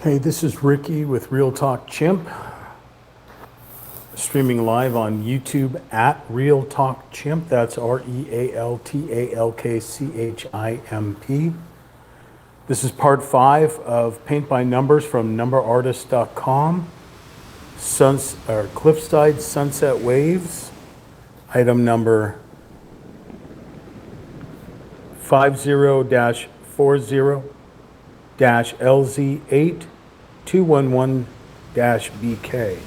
Hey, this is Ricky with Real Talk Chimp, streaming live on YouTube at Real Talk Chimp. That's RealTalkChimp. This is part 5 of Paint by Numbers from numberartist.com. Cliffside Sunset Waves, item number 50-40-LZ8211-BK.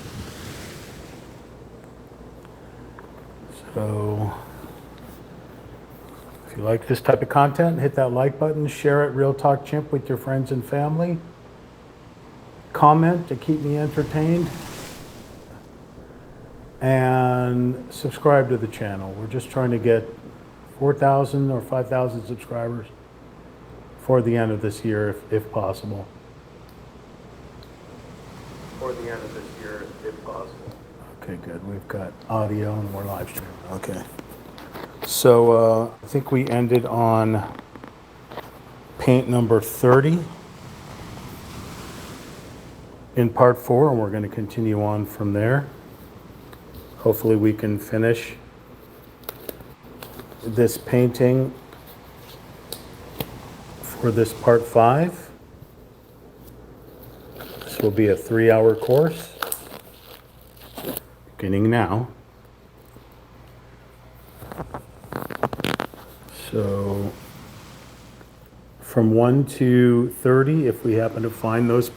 So if you like this type of content, hit that like button, share it, Real Talk Chimp, with your friends and family. Comment to keep me entertained. And subscribe to the channel. We're just trying to get 4,000 or 5,000 subscribers for the end of this year, if possible. Okay, good. We've got audio and we're live streaming. Okay. So I think we ended on paint number 30 in part 4, and we're going to continue on from there. Hopefully we can finish this painting for this part 5. This will be a 3-hour course, beginning now. So from 1 to 30, if we happen to find those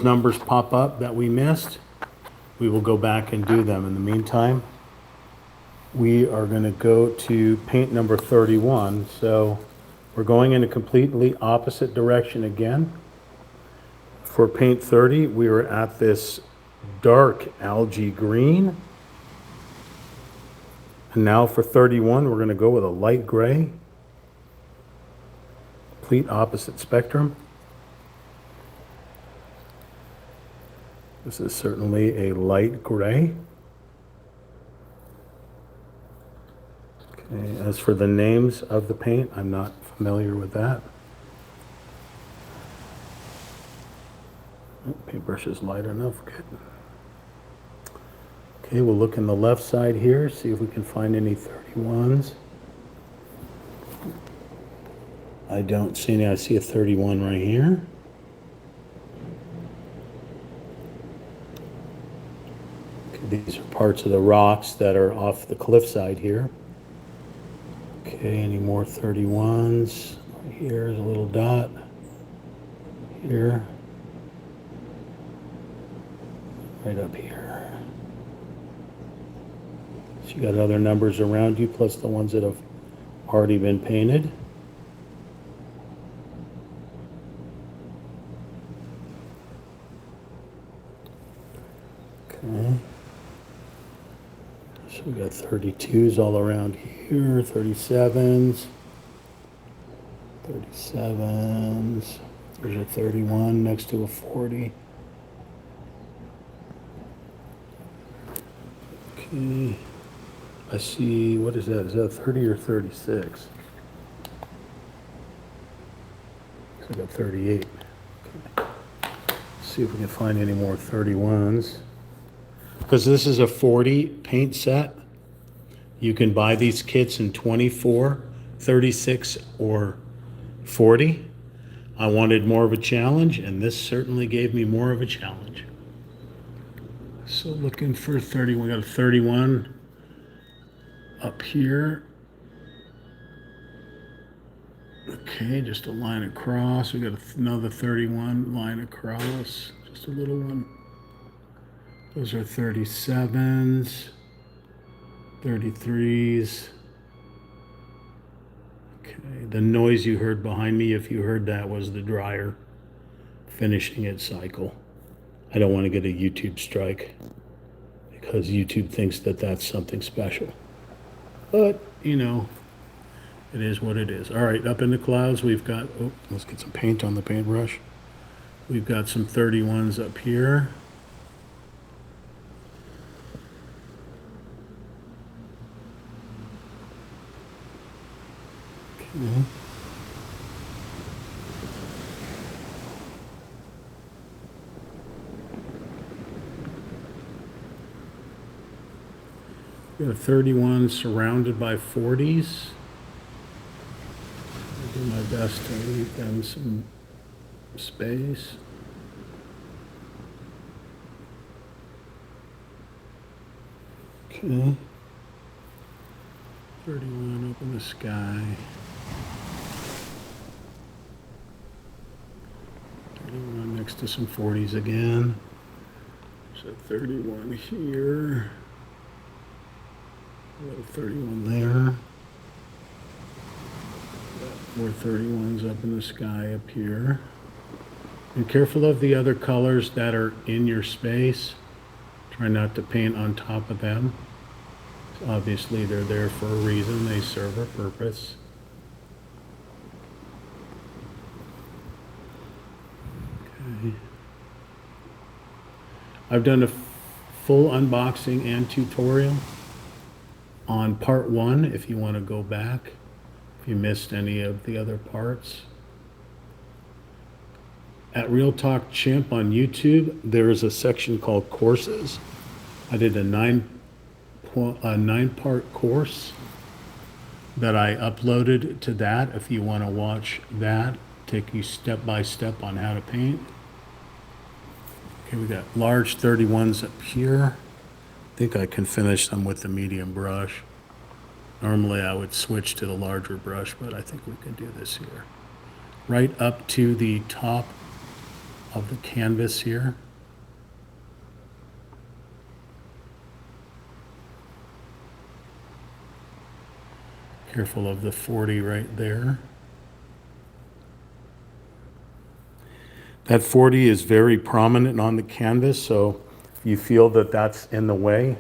numbers pop up that we missed, we will go back and do them. In the meantime, we are going to go to paint number 31. So we're going in a completely opposite direction again. For paint 30, we were at this dark algae green. And now for 31, we're going to go with a light gray. Complete opposite spectrum. This is certainly a light gray. Okay, as for the names of the paint, I'm not familiar with that. Paintbrush is light enough, good. Okay, we'll look in the left side here, see if we can find any 31s. I don't see any. I see a 31 right here. Okay, these are parts of the rocks that are off the cliffside here. Okay, any more 31s? Here's a little dot. Here. Right up here. So you got other numbers around you, plus the ones that have already been painted. Okay. So we got 32s all around here, 37s, 37s. There's a 31 next to a 40. Okay. I see, what is that? Is that 30 or 36? So I got 38. Okay. Let's see if we can find any more 31s. Because this is a 40 paint set. You can buy these kits in 24, 36, or 40. I wanted more of a challenge, and this certainly gave me more of a challenge. So looking for 30, we got a 31 up here. Okay, just a line across. We got another 31 line across, just a little one. Those are 37s, 33s. Okay, the noise you heard behind me, if you heard that, was the dryer finishing its cycle. I don't want to get a YouTube strike because YouTube thinks that that's something special. But, you know, it is what it is. All right, up in the clouds, we've got, oh, let's get some paint on the paintbrush. We've got some 31s up here. Okay. Got a 31 surrounded by 40s. I do my best to leave them some space. Okay. 31 up in the sky. 31 next to some 40s again. So 31 here. A little 31 there. More 31s up in the sky up here. And careful of the other colors that are in your space. Try not to paint on top of them. Obviously, they're there for a reason. They serve a purpose. Okay. I've done a full unboxing and tutorial on part 1 if you want to go back, if you missed any of the other parts. At Real Talk Chimp on YouTube, there is a section called courses. I did a 9-part course that I uploaded to that. If you want to watch that, take you step by step on how to paint. Okay, we got large 31s up here. I think I can finish them with the medium brush. Normally I would switch to the larger brush, but I think we can do this here. Right up to the top of the canvas here. Careful of the 40 right there. That 40 is very prominent on the canvas, so if you feel that that's in the way,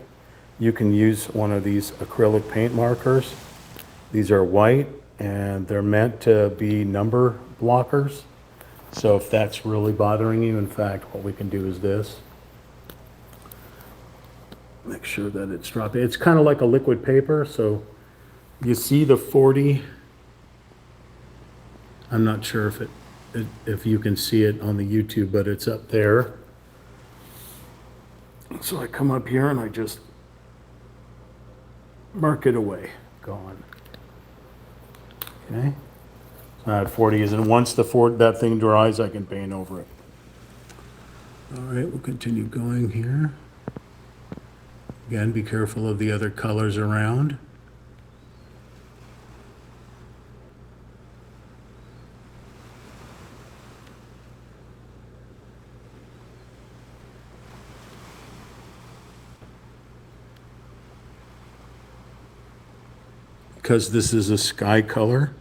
you can use one of these acrylic paint markers. These are white and they're meant to be number blockers. So if that's really bothering you, in fact, what we can do is this. Make sure that it's dropping. It's kind of like a liquid paper, so you see the 40. I'm not sure if you can see it on the YouTube, but it's up there. So I come up here and I just mark it away. Gone. Okay. So that 40 is, and once that thing dries, I can paint over it. All right, we'll continue going here. Again, be careful of the other colors around. Because this is a sky color,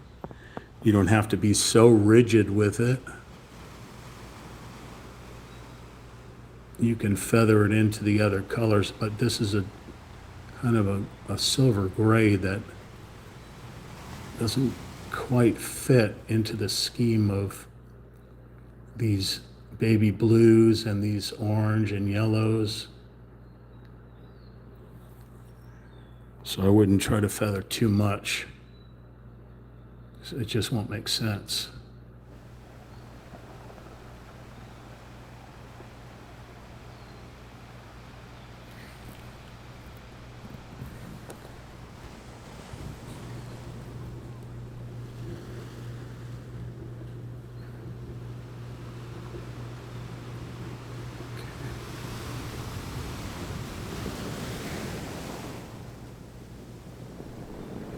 you don't have to be so rigid with it. You can feather it into the other colors, but this is a kind of a silver gray that doesn't quite fit into the scheme of these baby blues and these orange and yellows. So I wouldn't try to feather too much. It just won't make sense.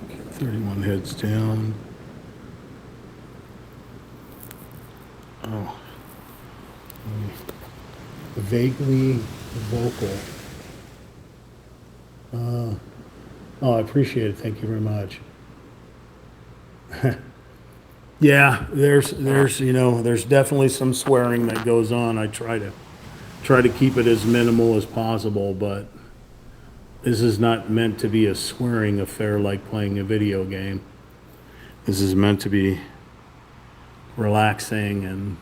Okay, 31 heads down. Oh, vaguely vocal. Oh, I appreciate it. Thank you very much. Yeah, there's definitely some swearing that goes on. I try to keep it as minimal as possible, but this is not meant to be a swearing affair like playing a video game. This is meant to be relaxing and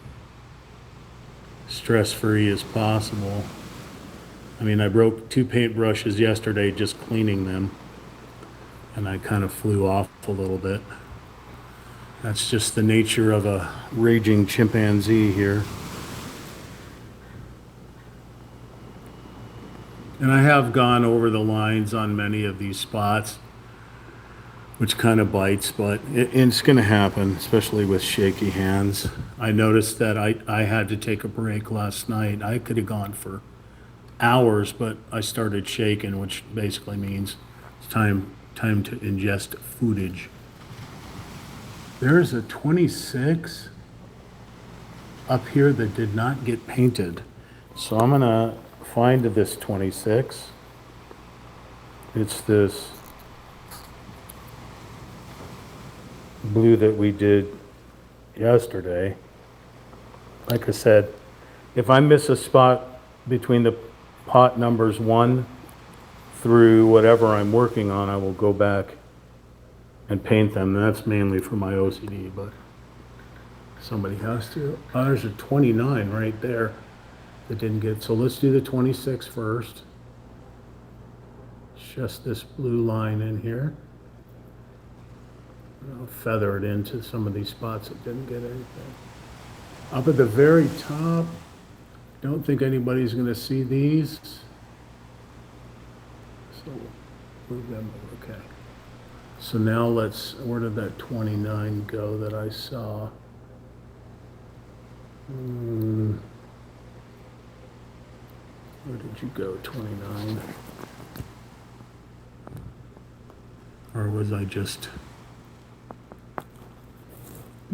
stress-free as possible. I mean, I broke 2 paintbrushes yesterday just cleaning them, and I kind of flew off a little bit. That's just the nature of a raging chimpanzee here. And I have gone over the lines on many of these spots, which kind of bites, but it's going to happen, especially with shaky hands. I noticed that I had to take a break last night. I could have gone for hours, but I started shaking, which basically means it's time to ingest foodage. There's a 26 up here that did not get painted. So I'm gonna find this 26. It's this blue that we did yesterday. Like I said, if I miss a spot between the pot numbers 1 through whatever I'm working on, I will go back and paint them. And that's mainly for my OCD, but somebody has to. Oh, there's a 29 right there that didn't get. So let's do the 26 first. It's just this blue line in here. I'll feather it into some of these spots that didn't get anything. Up at the very top, don't think anybody's going to see these. So move them, okay. So now let's, where did that 29 go that I saw? Where did you go, 29? Or was I just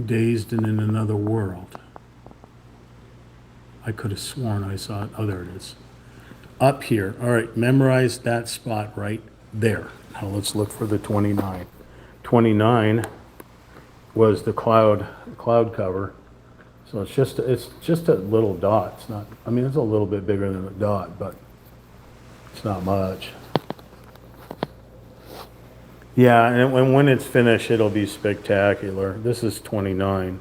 dazed and in another world? I could have sworn I saw it. Oh, there it is. Up here. All right, memorize that spot right there. Now let's look for the 29. 29 was the cloud cover. So it's just a little dot. It's not, I mean, it's a little bit bigger than a dot, but it's not much. Yeah, and when it's finished, it'll be spectacular. This is 29.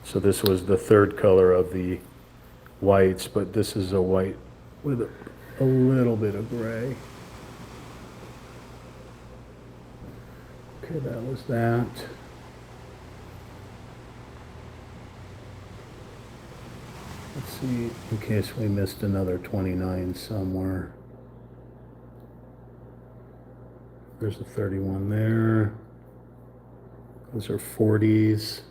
So this was the third color of the whites, but this is a white with a little bit of gray. Okay, that was that. Let's see, in case we missed another 29 somewhere. There's a 31 there. Those are 40s.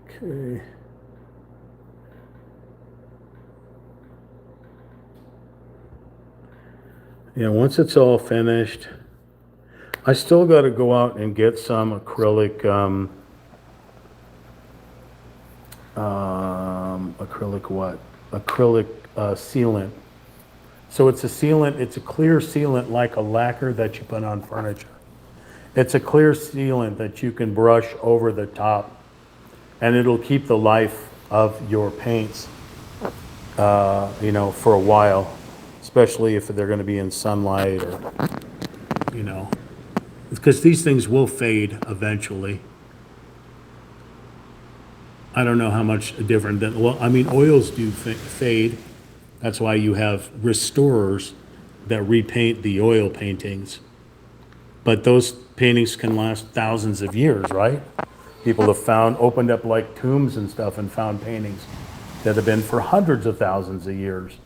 Okay. Yeah, once it's all finished, I still got to go out and get some acrylic, acrylic sealant. So it's a sealant, it's a clear sealant like a lacquer that you put on furniture. It's a clear sealant that you can brush over the top, and it'll keep the life of your paints, for a while, especially if they're going to be in sunlight or, because these things will fade eventually. I don't know how much different than, well, I mean, oils do fade. That's why you have restorers that repaint the oil paintings. But those paintings can last thousands of years, right? People have opened up like tombs and stuff and found paintings that have been for hundreds of thousands of years.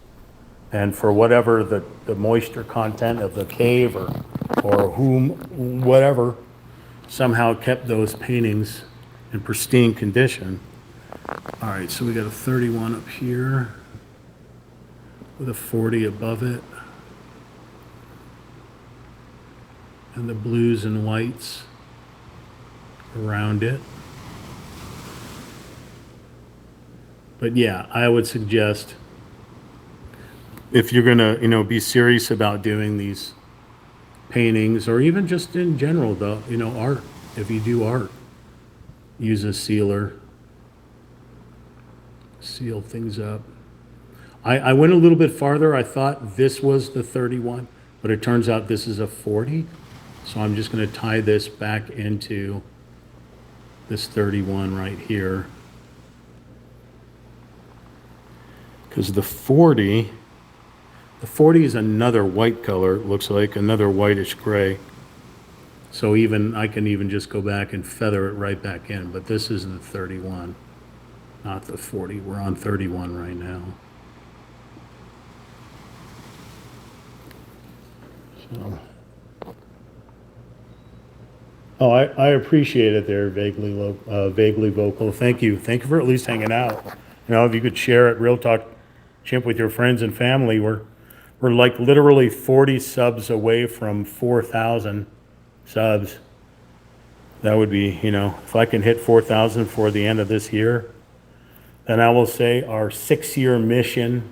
And for whatever the moisture content of the cave or whatever, somehow kept those paintings in pristine condition. All right, so we got a 31 up here with a 40 above it. And the blues and whites around it. But yeah, I would suggest, if you're gonna, be serious about doing these paintings, or even just in general, though, art, if you do art, use a sealer, seal things up. I went a little bit farther. I thought this was the 31, but it turns out this is a 40. So I'm just going to tie this back into this 31 right here. Because the 40 is another white color, it looks like, another whitish gray. So I can even just go back and feather it right back in, but this is the 31. not the 40. We're on 31 right now. So. Oh, I appreciate it there, vaguely vocal. Thank you. Thank you for at least hanging out. You know, if you could share it, Real Talk Chimp, with your friends and family, we're like literally 40 subs away from 4,000 subs. That would be, you know, if I can hit 4,000 for the end of this year, then I will say our 6-year mission.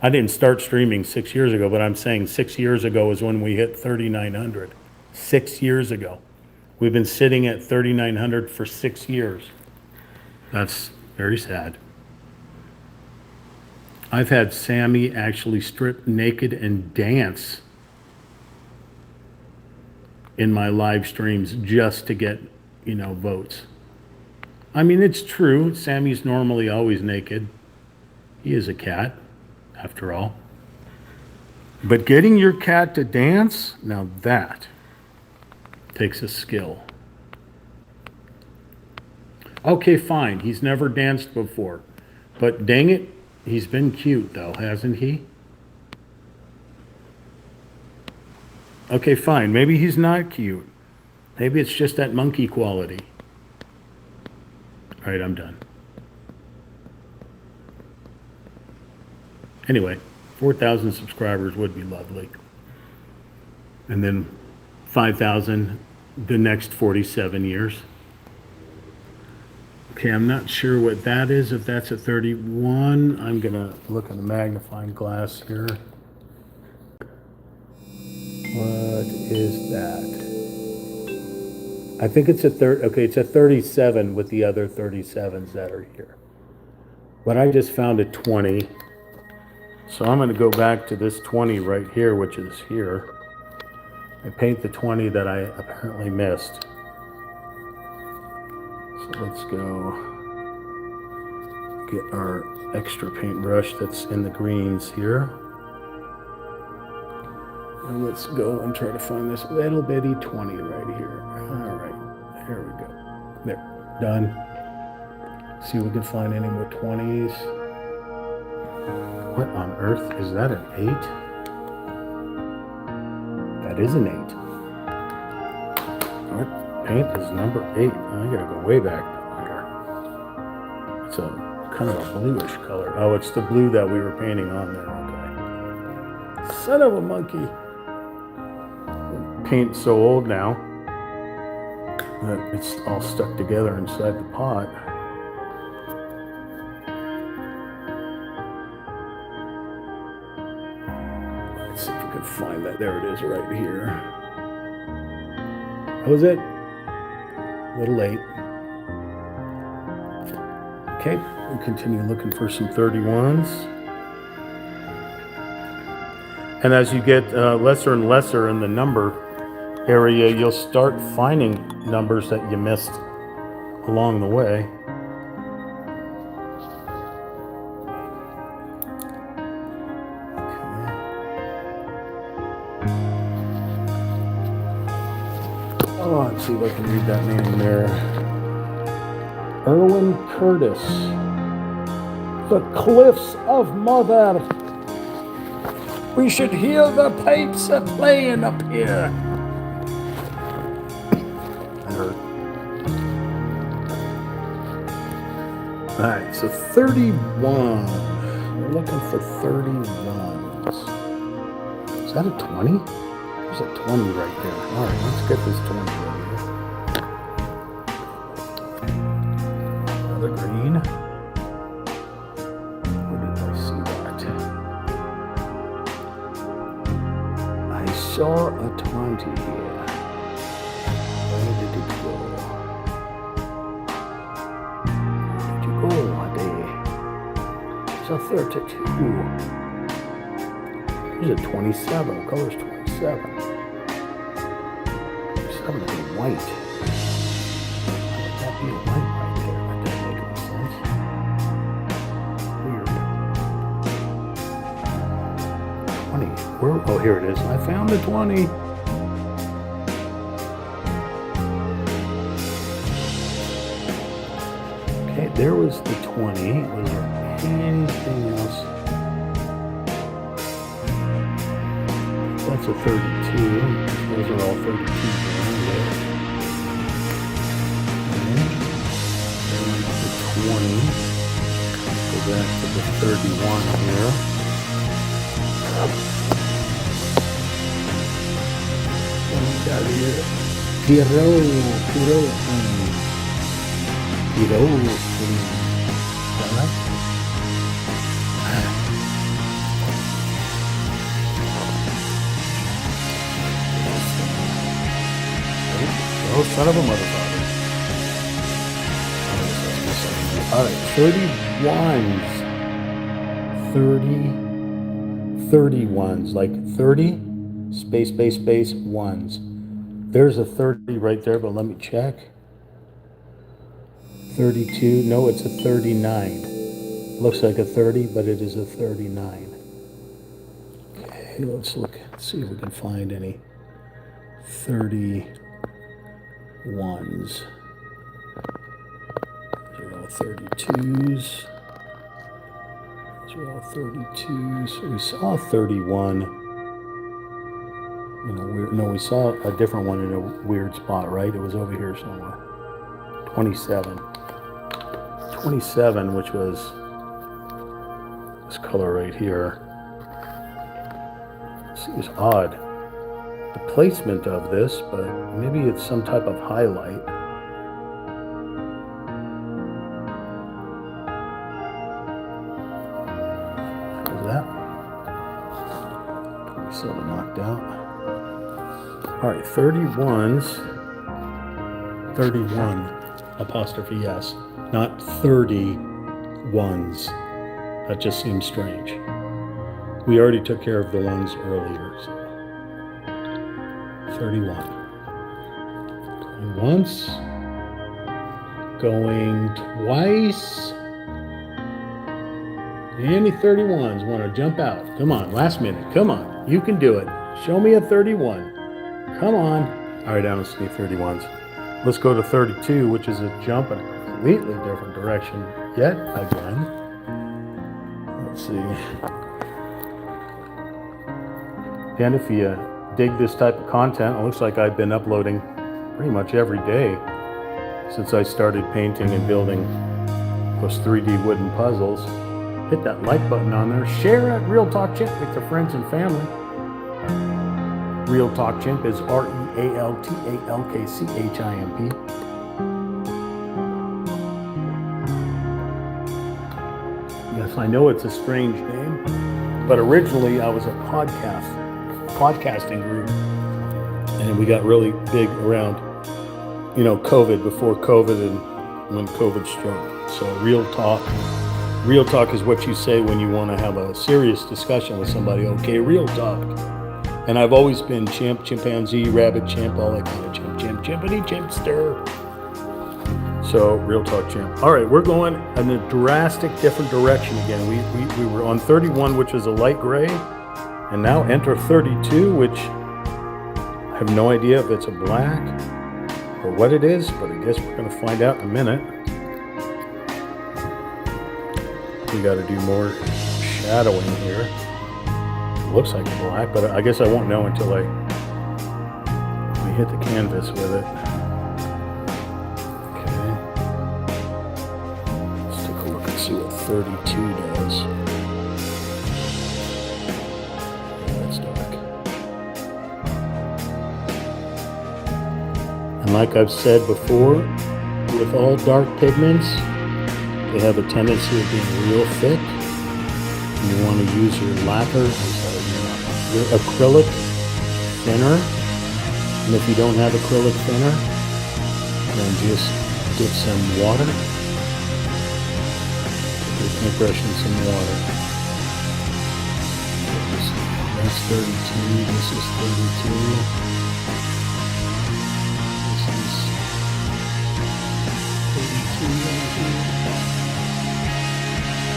I didn't start streaming 6 years ago, but I'm saying 6 years ago is when we hit 3,900. 6 years ago. We've been sitting at 3,900 for 6 years. That's very sad. I've had Sammy actually strip naked and dance in my live streams just to get, you know, votes. I mean, it's true. Sammy's normally always naked. He is a cat, after all. But getting your cat to dance, now that takes a skill. Okay, fine. He's never danced before. But dang it, he's been cute though, hasn't he? Okay, fine. Maybe he's not cute. Maybe it's just that monkey quality. All right, I'm done. Anyway, 4,000 subscribers would be lovely. And then 5,000 the next 47 years. Okay, I'm not sure what that is. If that's a 31, I'm gonna look at the magnifying glass here. What is that? I think it's a okay, it's a 37 with the other 37s that are here. But I just found a 20. So I'm gonna go back to this 20 right here, which is here. I paint the 20 that I apparently missed. So let's go get our extra paintbrush that's in the greens here. And let's go and try to find this little bitty 20 right here. All right, here we go. There, done. See if we can find any more 20s. What on earth, is that an 8? That is an 8. What paint is number 8? I gotta go way back here. It's a kind of a bluish color. Oh, it's the blue that we were painting on there. Okay. Son of a monkey. Paint's so old now that it's all stuck together inside the pot. Let's see if we can find that. There it is right here. That was it. A little late. Okay, we'll continue looking for some 31s. And as you get lesser and lesser in the number area, you'll start finding numbers that you missed along the way. Oh, let's see if I can read that name there. Erwin Curtis. The Cliffs of Mother. We should hear the pipes a playing up here. That hurt. All right, so 31. We're looking for 31s. Is that a 20? There's a 20 right there. All right, let's get this 20 right here. Another green. Where did I see that? I saw a 20 here. Where did it go? Where did you go, Ade? It's a 32. Here's a 27. What color's 27? 27 would be white. Why would that be a white right there? That doesn't make any sense. Weird. 20. Where? Oh, here it is. I found the 20. Okay, there was the 20. Was there anything else? That's a 32. Those are all 32s around there. Okay. The 20. Go back to the 31 here. What we got here? Piro. Is that right? Oh, son of a motherfucker. All right, 31s. 31s, like 30, space, ones. There's a 30 right there, but let me check. 32, no, it's a 39. Looks like a 30, but it is a 39. Okay, let's look, see if we can find any 31s. These are all 32s. These are all 32s. So we saw 31. We saw a different one in a weird spot, right? It was over here somewhere. 27. 27, which was this color right here. Seems odd, the placement of this, but maybe it's some type of highlight. What was that? 27 knocked out. All right, 31s. 31 apostrophe S, not 31s. That just seems strange. We already took care of the ones earlier. So 31. Going once. Going twice. Any 31s want to jump out? Come on, last minute. Come on, you can do it. Show me a 31. Come on. All right, I don't see 31s. Let's go to 32, which is a jump in a completely different direction yet again. Let's see. Again, if you dig this type of content, it looks like I've been uploading pretty much every day since I started painting and building those 3D wooden puzzles. Hit that like button on there. Share it. Real Talk Chimp with your friends and family. Real Talk Chimp is RealTalkChimp. Yes, I know it's a strange name, but originally I was a podcasting group, and we got really big around, COVID, before COVID and when COVID struck. So Real Talk is what you say when you want to have a serious discussion with somebody. Okay, Real Talk. And I've always been chimp, chimpanzee, rabbit, chimp, all that kind of chimp, chimpity, chimpster. So, Real Talk Chimp. All right, we're going in a drastic different direction again. We were on 31, which is a light gray, and now enter 32, which I have no idea if it's a black or what it is, but I guess we're going to find out in a minute. We got to do more shadowing here. Looks like black, but I guess I won't know until we hit the canvas with it. Okay. Let's take a look and see what 32 does. Yeah, that's dark. And like I've said before, with all dark pigments, they have a tendency of being real thick. And you want to use your lacquer, your acrylic thinner, and if you don't have acrylic thinner, then just get some water. Put your paintbrush in some water. That's 32, this is 32. This is 32 right here.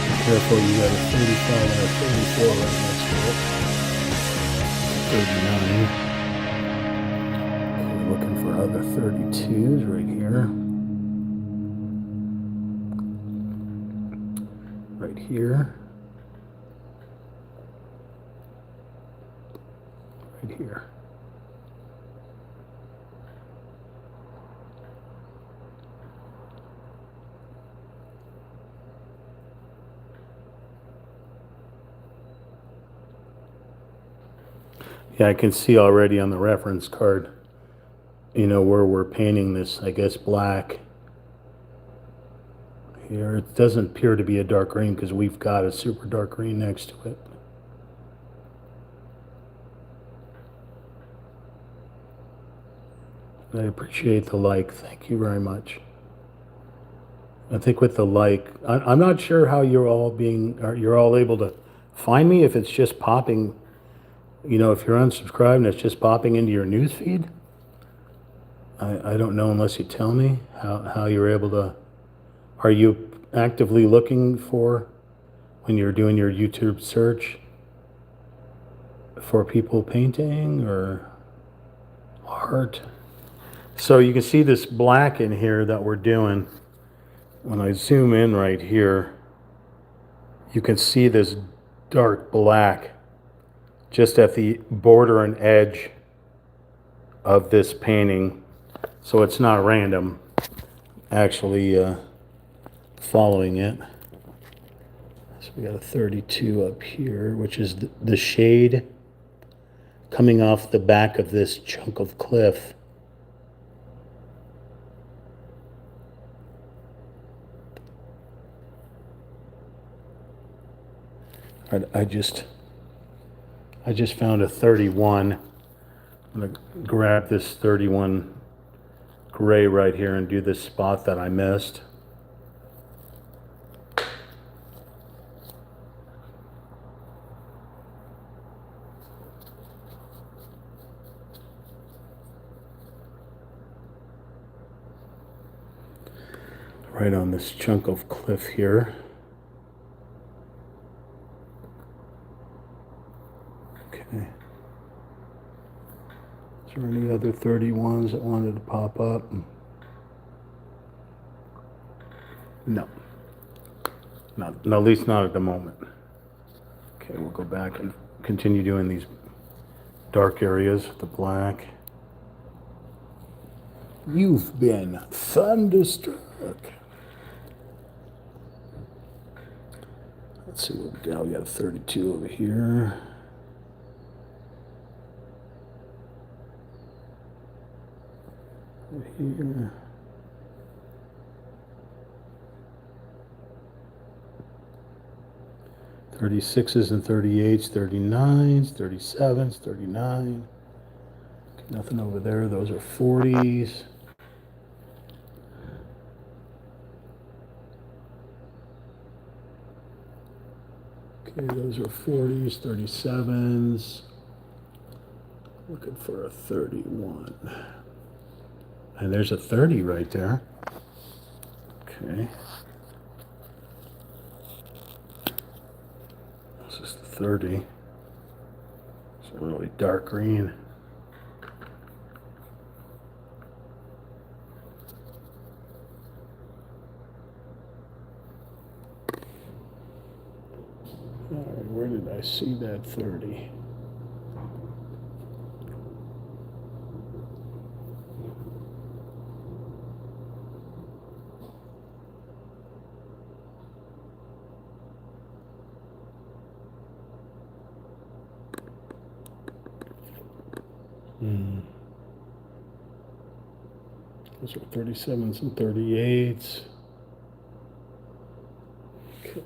Be careful, you got a 35 and a 34 right next to it. 39. Okay, looking for other 32s right here. here. Right here. Yeah, I can see already on the reference card, you know, where we're painting this, I guess, black. Here, it doesn't appear to be a dark green because we've got a super dark green next to it. I appreciate the like. Thank you very much. I think with the like, I'm not sure how you're all able to find me. If it's just popping, you know, if you're unsubscribed and it's just popping into your news feed. I don't know unless you tell me how you're able to. Are you actively looking for, when you're doing your YouTube search, for people painting or art? So you can see this black in here that we're doing. When I zoom in right here, you can see this dark black just at the border and edge of this painting. So it's not random, actually following it. So we got a 32 up here, which is the shade coming off the back of this chunk of cliff. I just found a 31. I'm gonna grab this 31 gray right here and do this spot that I missed. Right on this chunk of cliff here. Okay. Is there any other 31s that wanted to pop up? No. Not, at least not at the moment. Okay, we'll go back and continue doing these dark areas, the black. You've been thunderstruck. Let's see what we got. We got a 32 over here. Over here. .36s and 38s, 39s, 37s, 39. Nothing over there. Those are 40s. Okay, those are 40s, 37s. Looking for a 31. And there's a 30 right there. Okay. This is the 30. It's a really dark green. All right, where did I see that 30? Those are 37s and 38s. Okay.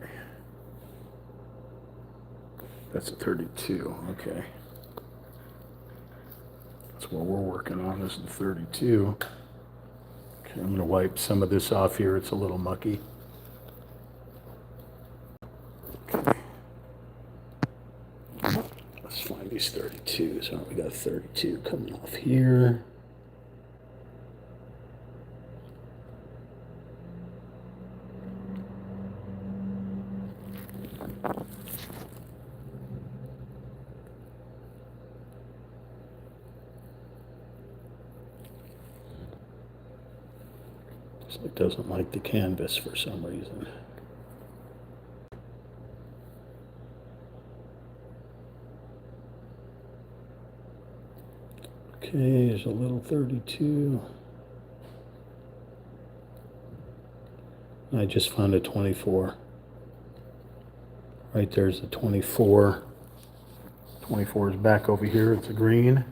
That's a 32, okay. That's what we're working on, is the 32. Okay, I'm gonna wipe some of this off here. It's a little mucky. Okay. Let's find these 32s. Oh, we got a 32 coming off here. It doesn't like the canvas for some reason. Okay, there's a little 32. I just found a 24. Right there's a 24. 24 is back over here. It's a green.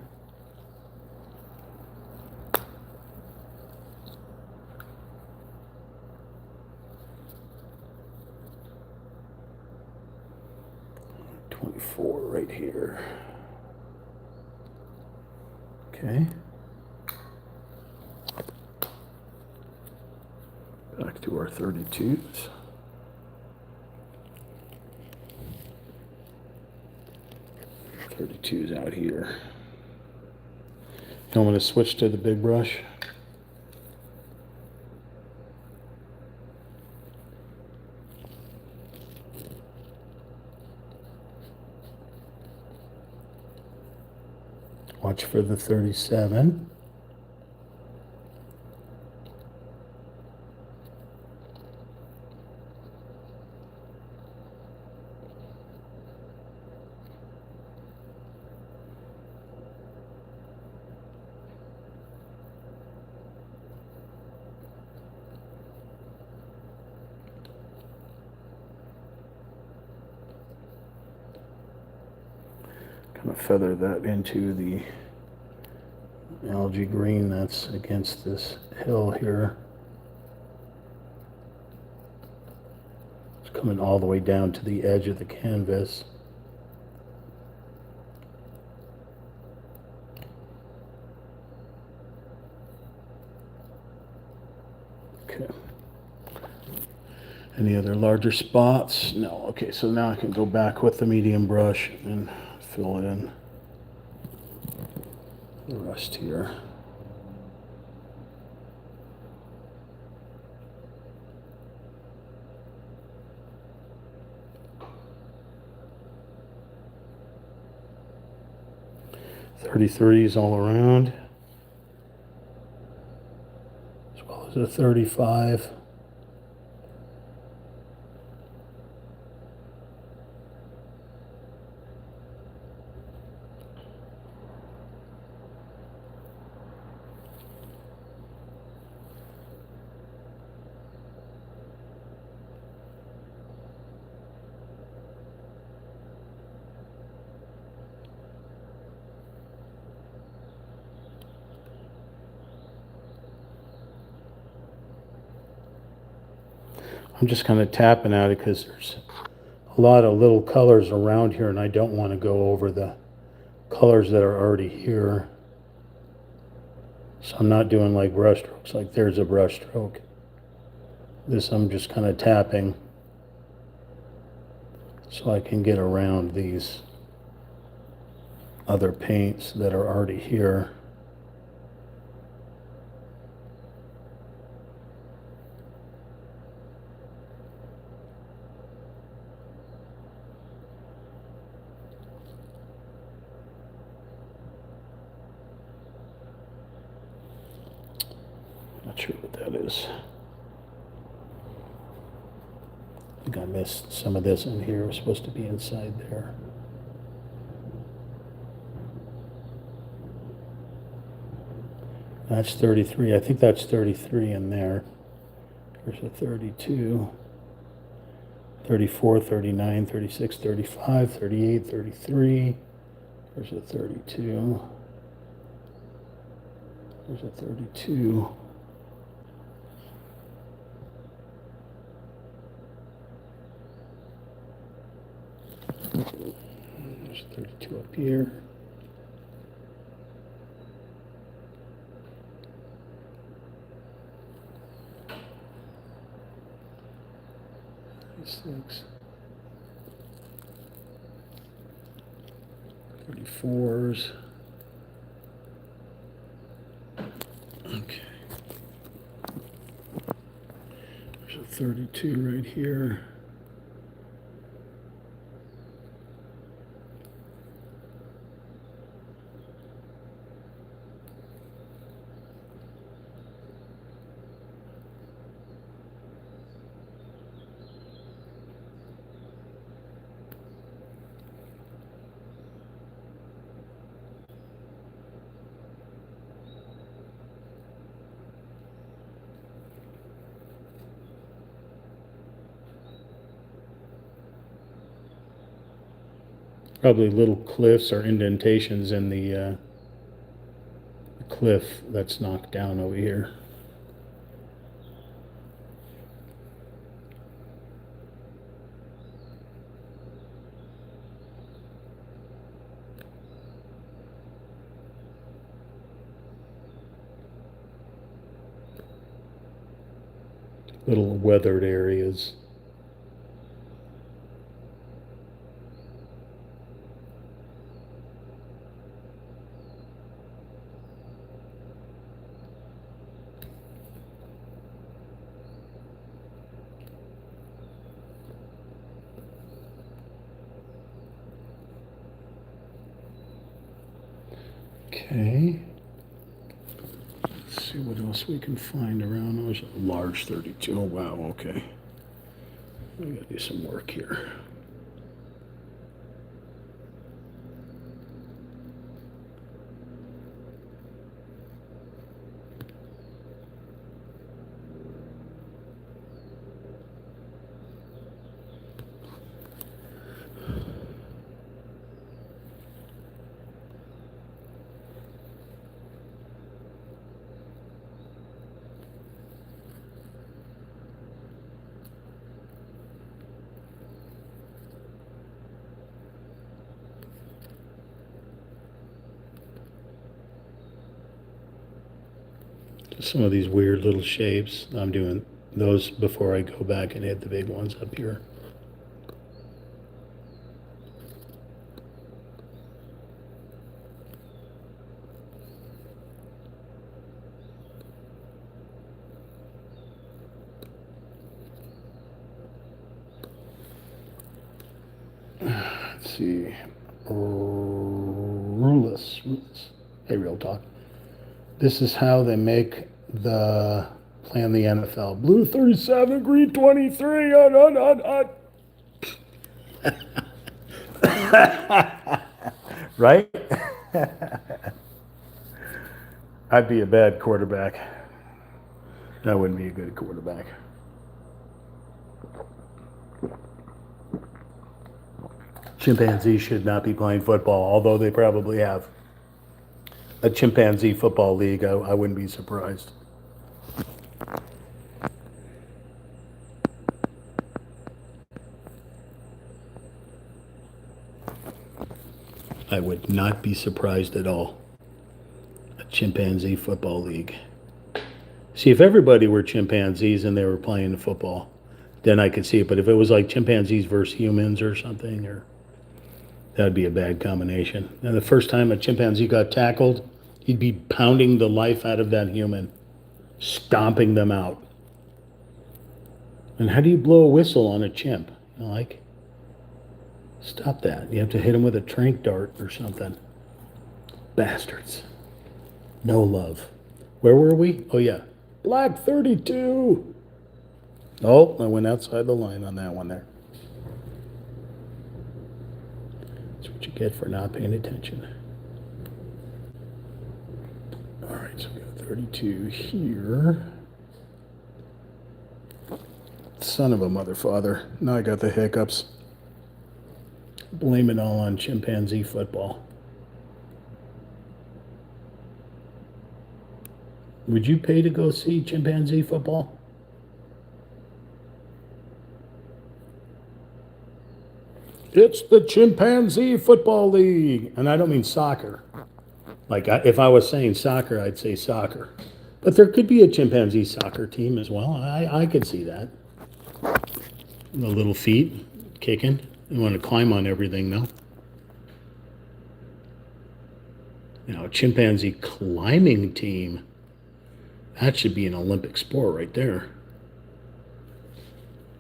Right here. Okay. Back to our 32s. Thirty-two's out here. I'm going to switch to the big brush. Watch for the 37. Kind of feather that into the algae green that's against this hill here. It's coming all the way down to the edge of the canvas. Okay. Any other larger spots? No. Okay, so now I can go back with the medium brush and fill in the rest here. .33s all around, as well as a 35. I'm just kind of tapping at it because there's a lot of little colors around here and I don't want to go over the colors that are already here. So I'm not doing like brush strokes, like there's a brush stroke. This I'm just kind of tapping so I can get around these other paints that are already here. Not sure what that is. I think I missed some of this in here. It was supposed to be inside there. That's 33. I think that's 33 in there. There's a 32, 34, 39, 36, 35, 38, 33. There's a 32. There's a 32. There's 32 up here. Six, 34s. Okay. There's a 32 right here. Probably little cliffs or indentations in the cliff that's knocked down over here. Little weathered areas. Okay. Let's see what else we can find around. There's a large 32. Oh, wow, okay. We gotta do some work here. Some of these weird little shapes. I'm doing those before I go back and hit the big ones up here. Let's see. Rulus. Hey, real talk. This is how they make the play in the NFL. Blue 37, green 23. Right? I'd be a bad quarterback. I wouldn't be a good quarterback. Chimpanzees should not be playing football, although they probably have a chimpanzee football league. I wouldn't be surprised. I would not be surprised at all. A chimpanzee football league. See, if everybody were chimpanzees and they were playing football, then I could see it. But if it was like chimpanzees versus humans or something, or that'd be a bad combination. And the first time a chimpanzee got tackled, he'd be pounding the life out of that human, stomping them out. And how do you blow a whistle on a chimp? You know, like, stop that. You have to hit him with a tranq dart or something. Bastards. No love. Where were we? Oh, yeah. Black 32. Oh, I went outside the line on that one there. That's what you get for not paying attention. All right, so we got 32 here. Son of a mother father. Now I got the hiccups. Blame it all on chimpanzee football. Would you pay to go see chimpanzee football? It's the Chimpanzee Football League. And I don't mean soccer. Like, if I was saying soccer, I'd say soccer. But there could be a chimpanzee soccer team as well. I could see that. The little feet kicking. You want to climb on everything, though. Now, a chimpanzee climbing team. That should be an Olympic sport right there.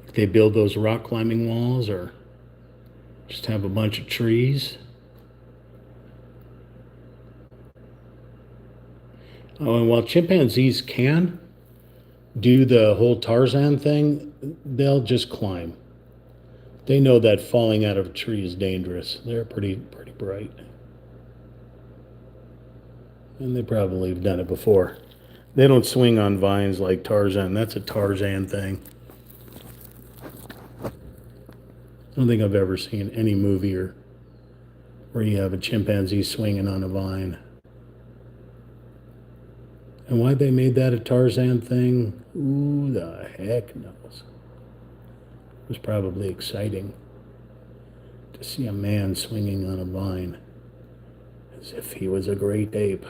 If they build those rock climbing walls or just have a bunch of trees. Oh, and while chimpanzees can do the whole Tarzan thing, they'll just climb. They know that falling out of a tree is dangerous. They're pretty bright. And they probably have done it before. They don't swing on vines like Tarzan. That's a Tarzan thing. I don't think I've ever seen any movie or where you have a chimpanzee swinging on a vine. And why they made that a Tarzan thing, who the heck knows? It was probably exciting to see a man swinging on a vine as if he was a great ape,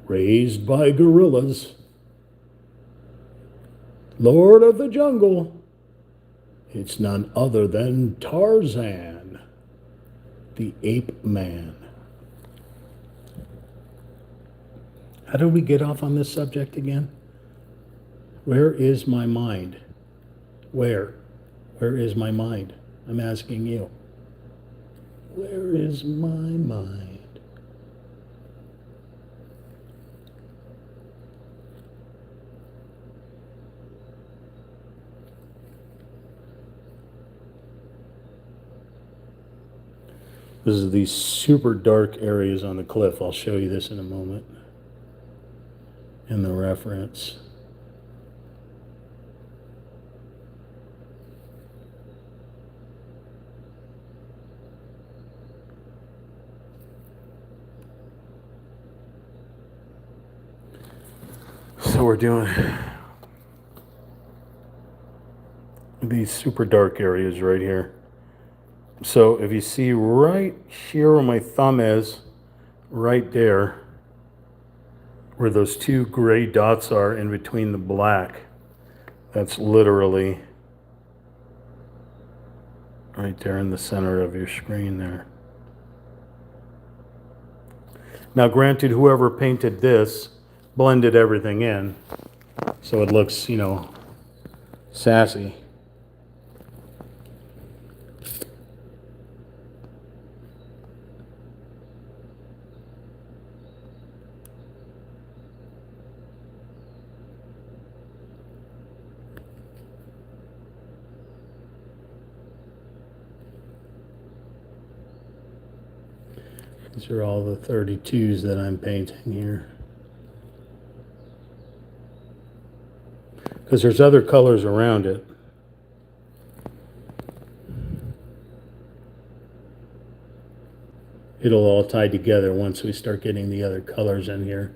raised by gorillas. Lord of the jungle. It's none other than Tarzan, the ape man. How did we get off on this subject again? Where is my mind? Where? Where is my mind? I'm asking you. Where is my mind? This is these super dark areas on the cliff. I'll show you this in a moment. In the reference. So we're doing these super dark areas right here. So if you see right here where my thumb is, right there, where those two gray dots are in between the black, that's literally right there in the center of your screen there. Now granted, whoever painted this blended everything in, so it looks, you know, sassy. These are all the 32s that I'm painting here. Because there's other colors around it. It'll all tie together once we start getting the other colors in here.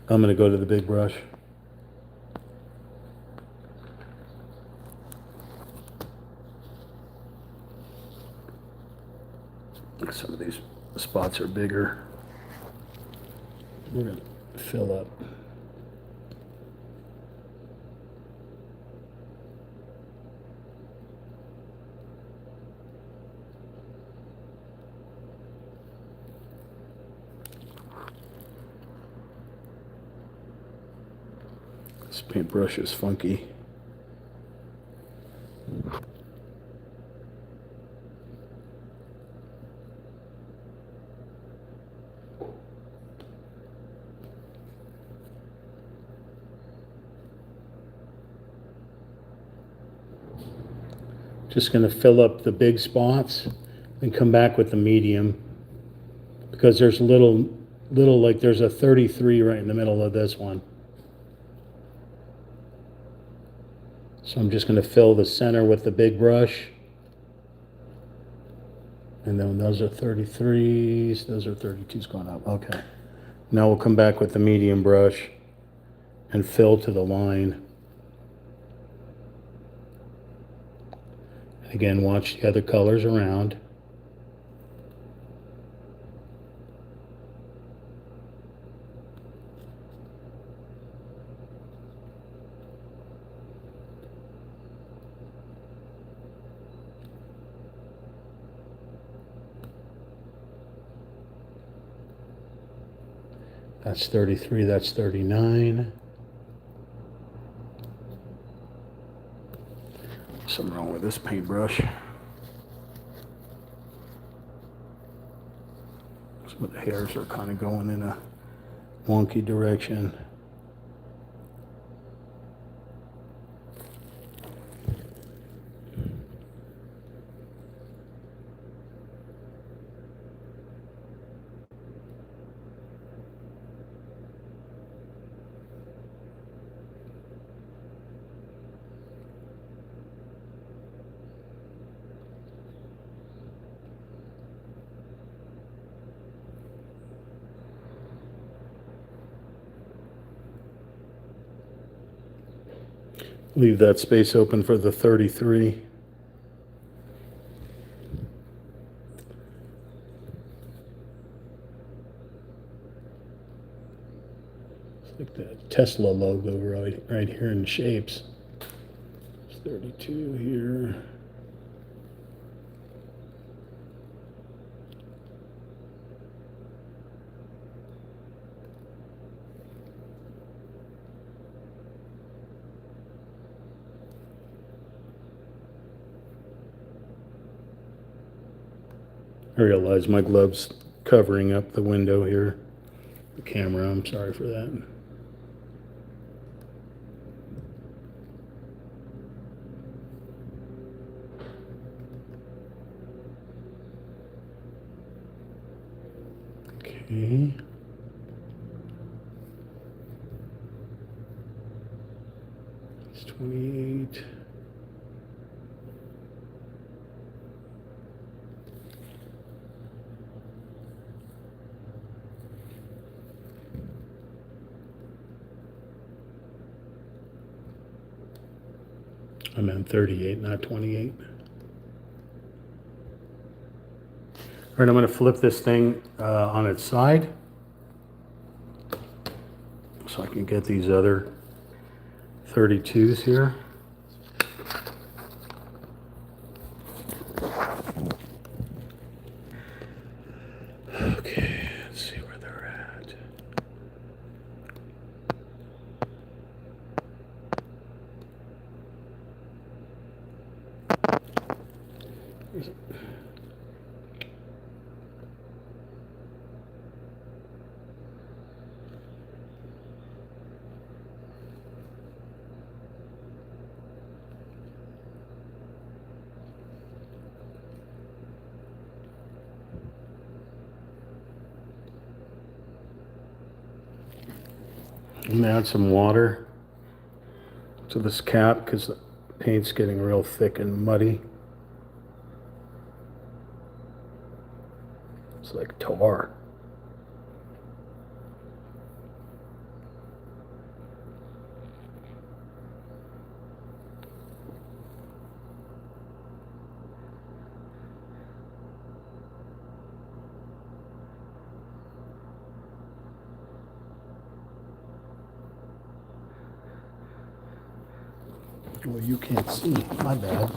I'm going to go to the big brush. Some of these spots are bigger. We're going to fill up. This paintbrush is funky. Just going to fill up the big spots and come back with the medium, because there's little like there's a 33 right in the middle of this one. So I'm just going to fill the center with the big brush. And then those are 33s, those are 32s going up. Okay. Now we'll come back with the medium brush and fill to the line. Again, watch the other colors around. That's 33, that's 39. Something wrong with this paintbrush. Some of the hairs are kind of going in a wonky direction. Leave that space open for the 33. It's like the Tesla logo right here in shapes. It's 32 here. I realize my glove's covering up the window here, the camera. I'm sorry for that. Okay. It's 28. I meant 38, not 28. All right, I'm going to flip this thing on its side so I can get these other 32s here. Okay, let's see where they're at. I'm gonna add some water to this cap because the paint's getting real thick and muddy. It's like tar. Well, you can't see. My bad.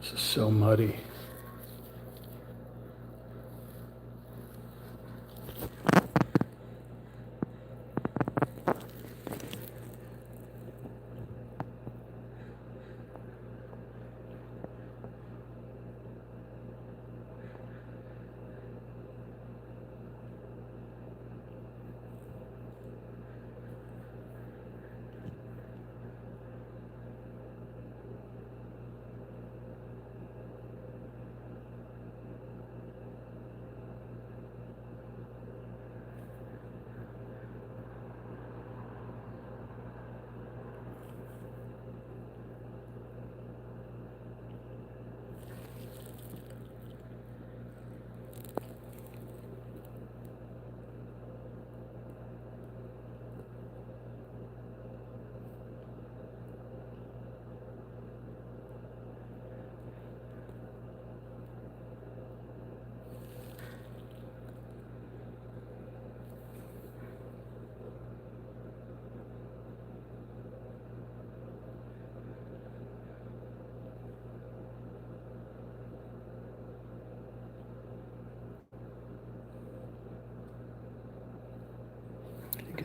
This is so muddy.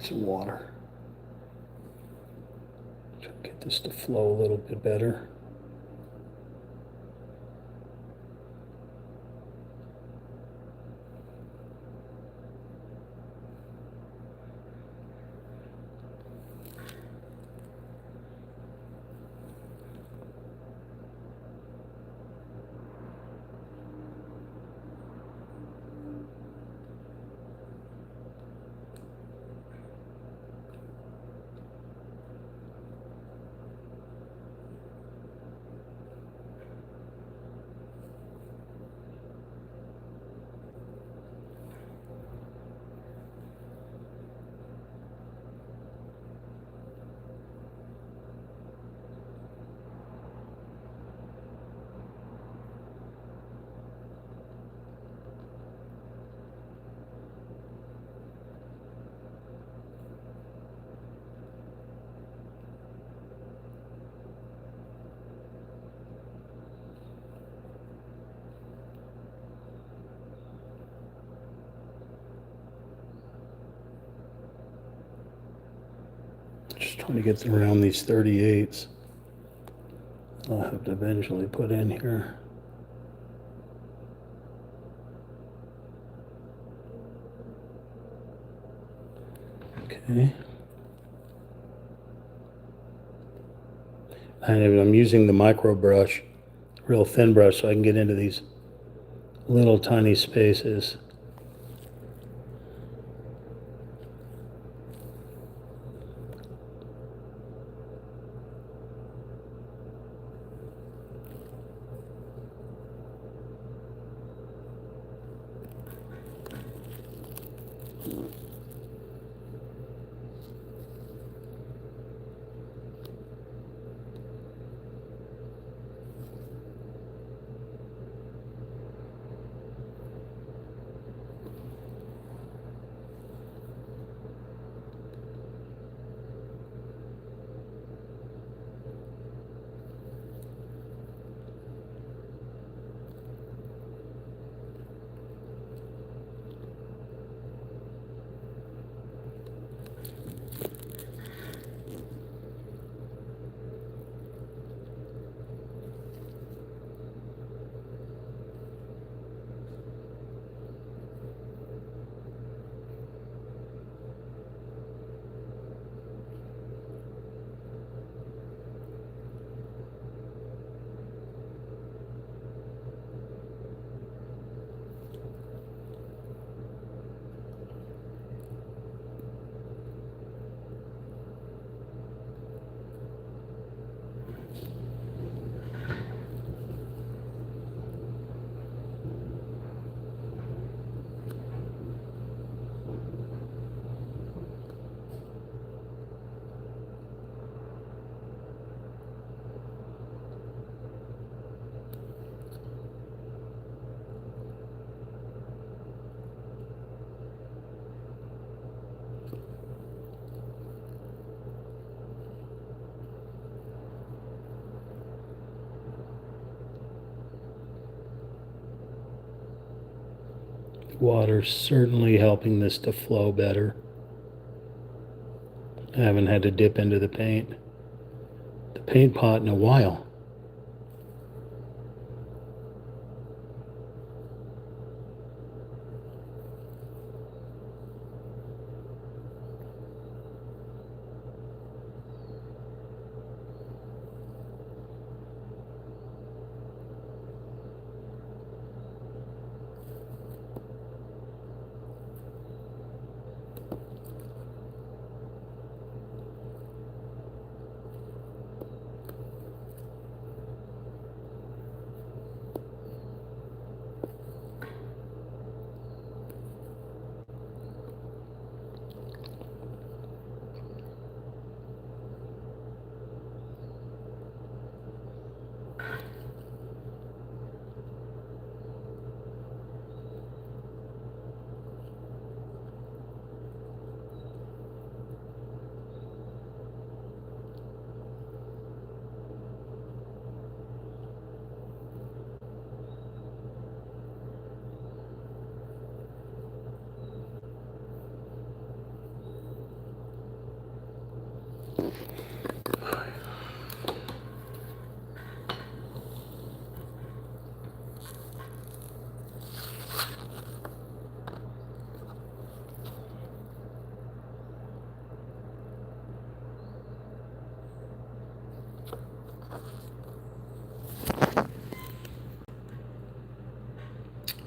some water. Try to get this to flow a little bit better. Just trying to get around these 38s. I'll have to eventually put in here. Okay. And I'm using the micro brush, real thin brush, so I can get into these little tiny spaces. Water's certainly helping this to flow better. I haven't had to dip into the paint pot in a while.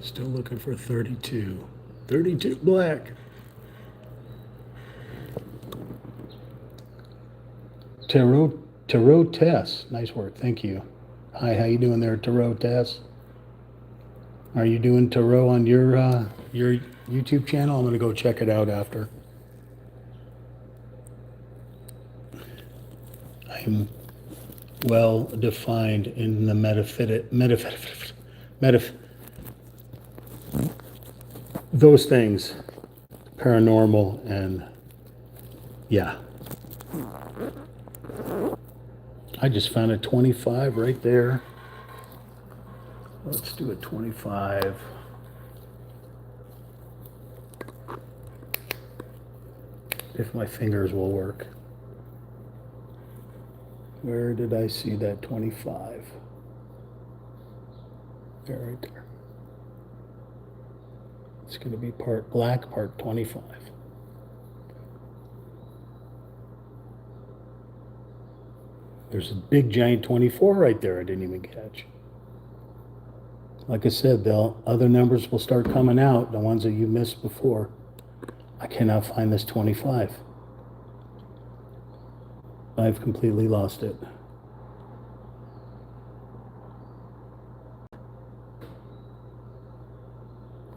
Still looking for 32. 32 black. Tarot Tess. Nice work. Thank you. Hi, how you doing there, Tarot Tess? Are you doing tarot on your YouTube channel? I'm going to go check it out after. I'm well defined in the those things, paranormal, and yeah. I just found a 25 right there. Let's do a 25. If my fingers will work. Where did I see that 25? There, right there. It's going to be part black, part 25. There's a big giant 24 right there I didn't even catch. Like I said, the other numbers will start coming out, the ones that you missed before. I cannot find this 25. I've completely lost it.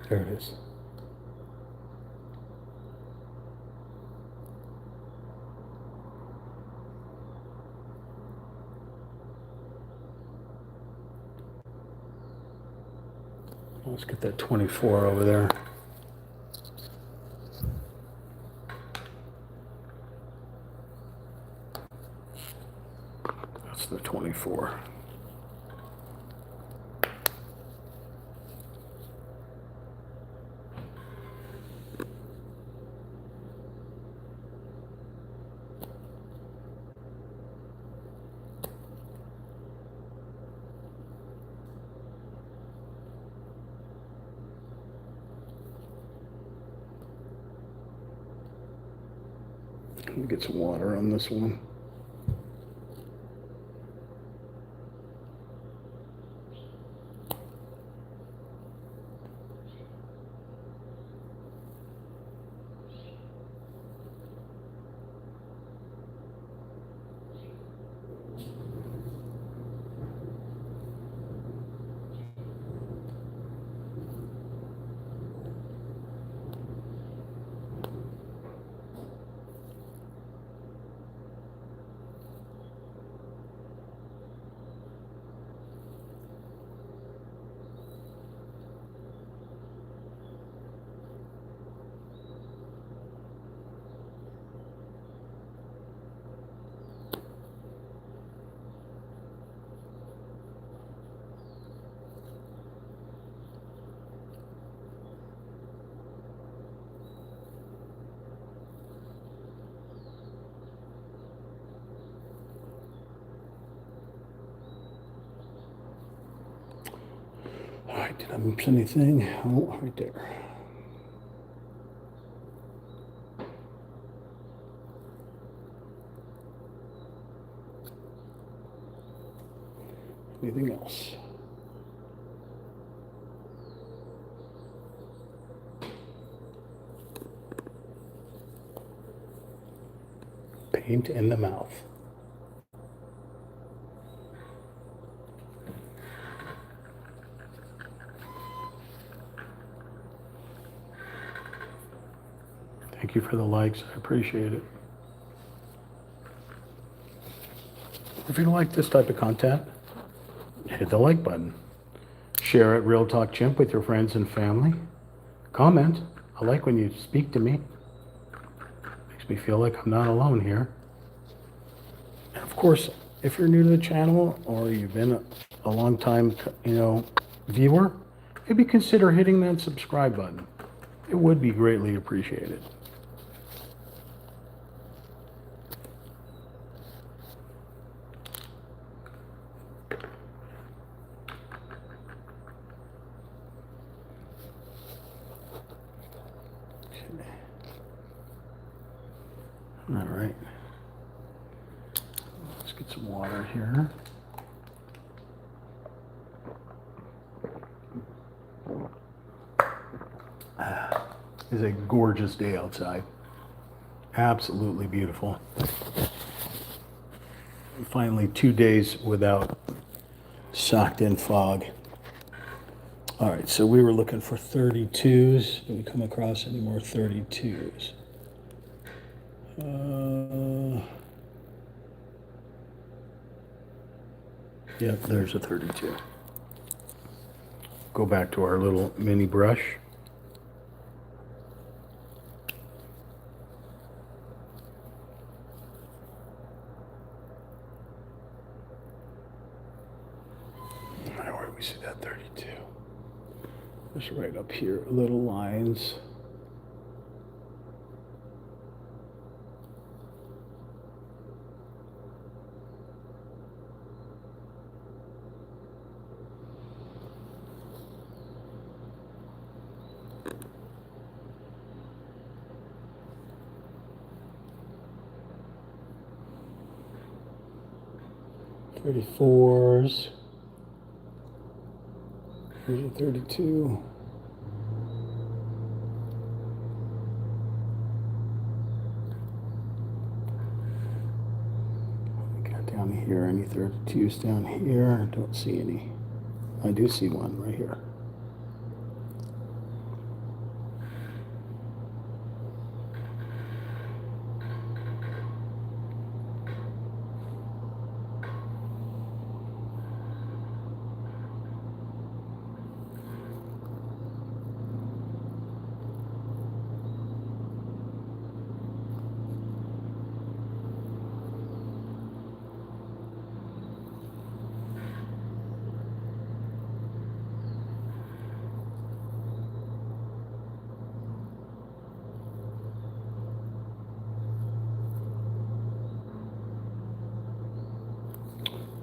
There it is. Let's get that 24 over there. That's the 24. Let me get some water on this one. All right, did I miss anything? Oh, right there. Anything else? Paint in the mouth. Thank you for the likes. I appreciate it. If you like this type of content, hit the like button. Share it, Real Talk Chimp, with your friends and family. Comment. I like when you speak to me. Makes me feel like I'm not alone here. And of course, if you're new to the channel or you've been a long time, viewer, maybe consider hitting that subscribe button. It would be greatly appreciated. All right. Let's get some water here. is a gorgeous day outside. Absolutely beautiful. And finally, 2 days without socked in fog. All right, so we were looking for 32s. Did we come across any more 32s? Yep, there's a 32. Go back to our little mini brush. Where do we see that 32? Just right up here, little lines. .34s. Here's a 32. We got down here, any 32s down here? I don't see any. I do see one right here.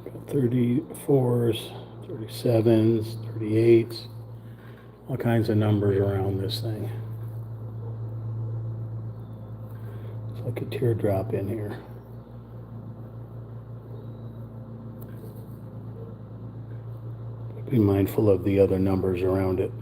Got 34s, 37s, 38s, all kinds of numbers around this thing. It's like a teardrop in here. Be mindful of the other numbers around it.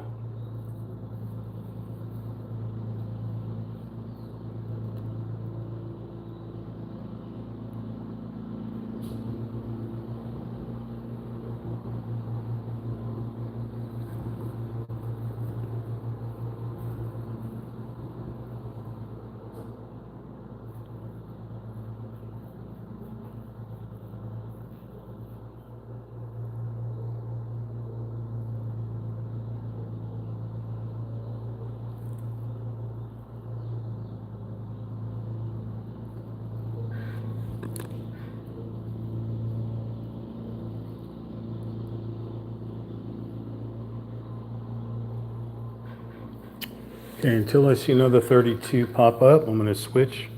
Okay, until I see another 32 pop up, I'm going to switch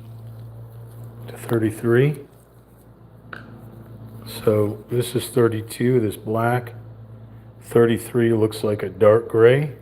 to 33. So this is 32, this black. 33 looks like a dark gray.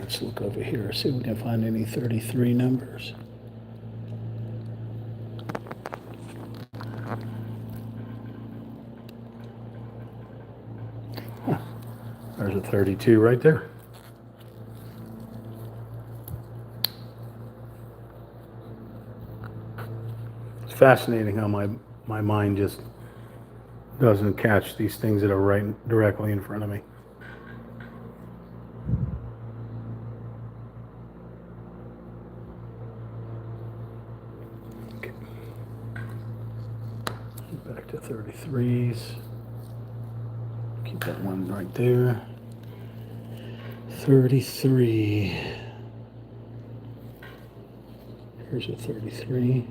Let's look over here, see if we can find any 33 numbers. There's a 32 right there. It's fascinating how my mind just doesn't catch these things that are right directly in front of me. Okay. Back to 33s. Keep that one right there. 33. Here's a 33.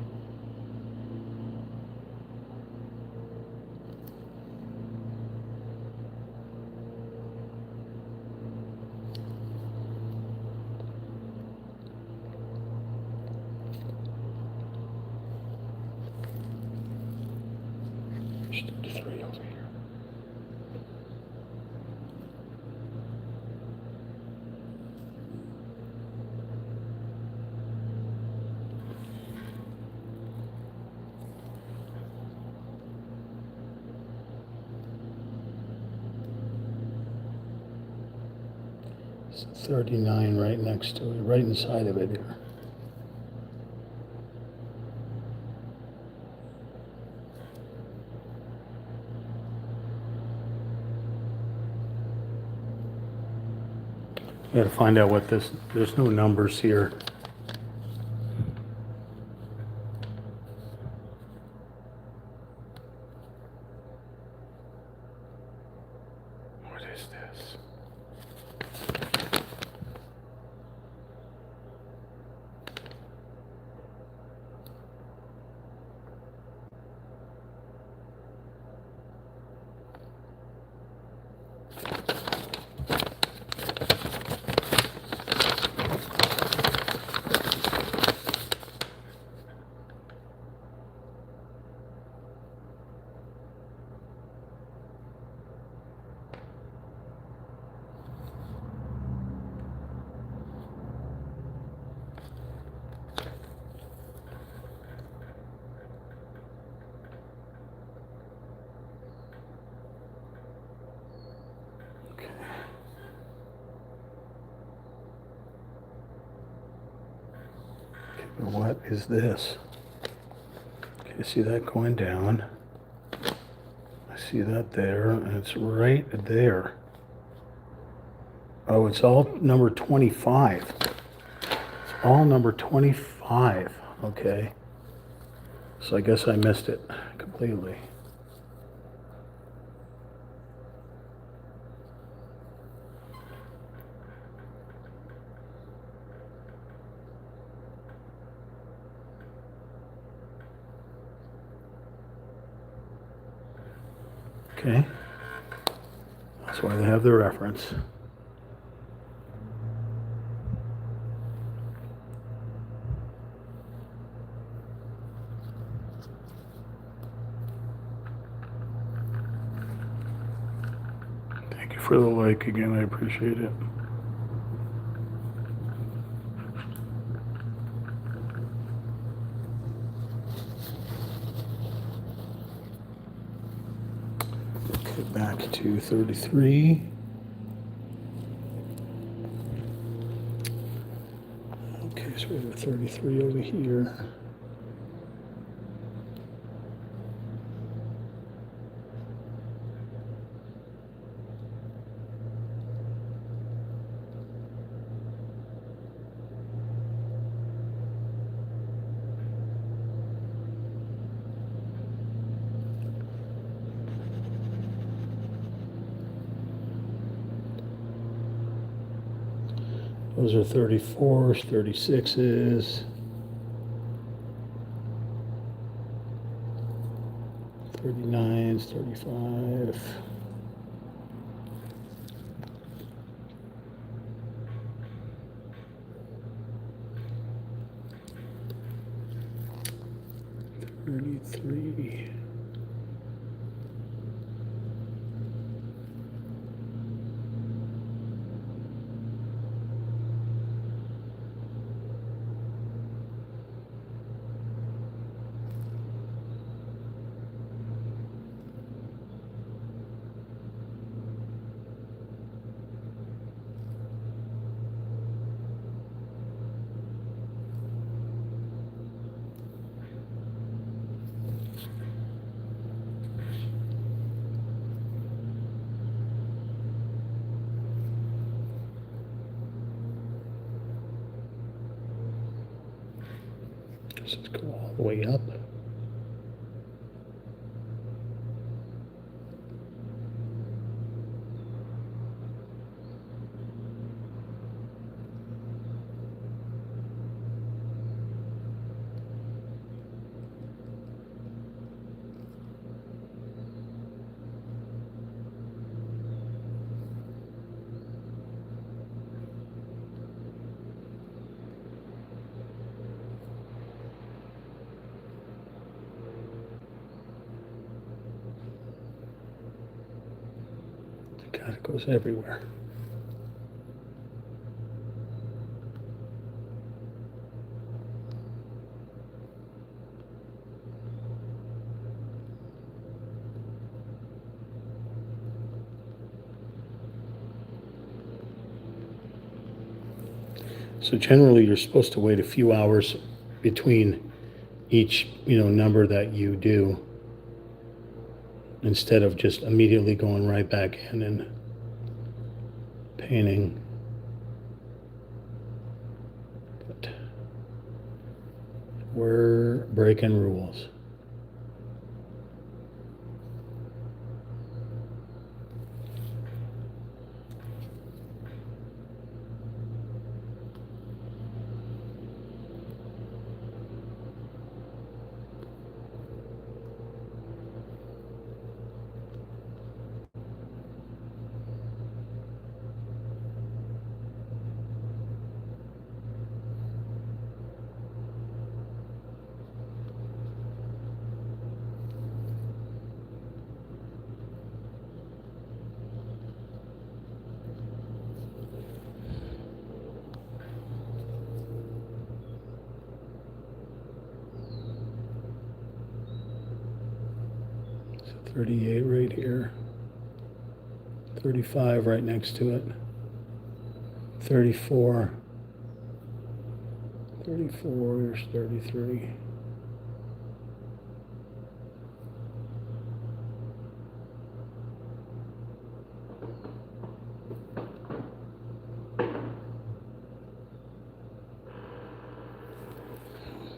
There's a 39 right next to it, right inside of it here. Got to find out what this, there's no numbers here. What is this? What is this? Okay, see that going down. I see that there, and it's right there. Oh, it's all number 25. It's all number 25. Okay. So I guess I missed it completely. Okay. That's why they have the reference. Thank you for the like again. I appreciate it. Okay, back to 33. Okay, so we have 33 over here. Those are 34s, 36s. 39s, 35. $33. Does it go all the way up? God, it goes everywhere. So generally, you're supposed to wait a few hours between each, number that you do, instead of just immediately going right back in and painting. But we're breaking rules. So 38 right here. 35 right next to it. 34. 34, there's 33.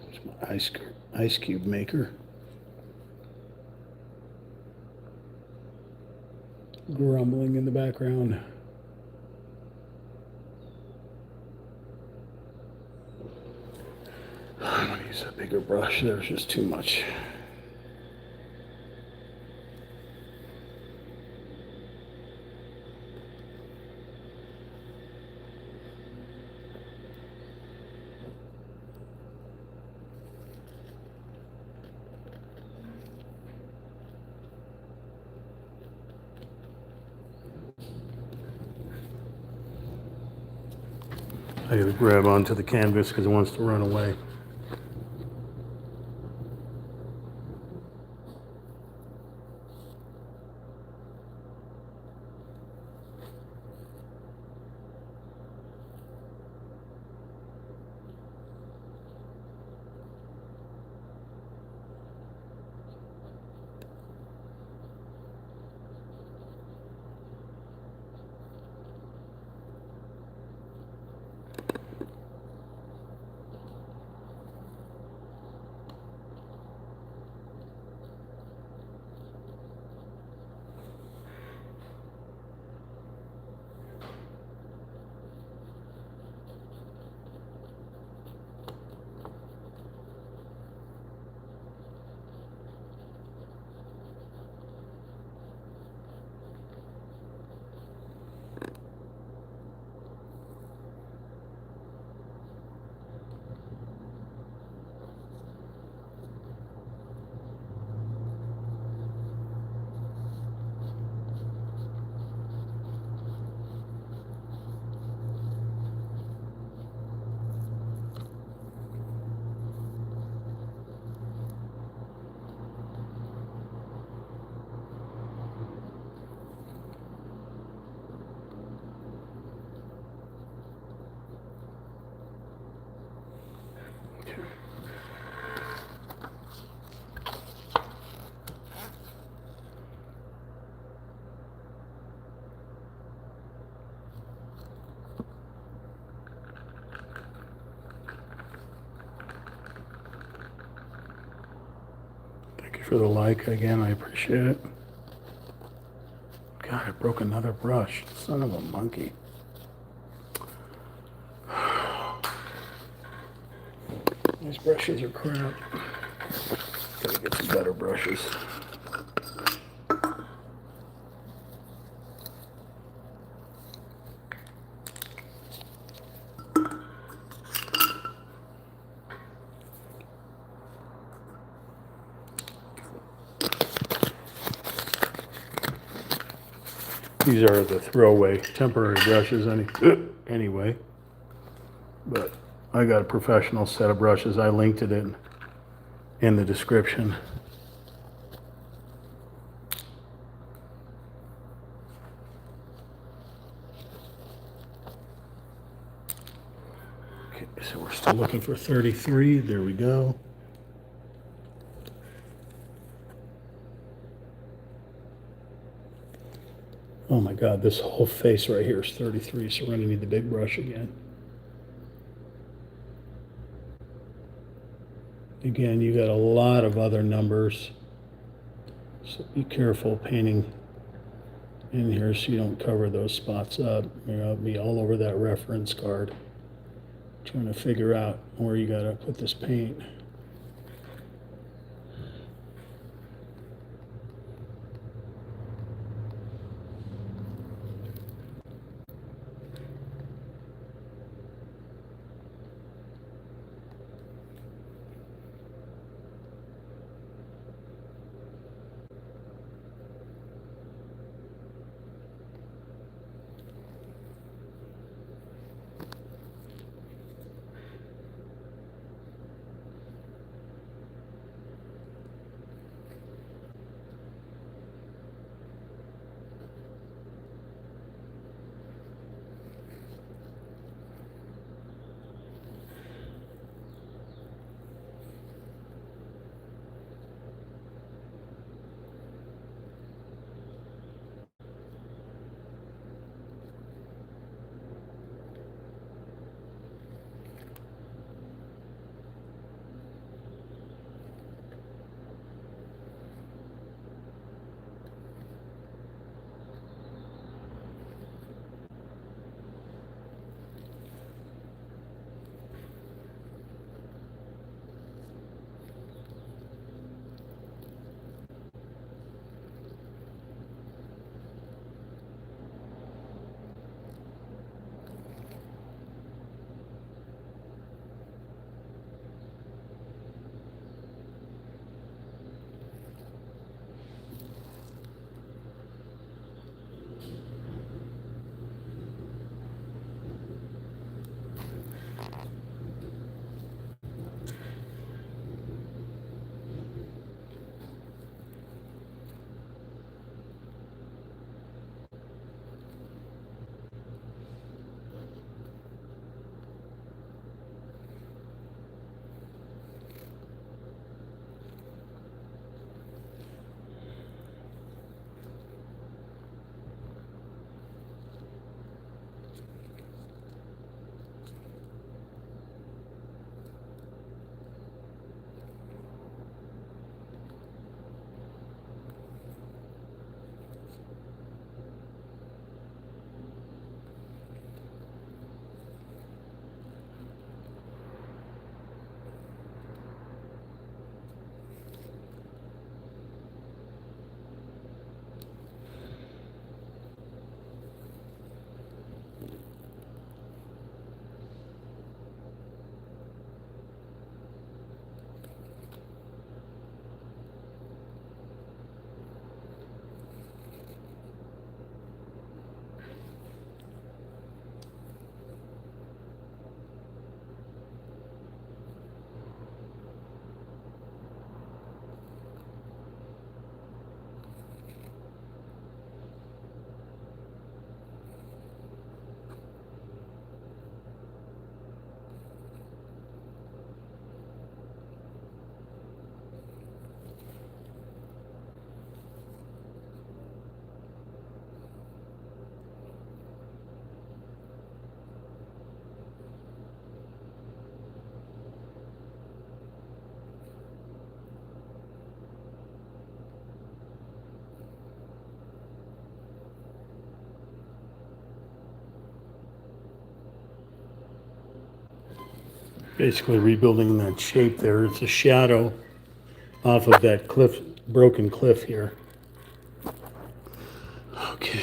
It's my ice cube maker. Grumbling in the background. I'm going to use a bigger brush. There's just too much. I gotta grab onto the canvas because it wants to run away. Thank you for the like again. I appreciate it. God, I broke another brush. Son of a monkey. These brushes are crap. Gotta get some better brushes. These are the throwaway temporary brushes anyway. But I got a professional set of brushes. I linked it in the description. Okay, so we're still looking for 33. There we go. Oh my God, this whole face right here is 33, so we're gonna need the big brush again. Again, you got a lot of other numbers, so be careful painting in here so you don't cover those spots up. It'll be all over that reference card. Trying to figure out where you gotta put this paint. Basically rebuilding that shape there. It's a shadow off of that cliff, broken cliff here. Okay.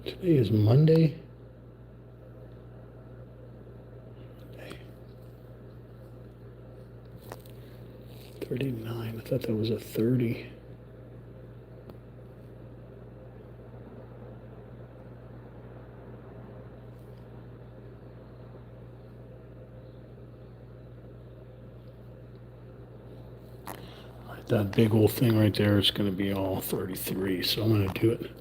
Today is Monday. 39. I thought that was a 30. That big old thing right there is going to be all 33, so I'm going to do it.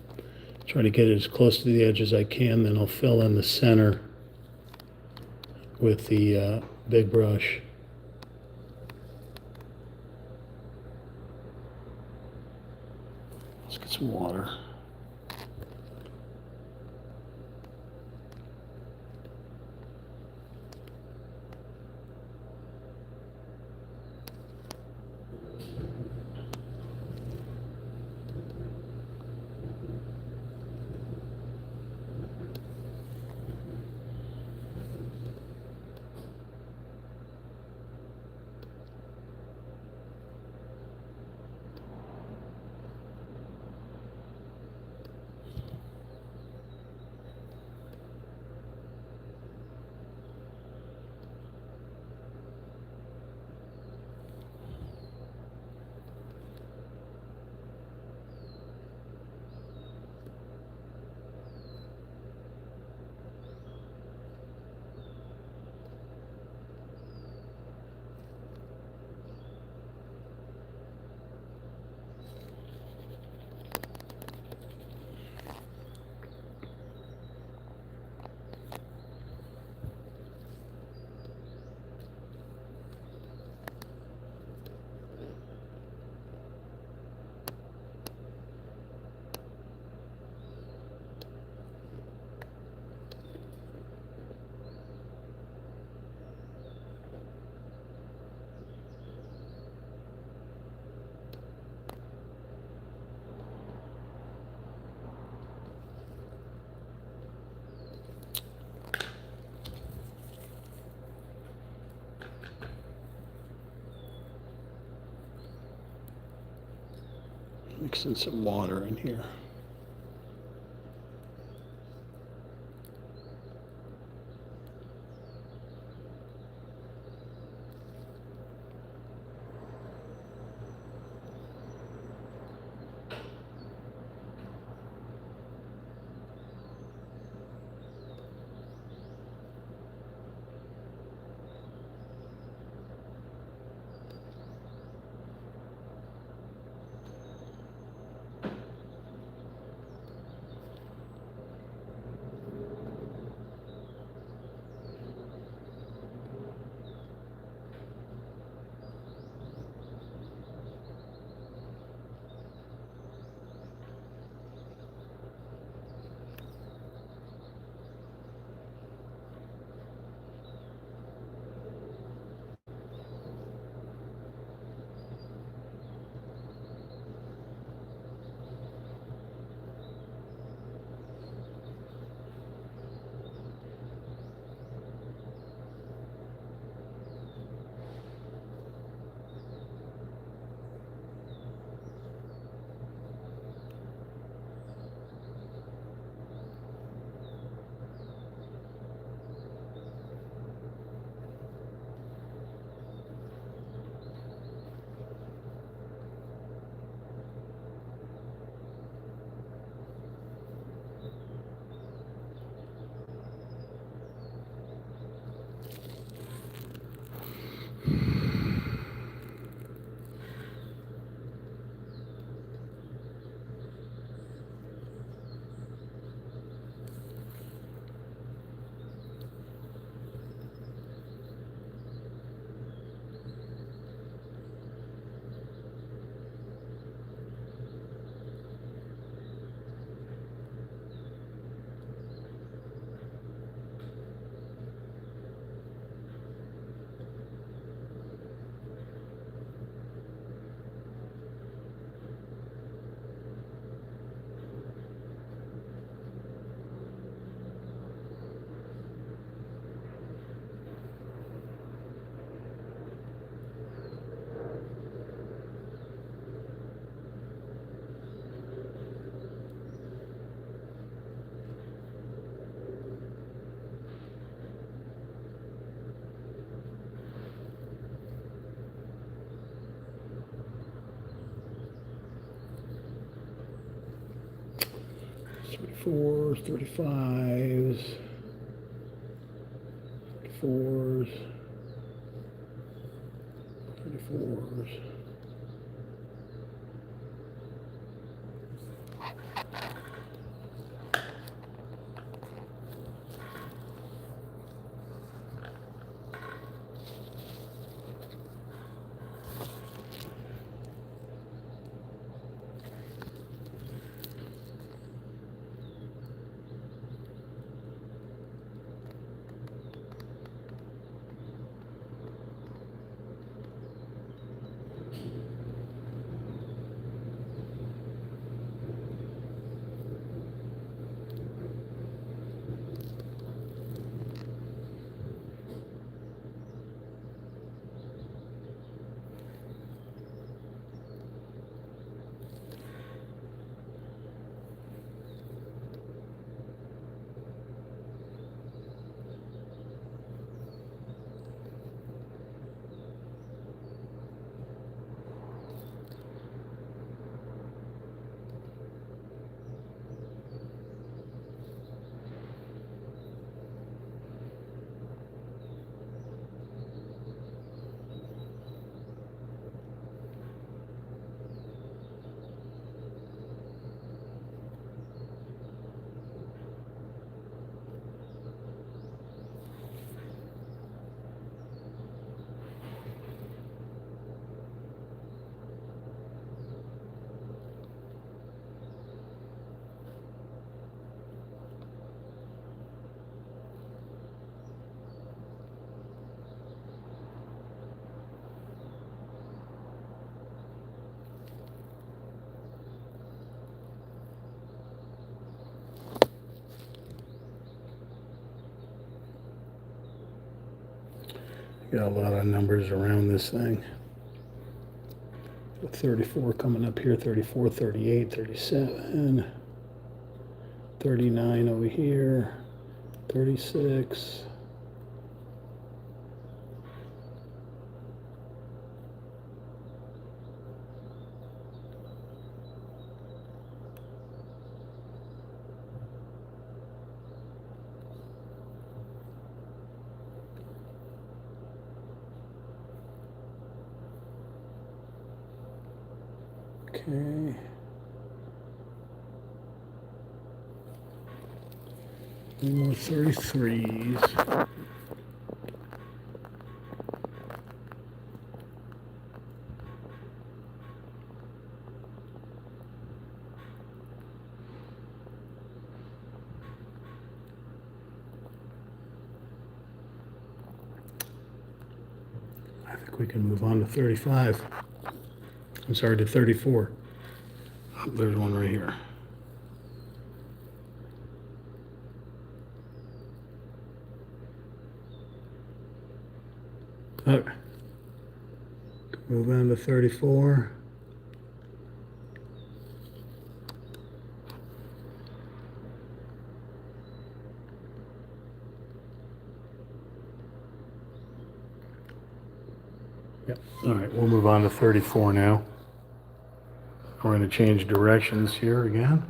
Try to get it as close to the edge as I can, then I'll fill in the center with the big brush. Let's get some water. Mixing some water in here. 34s, 35s, 34s, 34s. Got a lot of numbers around this thing. 34 coming up here, 34, 38, 37, 39 over here, 36. Okay. Any more 33s. I think we can move on to 35. I'm sorry, to 34. Oh, there's one right here. Okay. Move on to 34. Yep. All right, we'll move on to 34 now. We're going to change directions here again.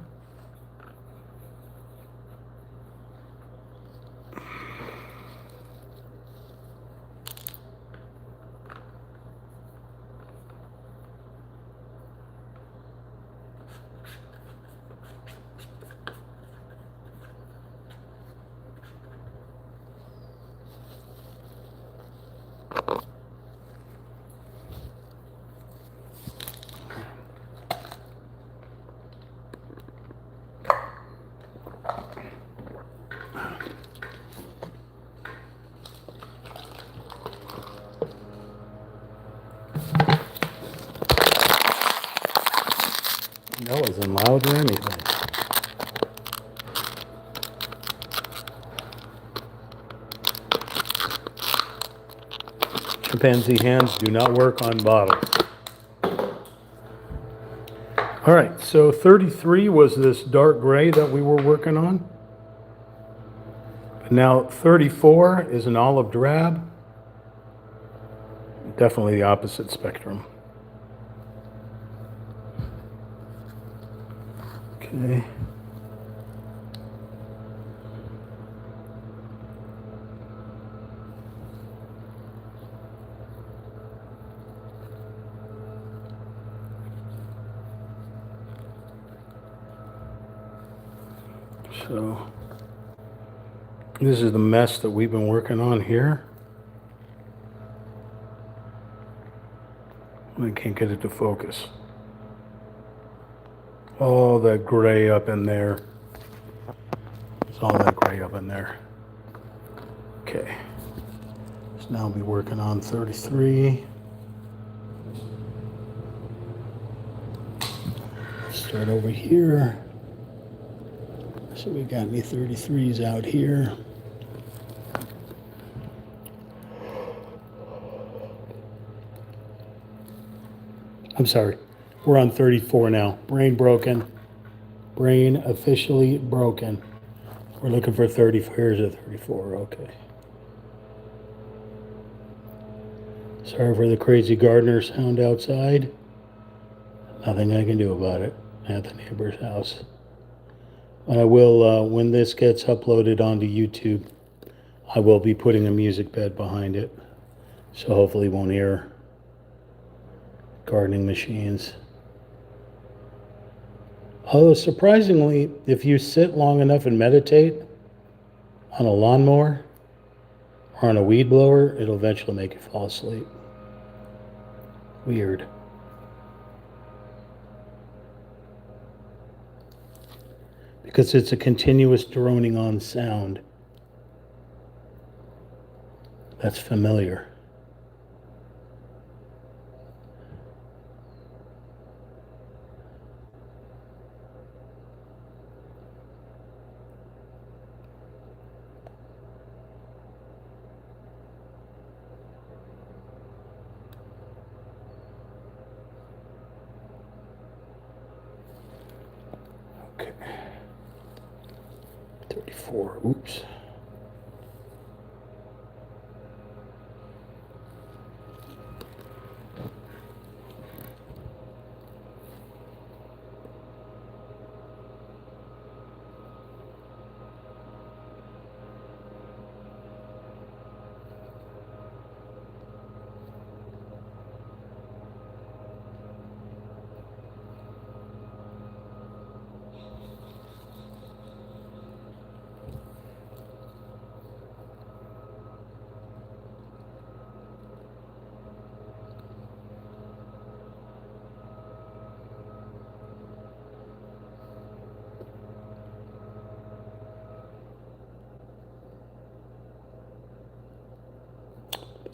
That wasn't loud or anything. Chimpanzee hands do not work on bottles. All right, so 33 was this dark gray that we were working on. Now 34 is an olive drab. Definitely the opposite spectrum. Okay. So this is the mess that we've been working on here. I can't get it to focus. All that gray up in there. There's all that gray up in there. Okay. So now I'll be working on 33. Start over here. So we got any 33s out here. I'm sorry. We're on 34 now. Brain broken. Brain officially broken. We're looking for 30. Here's a 34. Okay. Sorry for the crazy gardener sound outside. Nothing I can do about it at the neighbor's house. I will, when this gets uploaded onto YouTube, I will be putting a music bed behind it. So hopefully you won't hear gardening machines. Although surprisingly, if you sit long enough and meditate on a lawnmower or on a weed blower, it'll eventually make you fall asleep. Weird. Because it's a continuous droning on sound. That's familiar. Okay. 34. Oops.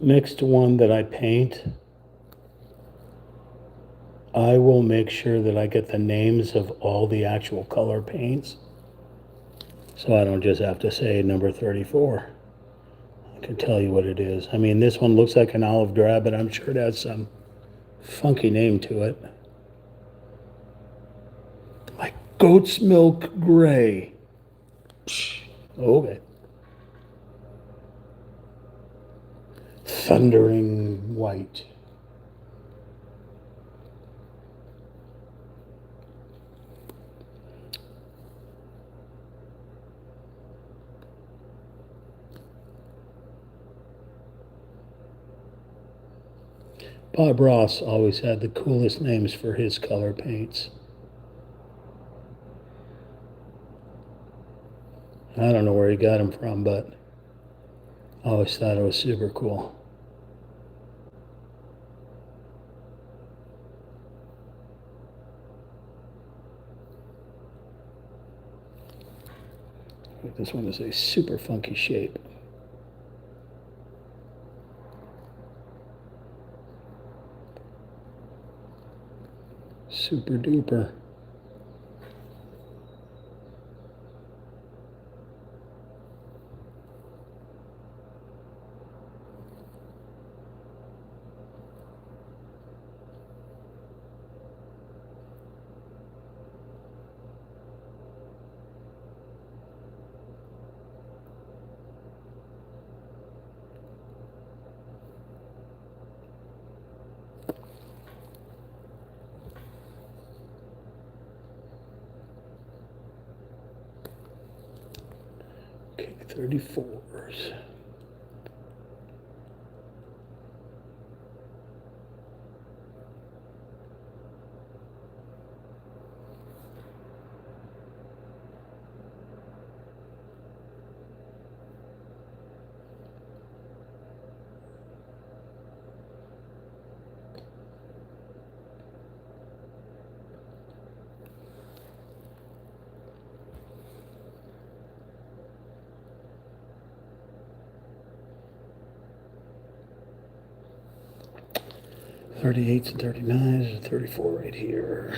Next one that I paint, I will make sure that I get the names of all the actual color paints. So I don't just have to say number 34. I can tell you what it is. I mean, this one looks like an olive drab, but I'm sure it has some funky name to it. Like goat's milk gray. Okay. Thundering white. Bob Ross always had the coolest names for his color paints. I don't know where he got them from, but I always thought it was super cool. This one is a super funky shape. Super duper. Okay, 34s. 38s and 39s, and 34 right here.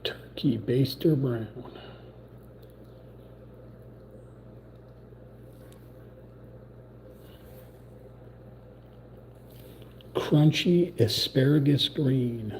Turkey baster brown. Crunchy asparagus green.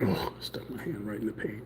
Oh, stuck my hand right in the paint.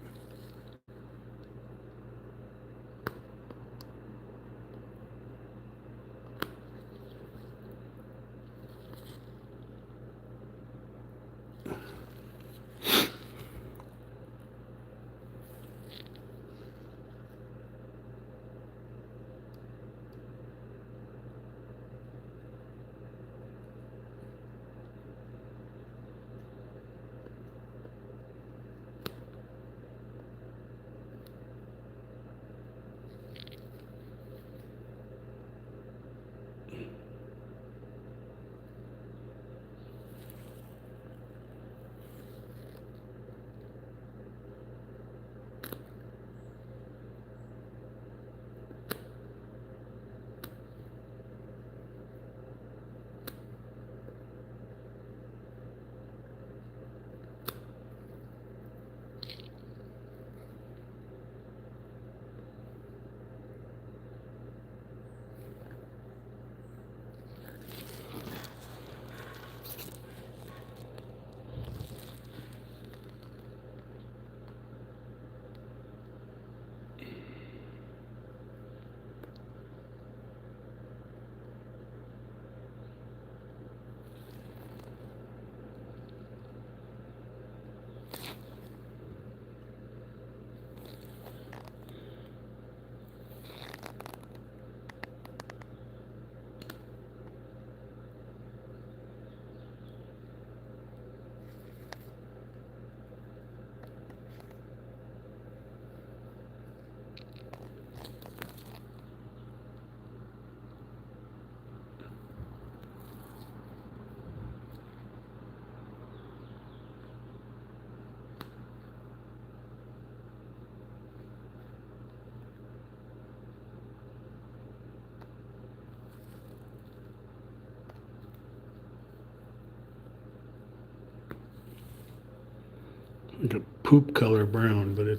Like a poop color brown, but I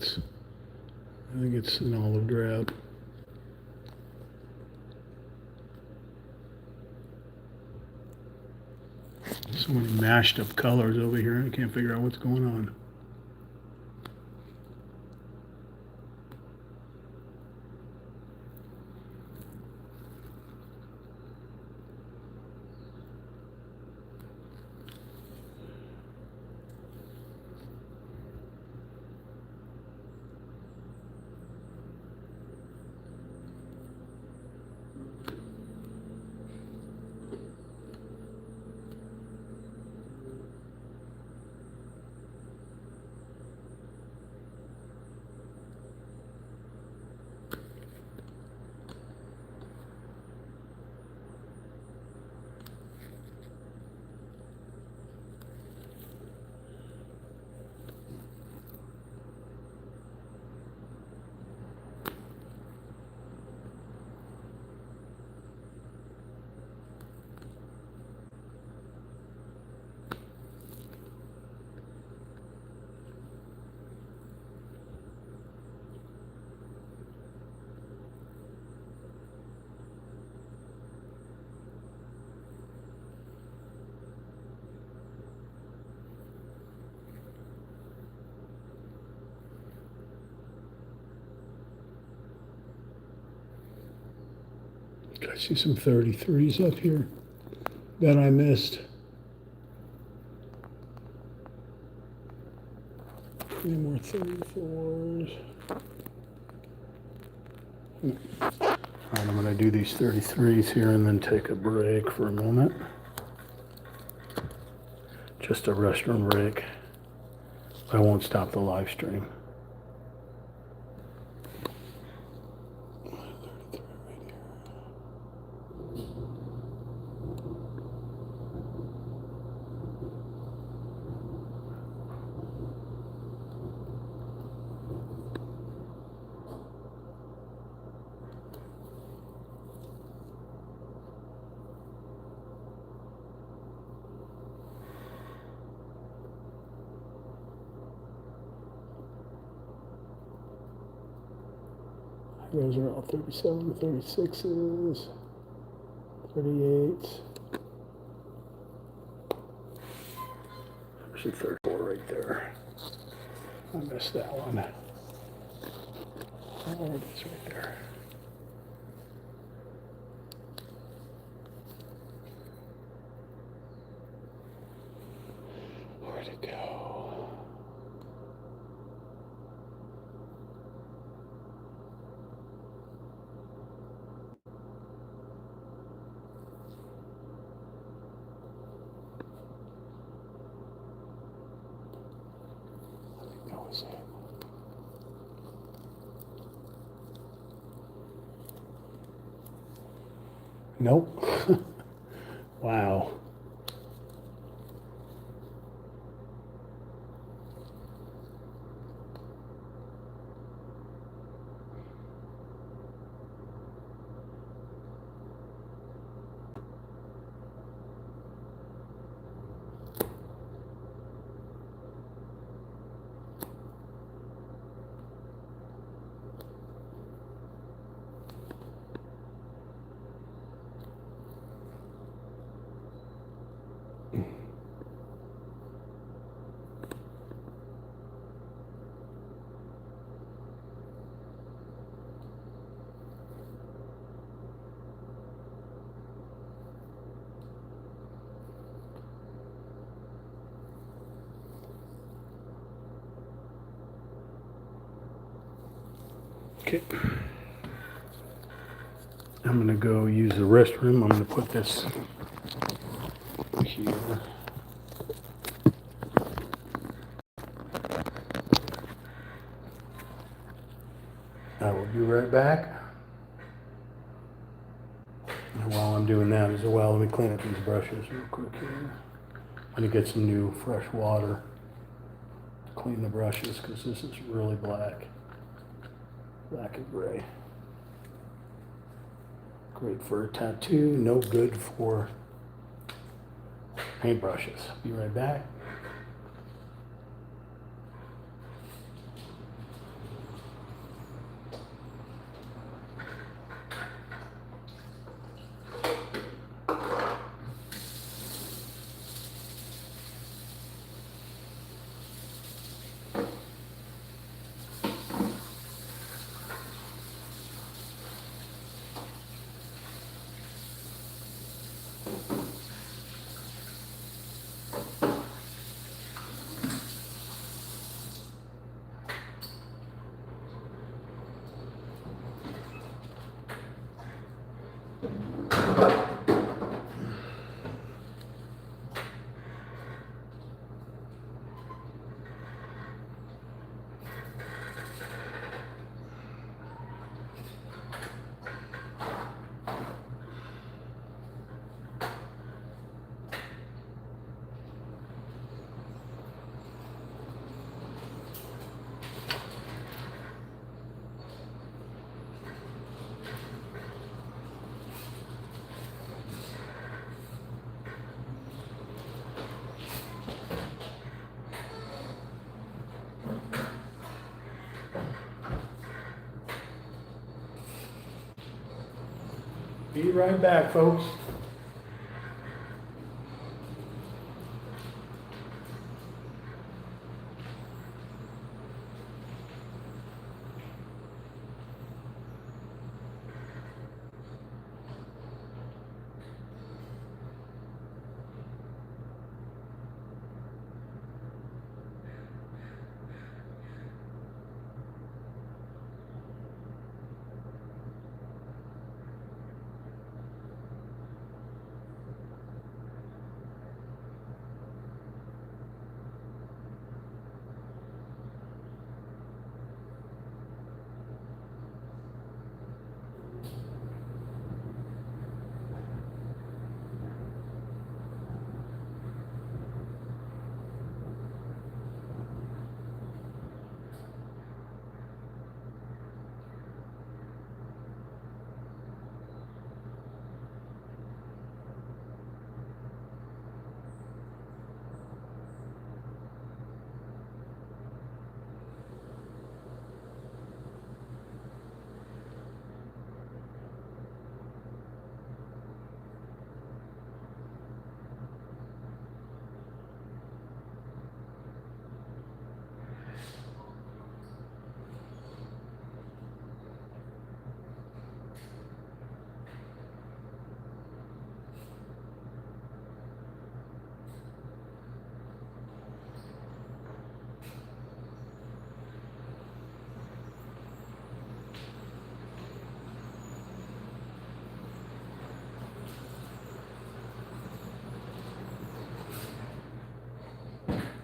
think it's an olive drab. So many mashed up colors over here. I can't figure out what's going on. I see some 33s up here that I missed. Any more 34s? All right, I'm going to do these 33s here and then take a break for a moment. Just a restroom break. I won't stop the live stream. Those are all 37, 36s, 38s. There's a 34 right there. I missed that one. Oh, it is right there. Where'd it go? I think that was it. Nope. Wow. Okay. I'm gonna go use the restroom. I'm gonna put this here. I will be right back. And while I'm doing that as well, let me clean up these brushes real quick here. I'm gonna get some new fresh water to clean the brushes because this is really black. Black and gray. Great for a tattoo, no good for paintbrushes. Be right back. Be right back, folks.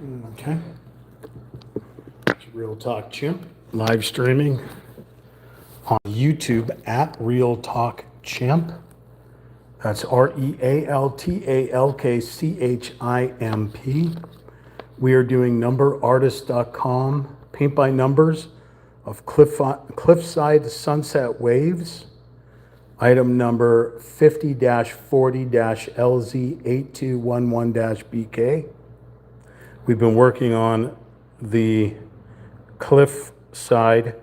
Okay. It's Real Talk Chimp, live streaming on YouTube at Real Talk Chimp. That's RealTalkChimp. We are doing numberartist.com, paint by numbers of Cliffside Sunset Waves, item number 50-40-LZ8211-BK. We've been working on the cliff side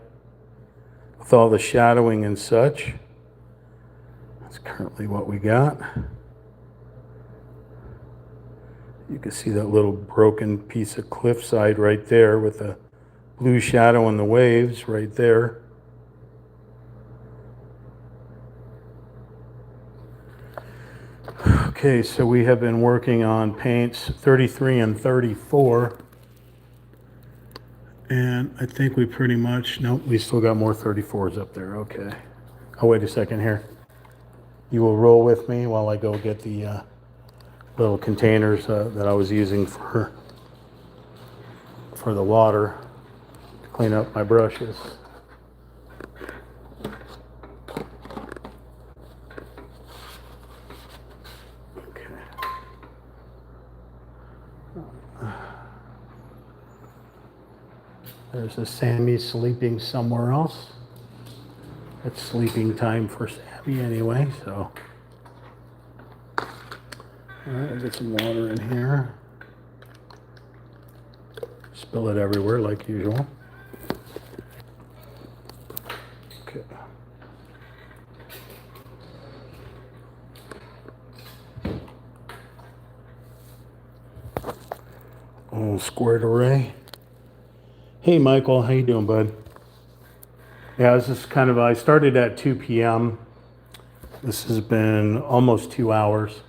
with all the shadowing and such. That's currently what we got. You can see that little broken piece of cliffside right there with the blue shadow on the waves right there. Okay, so we have been working on paints 33 and 34. And I think we pretty much, nope, we still got more 34s up there. Okay. Oh, wait a second here. You will roll with me while I go get the little containers that I was using for the water to clean up my brushes. Okay. There's a Sammy sleeping somewhere else. It's sleeping time for Sammy anyway, so. All right, I'll get some water in here. Spill it everywhere like usual. Okay. Oh, squared array. Hey, Michael, how you doing, bud? Yeah, this is kind of, I started at 2 p.m. This has been almost 2 hours.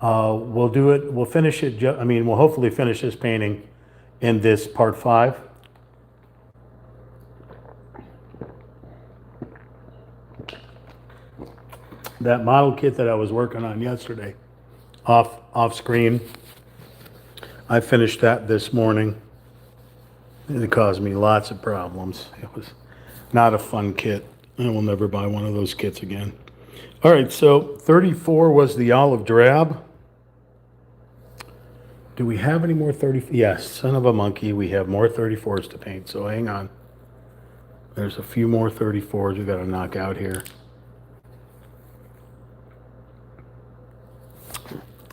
We'll do it, we'll finish it, we'll hopefully finish this painting in this part 5. That model kit that I was working on yesterday, off screen, I finished that this morning. It caused me lots of problems. It was not a fun kit. I will never buy one of those kits again. All right, so 34 was the olive drab. Do we have any more 30? Yes, son of a monkey, we have more 34s to paint, so hang on. There's a few more 34s we got to knock out here.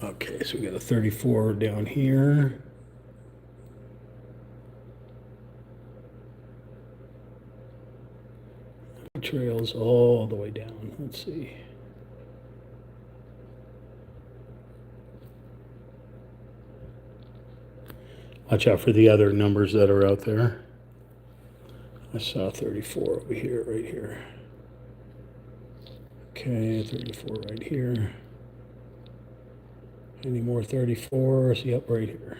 Okay, so we got a 34 down here. Trails all the way down. Let's see. Watch out for the other numbers that are out there. I saw 34 over here, right here. Okay, 34 right here. Any more 34s? Yep, right here.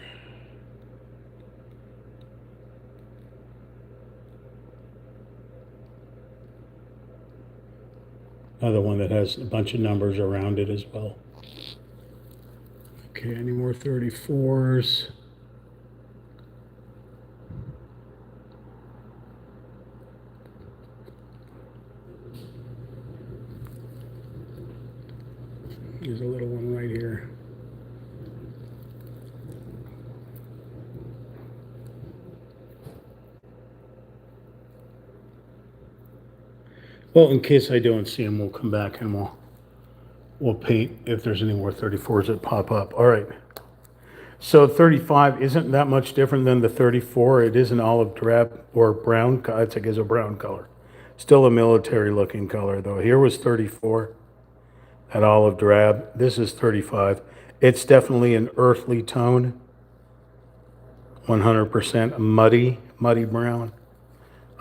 Another one that has a bunch of numbers around it as well. Okay, any more 34s? There's a little one right here. Well, in case I don't see them, we'll come back and we'll paint if there's any more 34s that pop up. All right. So 35 isn't that much different than the 34. It is an olive drab or brown. I think it's a brown color. Still a military looking color though. Here was 34, that olive drab. This is 35. It's definitely an earthly tone. 100% muddy brown.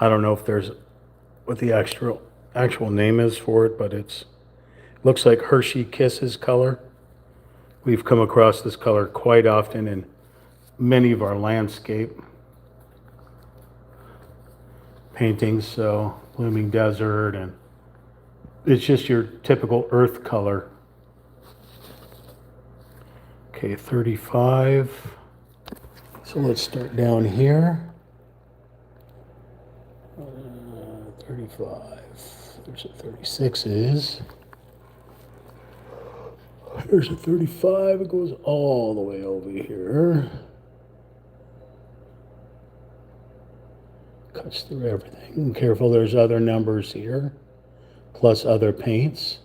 I don't know if there's what the actual name is for it, but it's looks like Hershey Kisses color. We've come across this color quite often in many of our landscape paintings, so Blooming Desert, and it's just your typical earth color. Okay, 35. So let's start down here. 35. There's a 36 is. There's a 35. It goes all the way over here. Cuts through everything. Careful, there's other numbers here, plus other paints.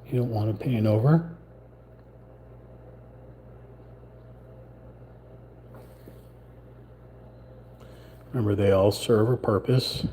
You don't want to paint over. Remember, they all serve a purpose.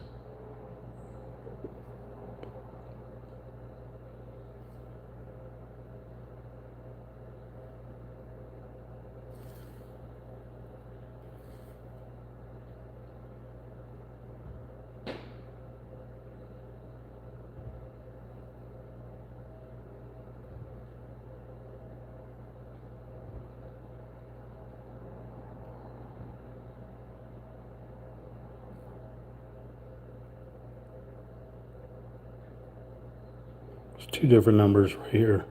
There's two different numbers right here.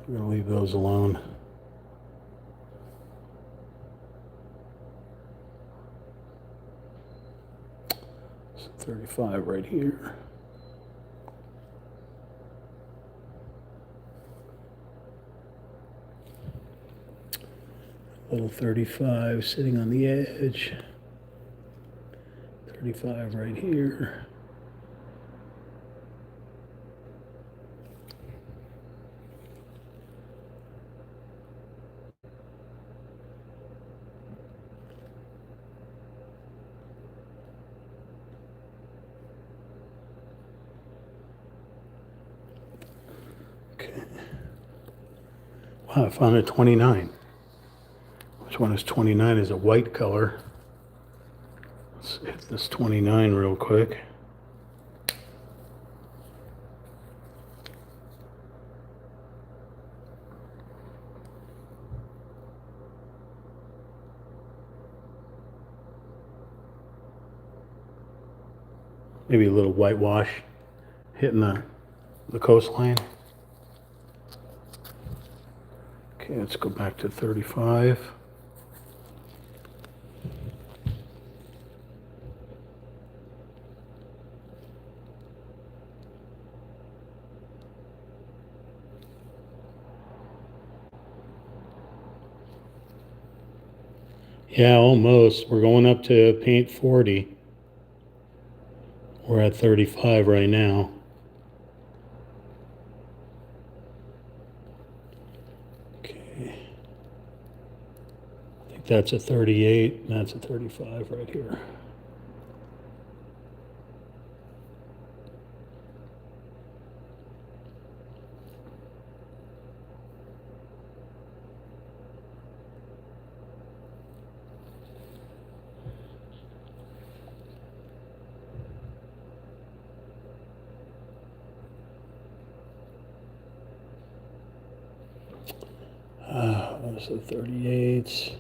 I'm going to leave those alone. So 35 right here. Little 35 sitting on the edge. 35 right here. Okay. Wow, I found a 29. Which one is 29? Is a white color. Let's hit this 29 real quick. Maybe a little whitewash hitting the coastline. Okay, let's go back to 35. Yeah, almost. We're going up to paint 40. We're at 35 right now. Okay. I think that's a 38, and that's a 35 right here. Those are 38s.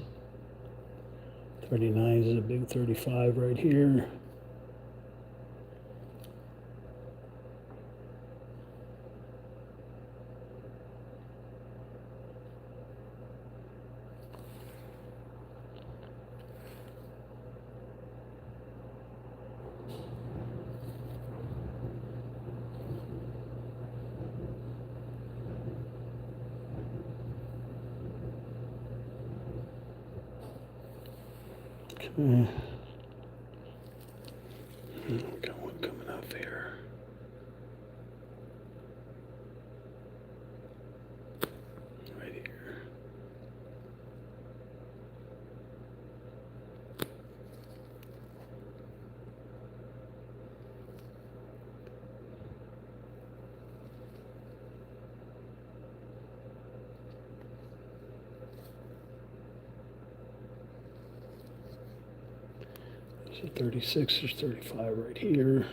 39 is a big 35 right here. Okay. Got one coming up here. Right here. There's a 36, there's 35 right here.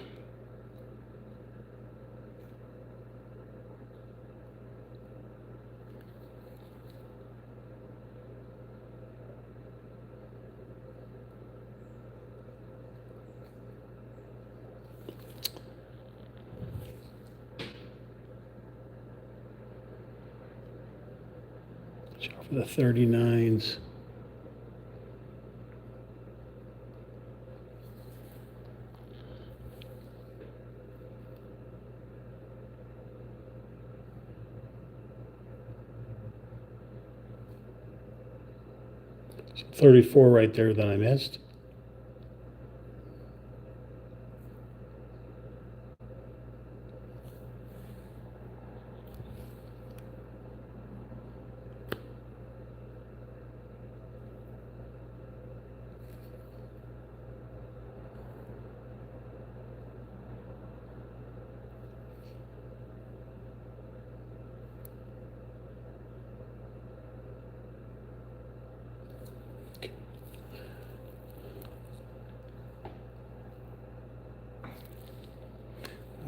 for the 39s. So 34 right there that I missed.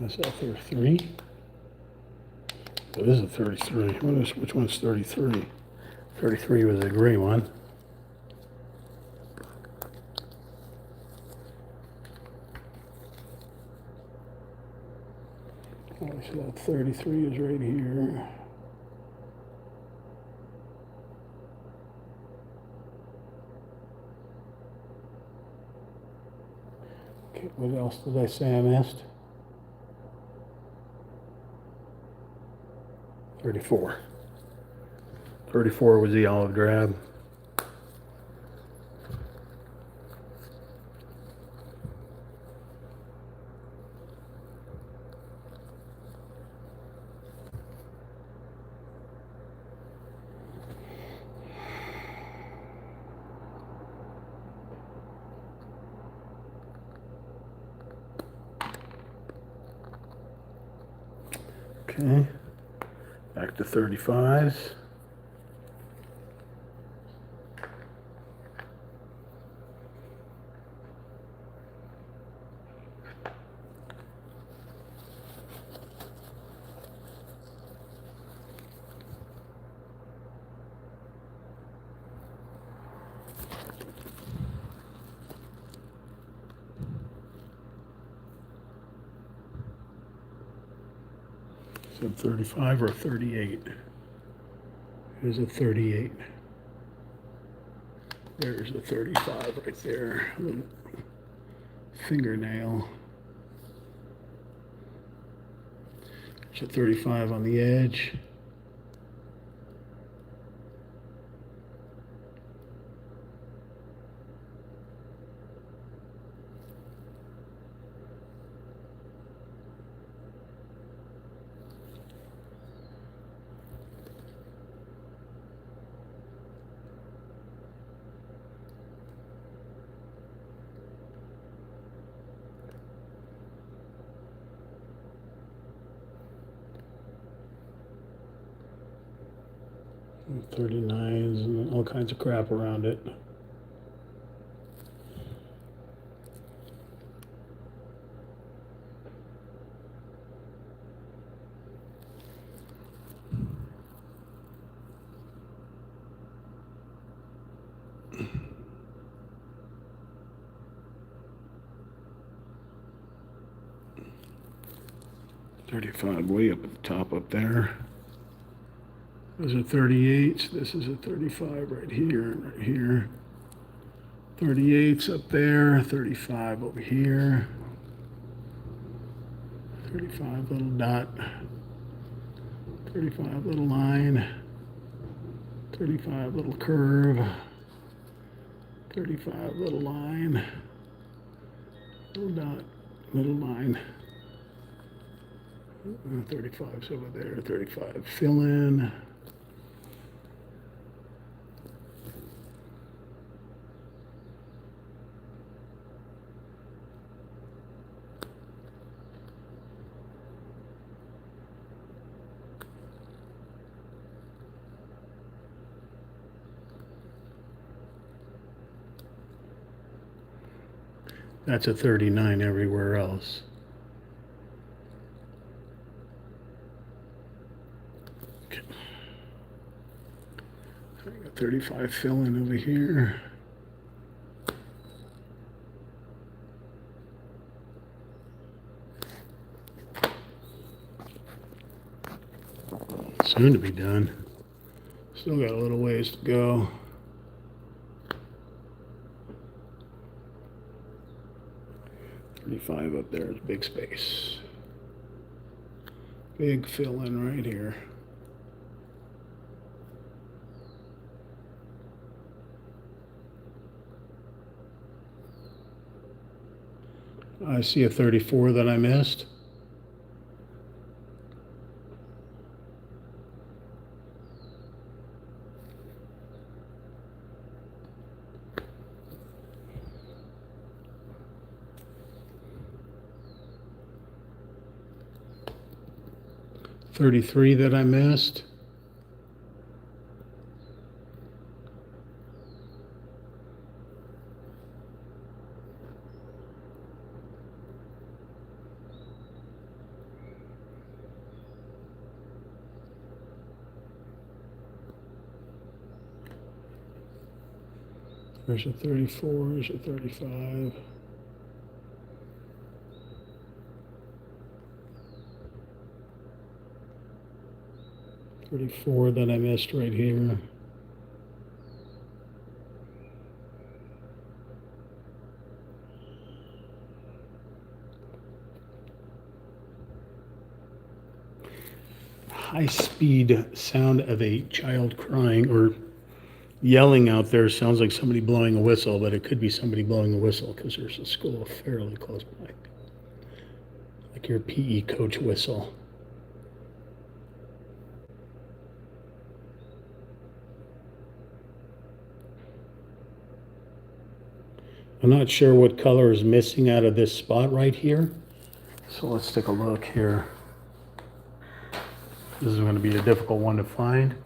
Is that 33? It is a 33. Which one's 33? 33 was a gray one. Oh, so that 33 is right here. Okay, what else did I say I missed? 34. 34 was the olive drab. Okay, back to 35s. So 35 or 38? Here's a 38. There's a 35 right there. Little fingernail. There's a 35 on the edge. And 39s and all kinds of crap around it. .35 way up at the top up there. Those are 38s. This is a 35 right here and right here. 38s up there, 35 over here. 35 little dot. 35 little line. 35 little curve. 35 little line. Little dot, little line. 35's over there, 35 fill in. That's a 39 everywhere else. Okay. So I got 35 fill in over here. Soon to be done. Still got a little ways to go. Thirty-five up there is big space. Big fill in right here. I see a 34 that I missed. $33 that I missed. There's a 34, there's a 35. $34 that I missed right here. High-speed sound of a child crying or yelling out there. Sounds like somebody blowing a whistle, but it could be somebody blowing a whistle because there's a school fairly close by. Like your PE coach whistle. I'm not sure what color is missing out of this spot right here. So let's take a look here. This is going to be a difficult one to find.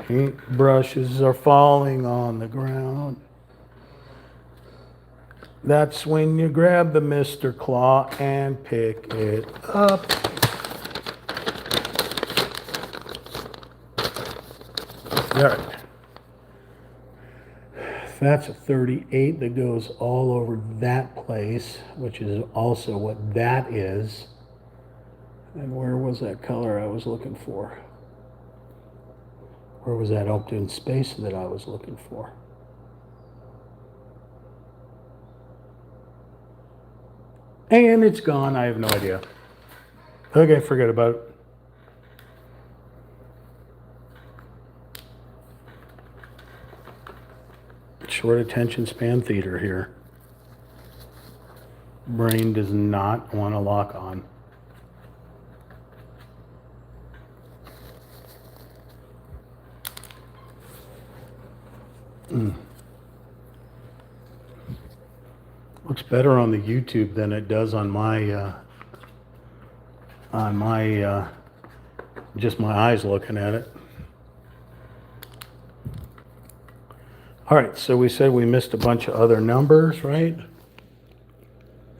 Paint brushes are falling on the ground. That's when you grab the Mr. Claw and pick it up. There. That's a 38 that goes all over that place, which is also what that is. And where was that color I was looking for? Where was that open space that I was looking for? And it's gone. I have no idea. Okay, forget about it. Short attention span theater here. Brain does not want to lock on. Looks better on the YouTube than it does on my just my eyes looking at it. All right, so we said we missed a bunch of other numbers, right?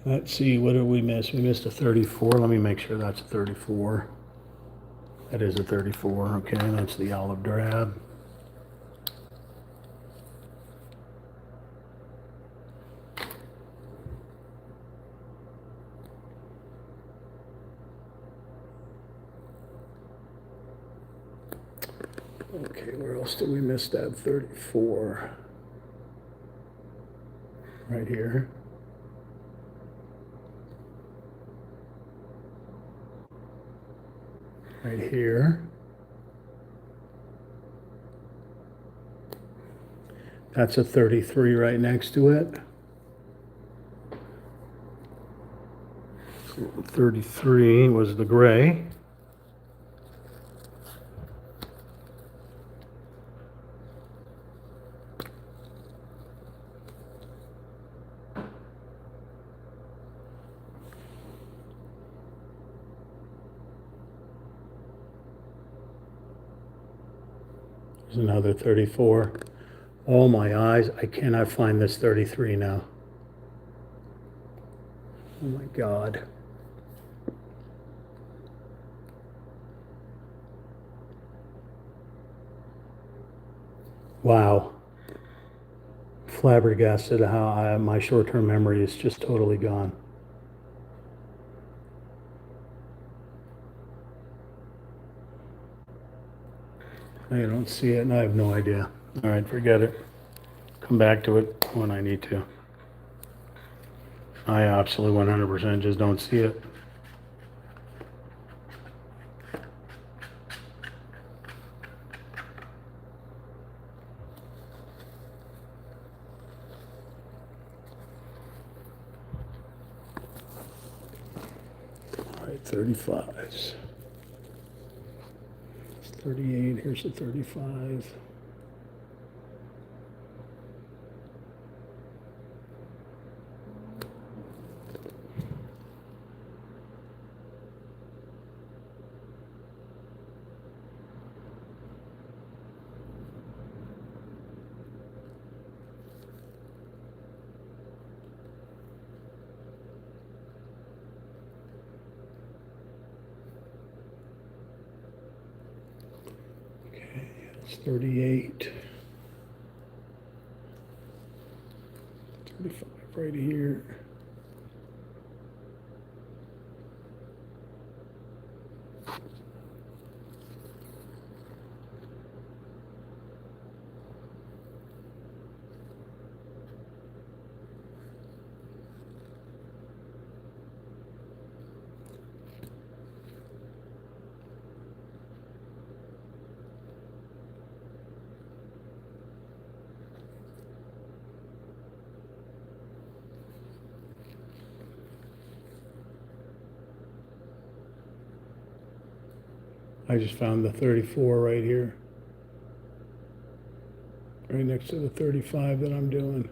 Let's see, what did we miss? We missed a 34. Let me make sure that's a 34. That is a 34, okay, that's the olive drab. Okay, where else did we miss that 34? Right here. Right here. That's a 33 right next to it. 33 was the gray. There's another 34. Oh my eyes, I cannot find this 33 now. Oh my God. Wow. Flabbergasted how my short-term memory is just totally gone. I don't see it and I have no idea. All right, forget it. Come back to it when I need to. I absolutely 100% just don't see it. All right, 35s. It's 38, here's the 35. Okay, it's 38. 35 right here. I just found the 34 right here, right next to the 35 that I'm doing.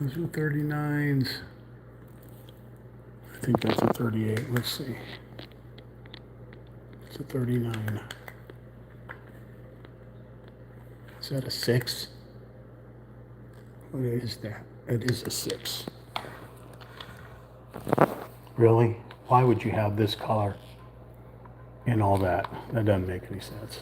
Those are 39s. I think that's a 38. Let's see. It's a 39. Is that a 6? What is that? It is a 6. Really? Why would you have this color in all that? That doesn't make any sense.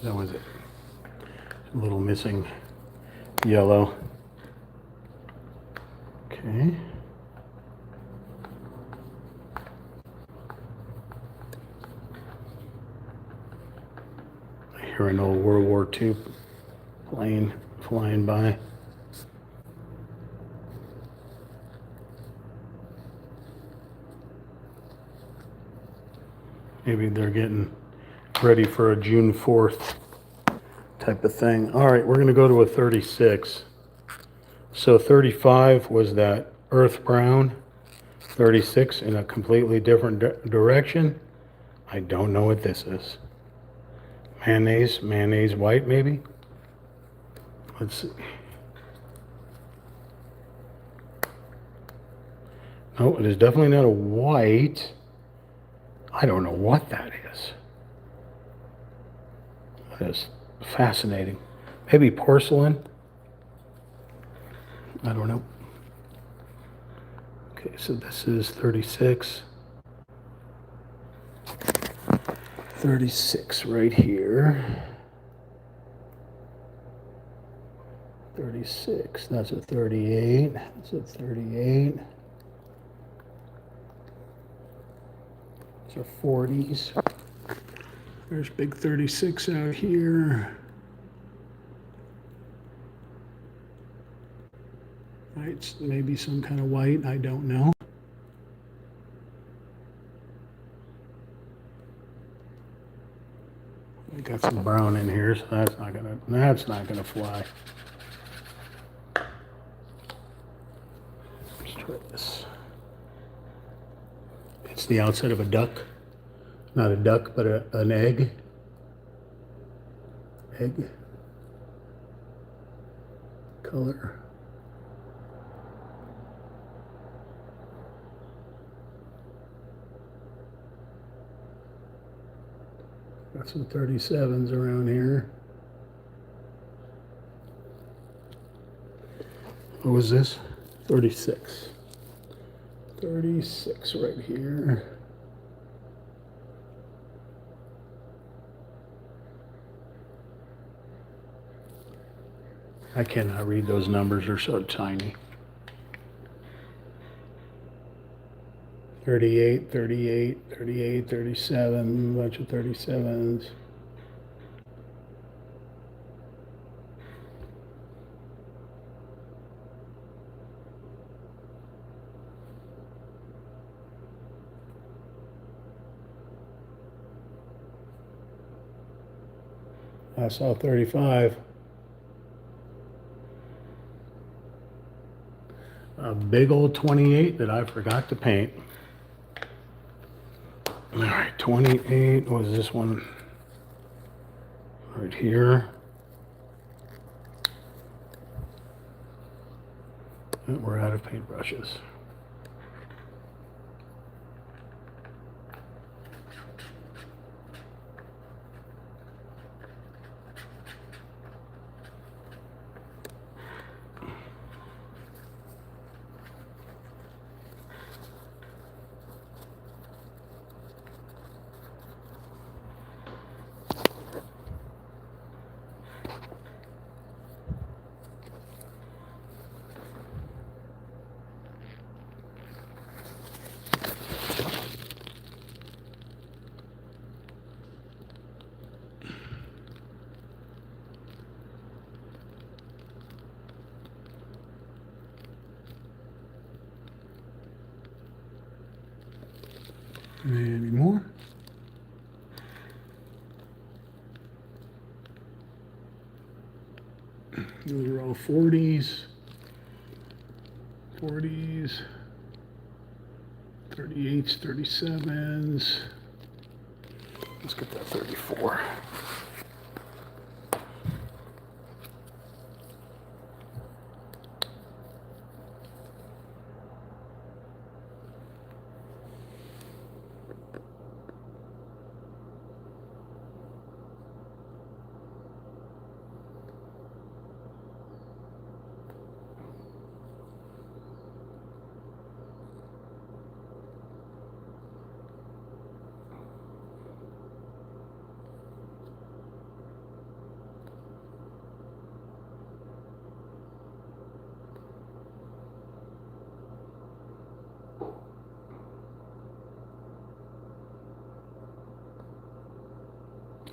That was it. A little missing yellow. Okay. I hear an old World War II plane flying by. Maybe they're getting ready for a June 4th type of thing. All right, we're going to go to a 36. So 35 was that earth brown, 36 in a completely different direction. I don't know what this is. Mayonnaise white maybe? Let's see. No, it is definitely not a white. I don't know what that is. That is fascinating. Maybe porcelain? I don't know. Okay, so this is 36. 36 right here. 36, that's a 38. That's a 38. These are 40s. There's big 36 out here. Right, maybe some kind of white, I don't know. I got some brown in here, so that's not gonna fly. Let's try this. It's the outside of a duck. Not a duck, but an egg. Egg color. Got some 37s around here. What was this? 36. 36 right here. I cannot read those numbers, they're so tiny. 38, 38, 38, 37, bunch of 37s. I saw 35. A big old 28 that I forgot to paint. All right, 28 was this one right here. And we're out of paintbrushes. Any more? Those are all 40s, 40s, 38s, 37s. Let's get that 34.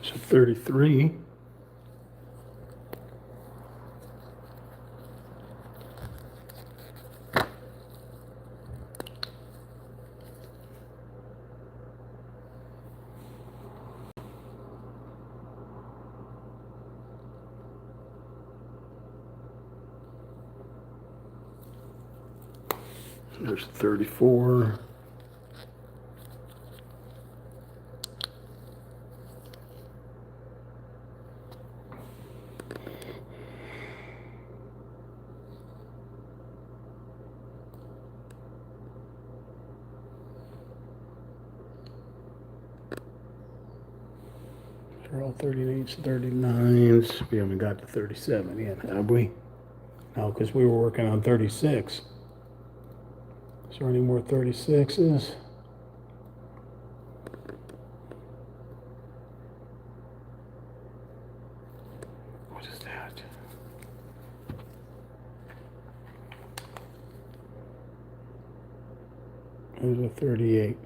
So 33. There's 34. They're all 38s, 39s. We haven't got to 37 yet, have we? No, because we were working on 36. Is there any more 36s? What is that? Those are 38.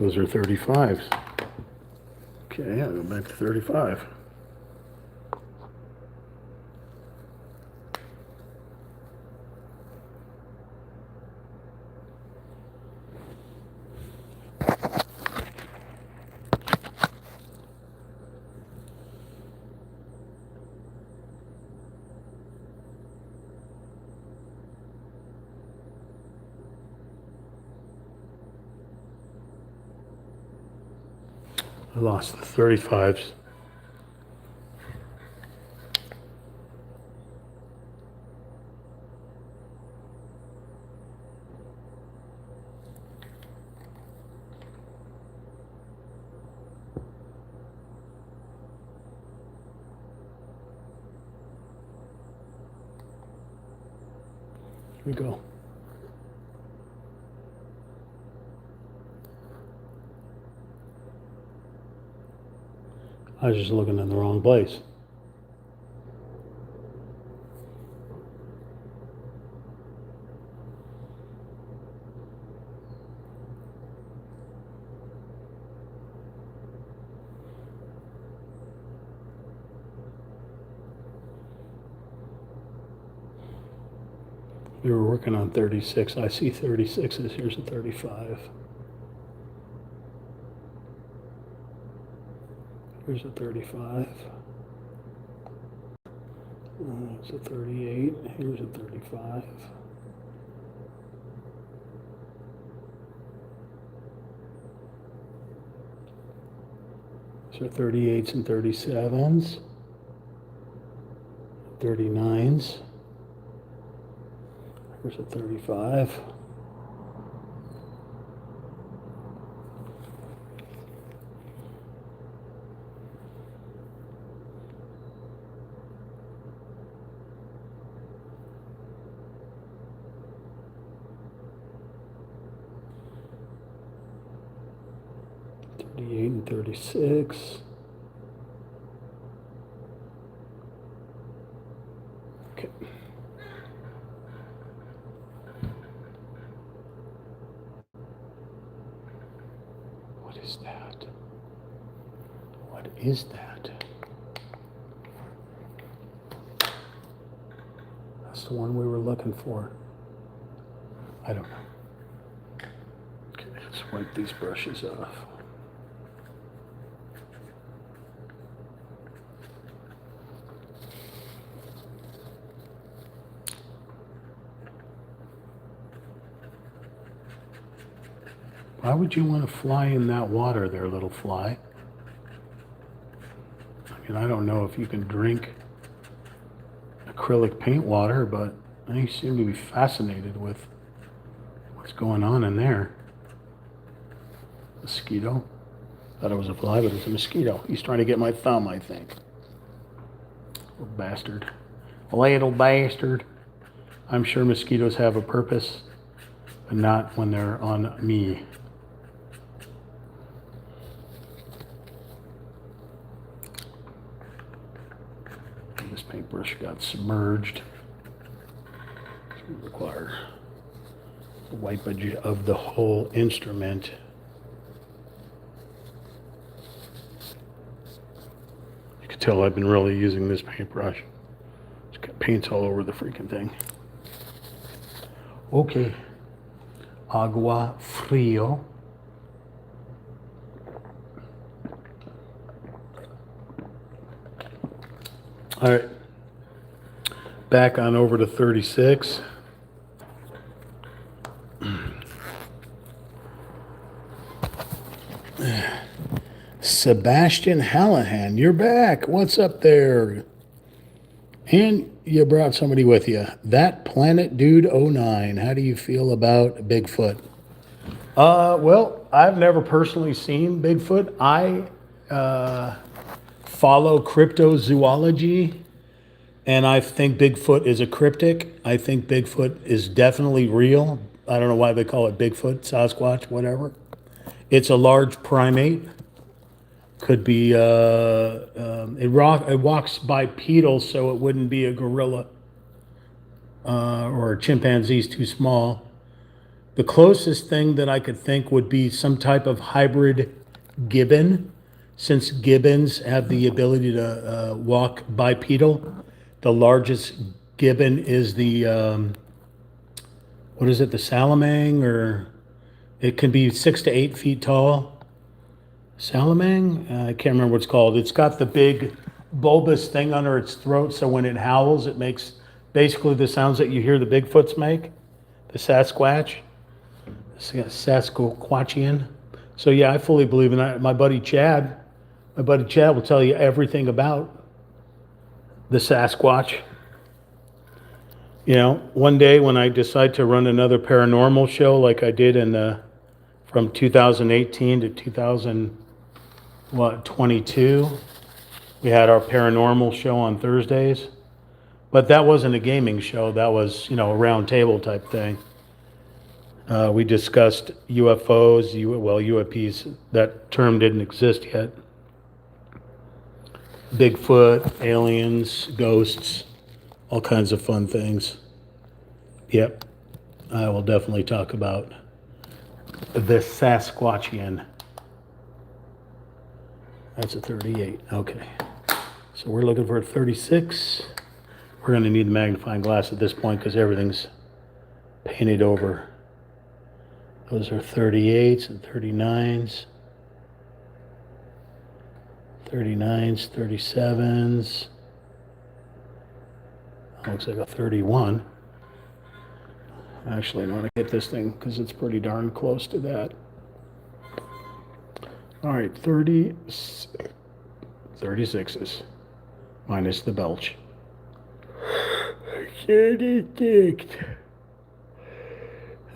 Those are 35s. Okay, I'll go back to 35. I lost the 35s. Here we go. I was just looking in the wrong place. We were working on 36. I see 36s. Here's a 35. Here's a 35. Here's a 38. Here's a 35. These are 38s and 37s. 39s. Here's a 35. And 36. Okay. What is that? What is that? That's the one we were looking for. I don't know. Okay, let's wipe these brushes off. Why would you want to fly in that water there, little fly? I mean, I don't know if you can drink acrylic paint water, but I seem to be fascinated with what's going on in there. Mosquito. Thought it was a fly, but it's a mosquito. He's trying to get my thumb, I think. Little bastard. Little bastard. I'm sure mosquitoes have a purpose, but not when they're on me. This paintbrush got submerged. So we require the wipage of the whole instrument. You can tell I've been really using this paintbrush. It's got paints all over the freaking thing. Okay. Agua frio. All right, back on over to 36. Sebastian Hallahan, you're back. What's up there? And you brought somebody with you. That Planet Dude 09. How do you feel about Bigfoot? Well, I've never personally seen Bigfoot. I follow cryptozoology, and I think Bigfoot is a cryptic. I think Bigfoot is definitely real. I don't know why they call it Bigfoot, Sasquatch, whatever. It's a large primate. Could be, it walks bipedal, so it wouldn't be a gorilla or a chimpanzee's too small. The closest thing that I could think would be some type of hybrid gibbon, since gibbons have the ability to walk bipedal. The largest gibbon is the, what is it, the salamang, or it can be 6 to 8 feet tall. Salamang? I can't remember what it's called. It's got the big bulbous thing under its throat, so when it howls, it makes basically the sounds that you hear the Bigfoots make, the Sasquatch, Sasquatchian. So yeah, I fully believe in that. My buddy Chad, My buddy Chad will tell you everything about the Sasquatch. You know, one day when I decide to run another paranormal show like I did from 2018 to 2022, we had our paranormal show on Thursdays. But that wasn't a gaming show. That was, a round table type thing. We discussed UFOs, UAPs. That term didn't exist yet. Bigfoot, aliens, ghosts, all kinds of fun things. Yep, I will definitely talk about the Sasquatchian. That's a 38. Okay. So we're looking for a 36. We're going to need the magnifying glass at this point because everything's painted over. Those are 38s and 39s. 39s, 37s. Looks like a 31. Actually, I want to get this thing because it's pretty darn close to that. All right, 36s minus the belch. 36.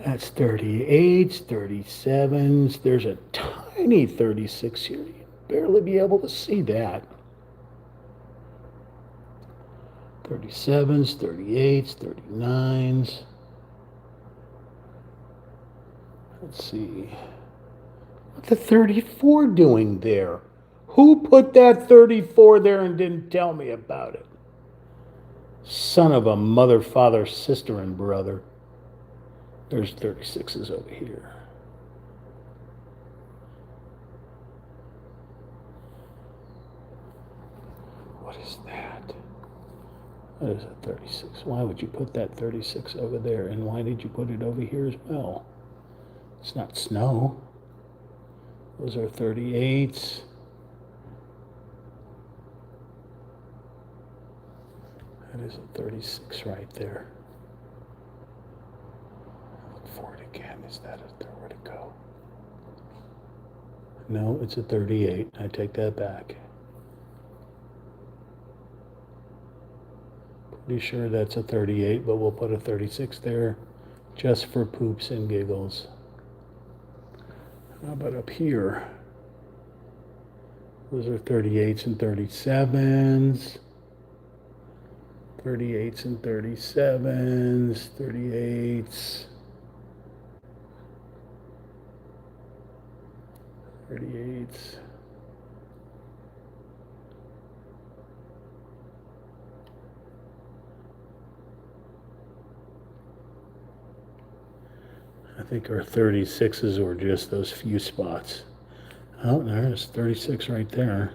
That's 38s, 37s. There's a tiny 36 here. You'd barely be able to see that. 37s, 38s, 39s. Let's see. What's the 34 doing there? Who put that 34 there and didn't tell me about it? Son of a mother, father, sister, and brother. There's 36s over here. What is that? That is a 36. Why would you put that 36 over there? And why did you put it over here as well? It's not snow. Those are 38s. That is a 36 right there. Look for it again. Is that where to go? No, it's a 38. I take that back. Pretty sure that's a 38, but we'll put a 36 there just for poops and giggles. How about up here? Those are 38s and 37s. 38s and 37s. 38s. 38s. I think our 36s were just those few spots. Oh, there's 36 right there.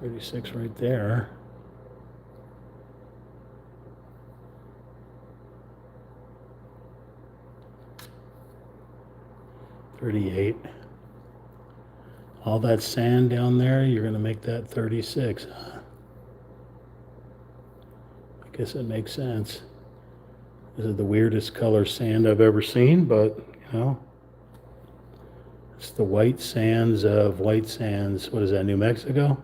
36 right there. $38. All that sand down there, you're going to make that 36. I guess it makes sense. This is the weirdest color sand I've ever seen, but, it's the white sands of white sands. What is that, New Mexico?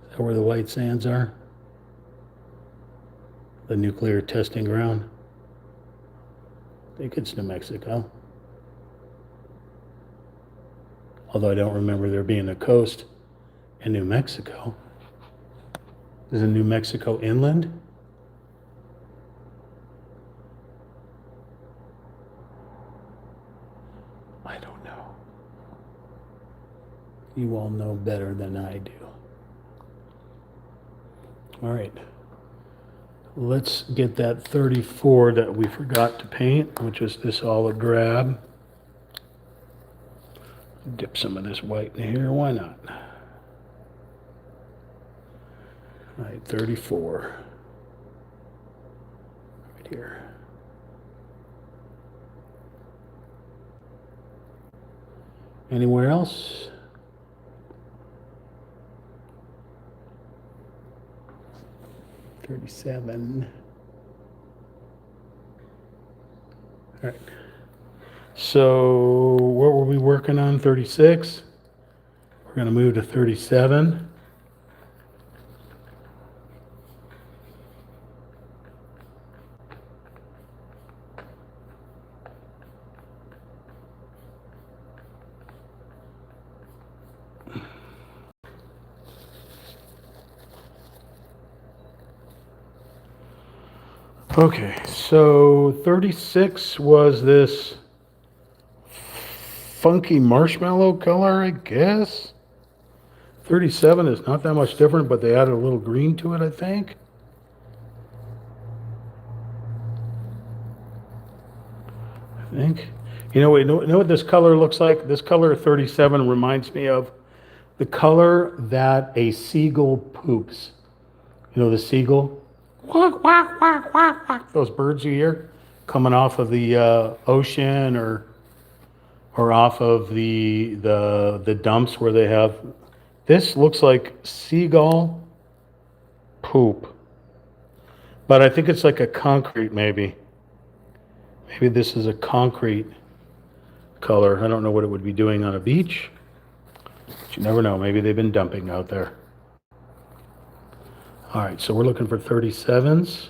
Is that where the white sands are? The nuclear testing ground? I think it's New Mexico. Although I don't remember there being a coast in New Mexico. Is it New Mexico inland? I don't know. You all know better than I do. All right. Let's get that 34 that we forgot to paint, which is this olive drab. Dip some of this white in here, why not? All right, 34. Right here. Anywhere else? $37. All right. So what were were we working on? 36. We're going to move to 37. Okay, so 36 was this funky marshmallow color, I guess. 37 is not that much different, but they added a little green to it, I think. You know what this color looks like? This color 37 reminds me of the color that a seagull poops. You know the seagull? Quack, quack, quack, quack, quack. Those birds you hear coming off of the ocean or off of the dumps where they have. This looks like seagull poop, but I think it's like a concrete maybe. Maybe this is a concrete color. I don't know what it would be doing on a beach, but you never know. Maybe they've been dumping out there. All right, so we're looking for 37s,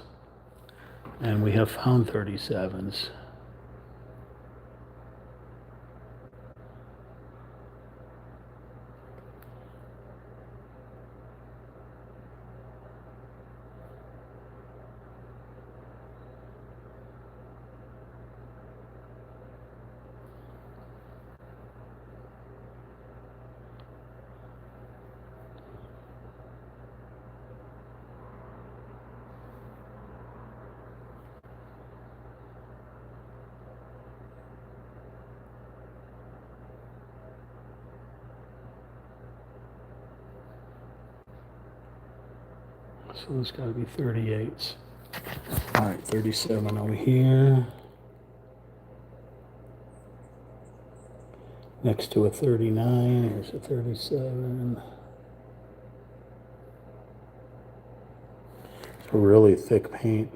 and we have found 37s. So there's got to be 38s. All right, 37 over here. Next to a 39, here's a 37. It's a really thick paint.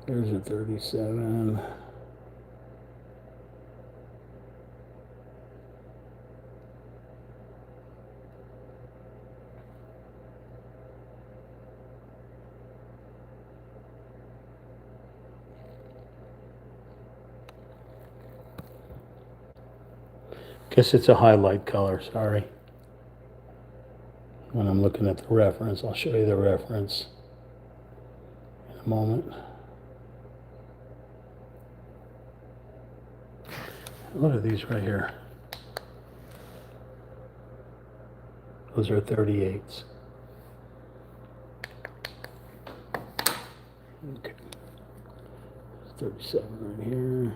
There's a 37. Guess it's a highlight color, sorry. When I'm looking at the reference, I'll show you the reference in a moment. What are these right here? Those are 38s. Okay. 37 right here.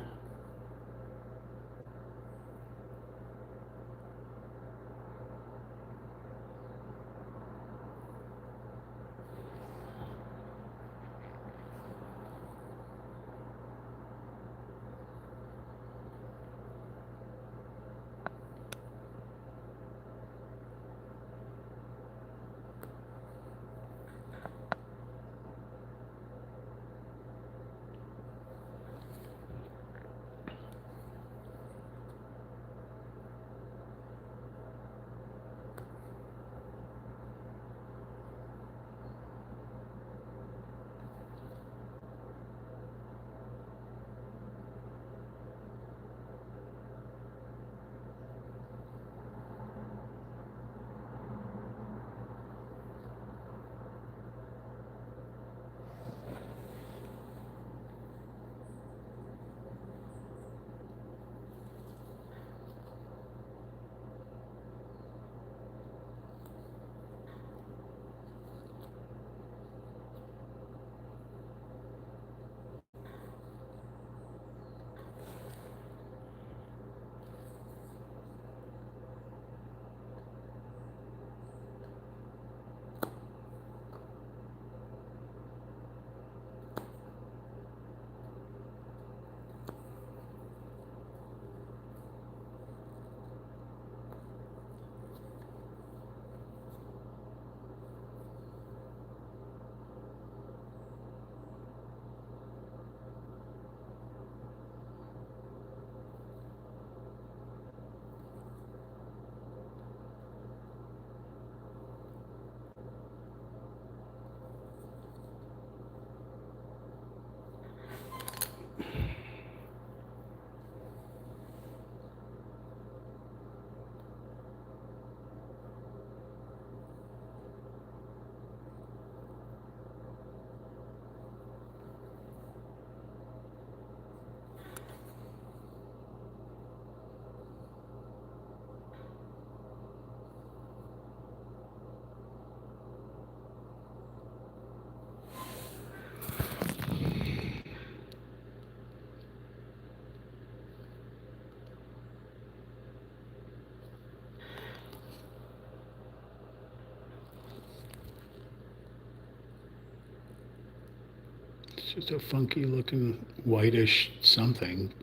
It's just a funky looking whitish something.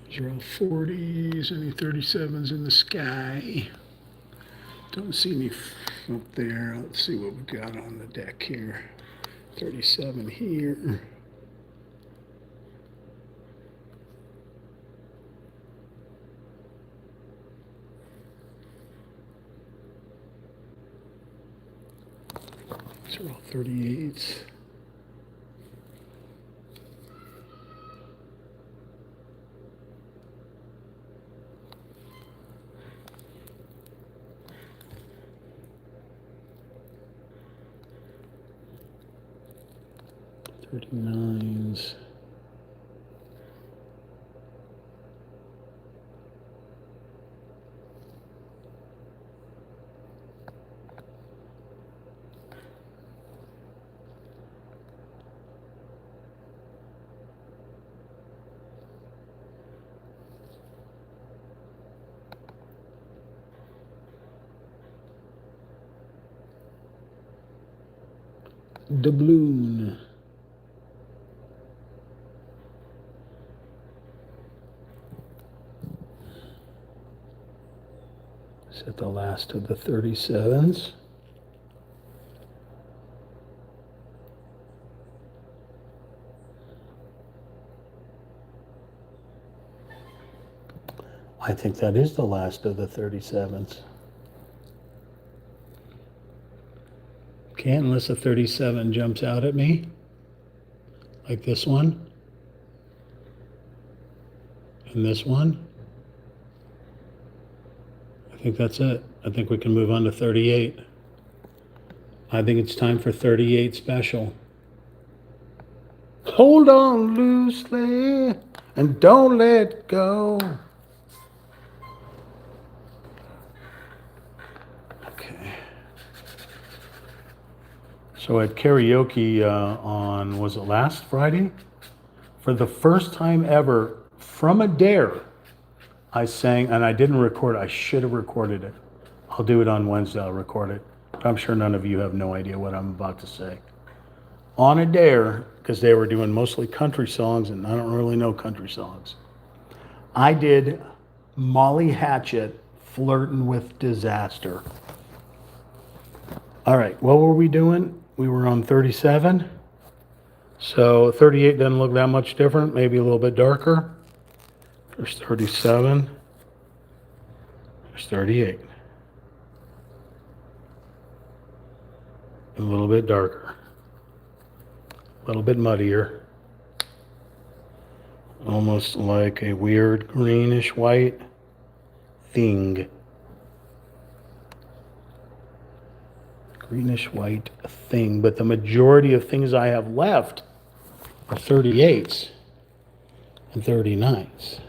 These are all 40s, any 37s in the sky. Don't see any up there. Let's see what we've got on the deck here. 37 here. These are all 38s. Nines. Doubloon. Set the last of the 37s. I think that is the last of the 37s. Can't unless a 37 jumps out at me, like this one, and this one. I think that's it. I think we can move on to 38. I think it's time for 38 special. Hold on loosely and don't let go. Okay. So at karaoke on, was it last Friday? For the first time ever, from a dare, I sang, and I didn't record it. I should have recorded it. I'll do it on Wednesday. I'll record it. I'm sure none of you have no idea what I'm about to say. On a dare, because they were doing mostly country songs, and I don't really know country songs. I did Molly Hatchet, Flirtin' with Disaster. All right, what were we doing? We were on 37. So 38 doesn't look that much different, maybe a little bit darker. There's 37. There's 38. A little bit darker. A little bit muddier. Almost like a weird greenish white thing. Greenish white thing. But the majority of things I have left are 38s and 39s.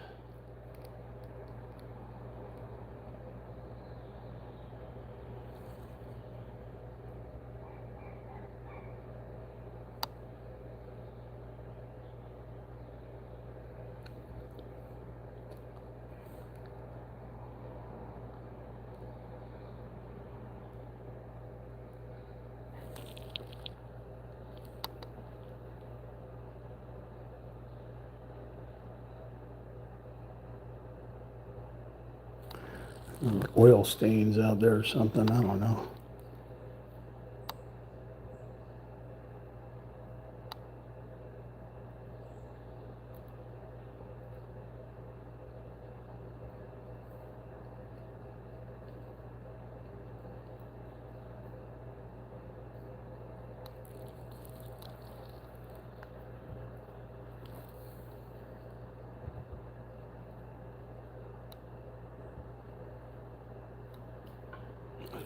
Oil stains out there or something, I don't know.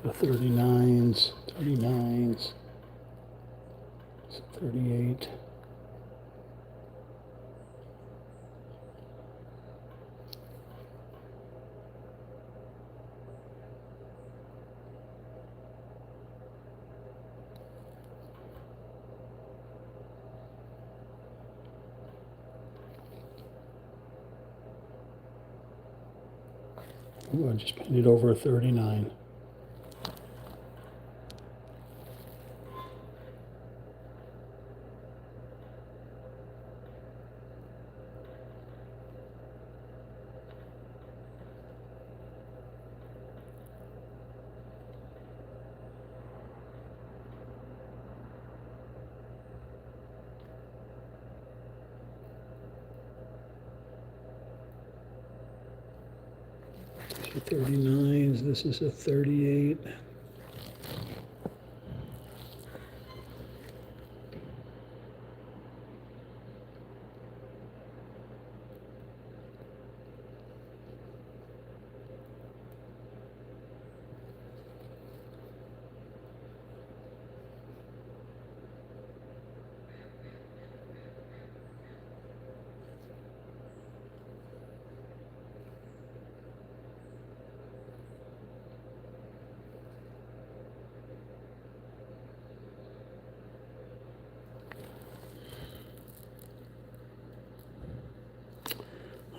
The 39s, 39s, 38. Ooh, I just painted over a 39. Two 39s, this is a 38.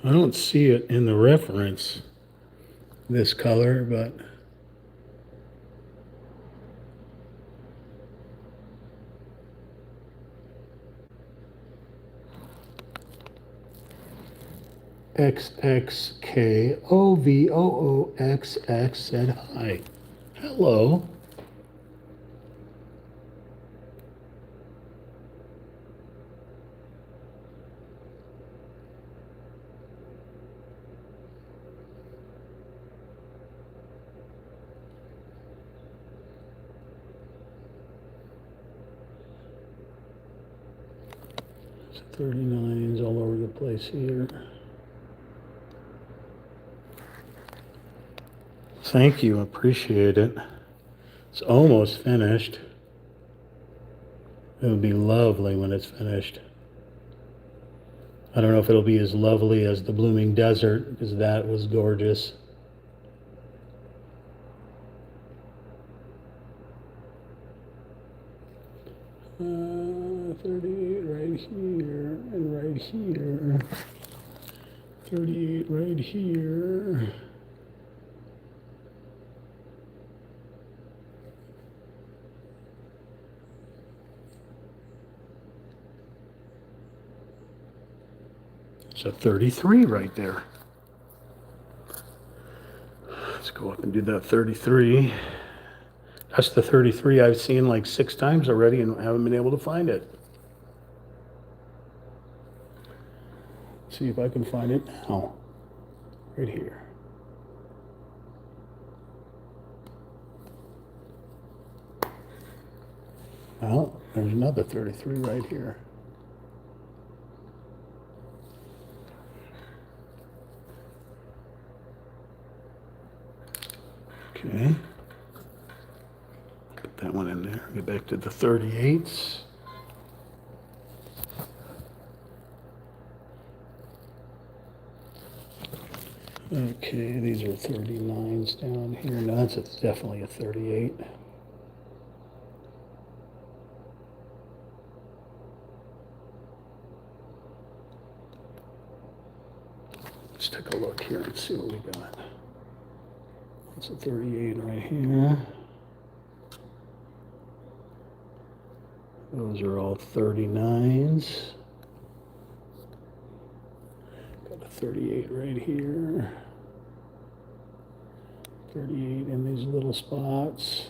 I don't see it in the reference, this color, but XXKOVOOXX said hi. Hello. It's 39s all over the place here. Thank you, appreciate it. It's almost finished. It would be lovely when it's finished. I don't know if it'll be as lovely as the Blooming Desert, because that was gorgeous. Uh, 38 right here, and right here. 38 right here. It's a 33 right there. Let's go up and do that 33. That's the 33 I've seen like 6 times already and haven't been able to find it. See if I can find it now. Right here. Well, there's another 33 right here. Okay. Put that one in there. Get back to the 38s. Okay, these are 39s down here. No, that's definitely a 38. Let's take a look here and see what we got. That's a 38 right here. Those are all 39s. Got a 38 right here. 38 in these little spots.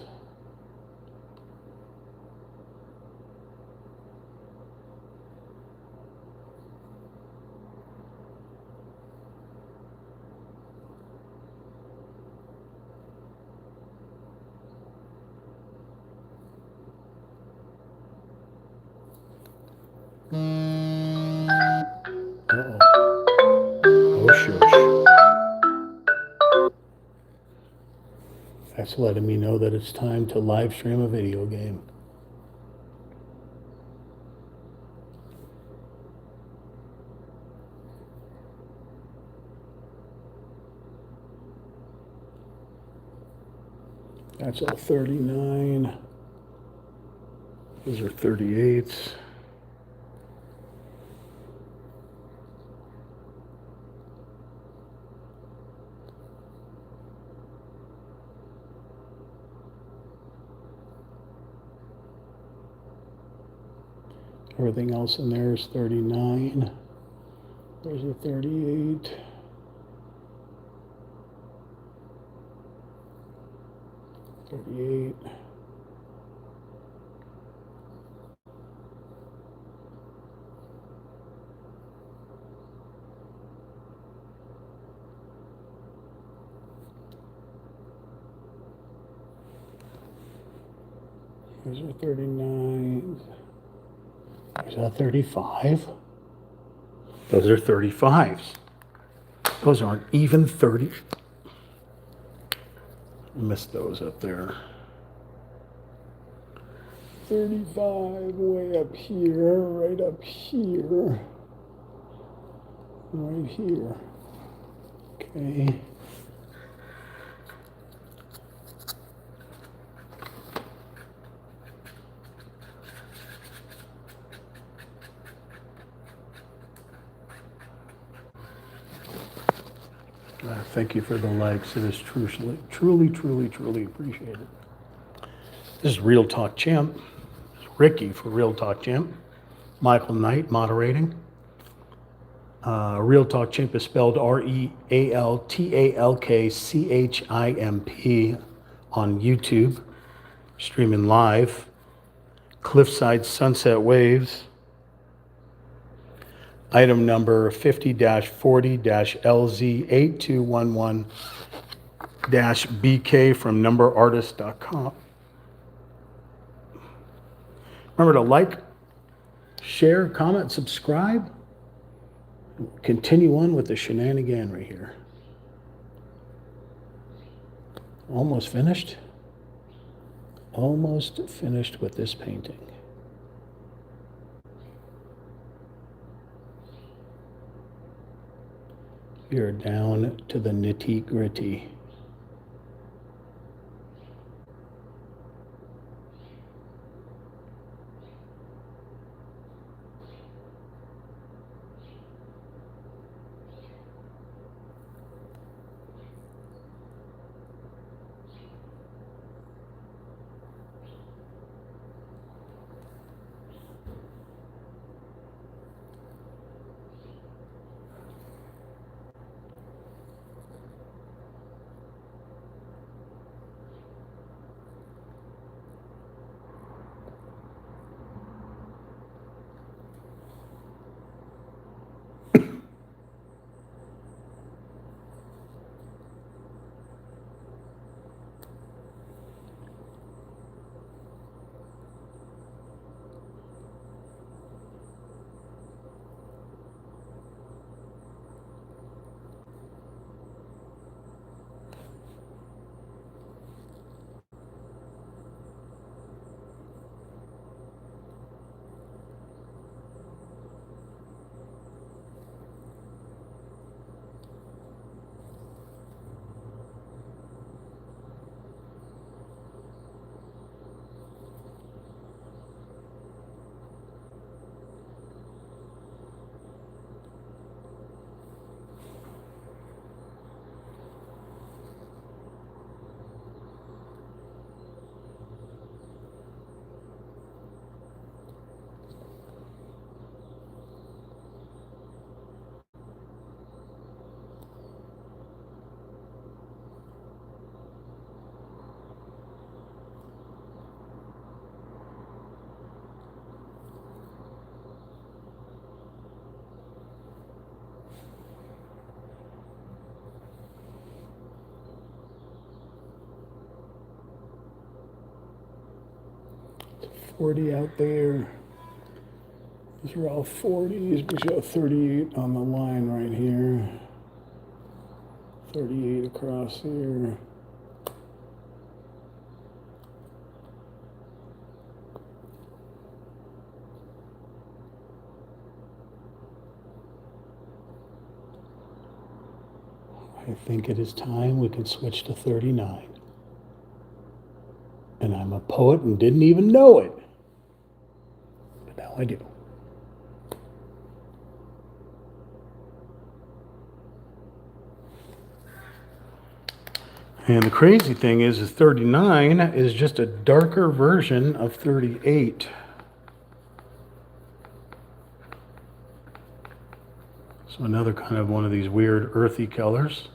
Uh-oh. Oh, shush. That's letting me know that it's time to live stream a video game. That's all 39. Those are 38s. Everything else in there is 39. There's a 38. Those are 39. Is that 35? Those are 35s. Those aren't even 30. Missed those up there. 35 way up here, right up here, right here. Okay. Thank you for the likes. It is truly, truly, truly, truly appreciated. This is Real Talk Champ. Ricky for Real Talk Champ. Michael Knight moderating. Real Talk Chimp is spelled RealTalkChimp on YouTube, streaming live. Cliffside Sunset Waves. Item number 50-40-LZ8211-BK from numberartist.com. Remember to like, share, comment, subscribe. Continue on with the shenaniganery here. Almost finished. Almost finished with this painting. You're down to the nitty-gritty. $40 out there. These are all 40s. We show 38 on the line right here. 38 across here. I think it is time we could switch to 39. And I'm a poet and didn't even know it. But now I do. And the crazy thing is 39 is just a darker version of 38. So another kind of one of these weird earthy colors.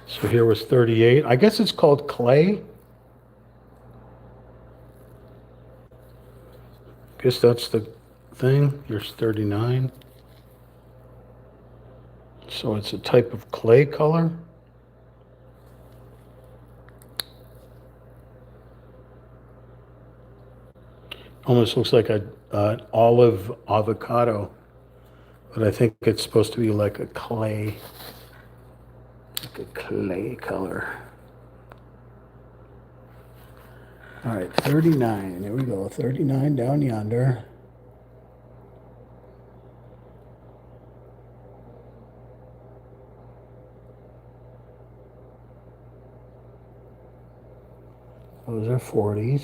So here was 38. I guess it's called clay. guess that's the thing. Here's 39. So it's a type of clay color. Almost looks like an olive avocado, but I think it's supposed to be like a clay color. All right, 39. There we go. 39 down yonder. Those are 40s.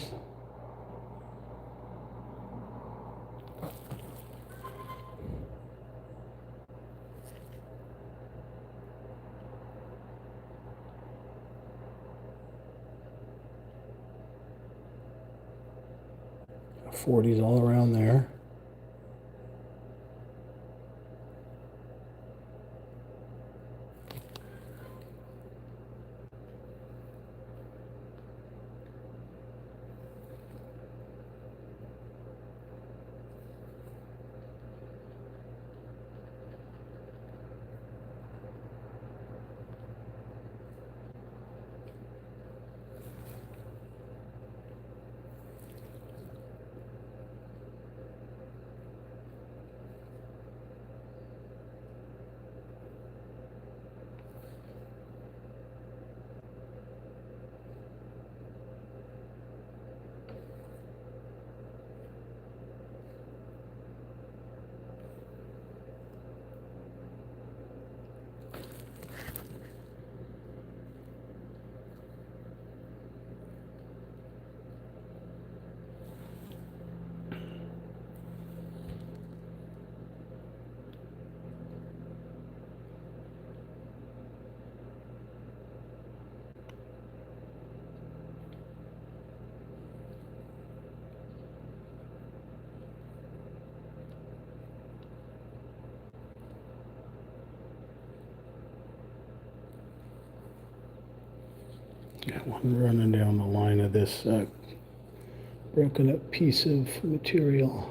Forties all around there. Got one running down the line of this broken up piece of material.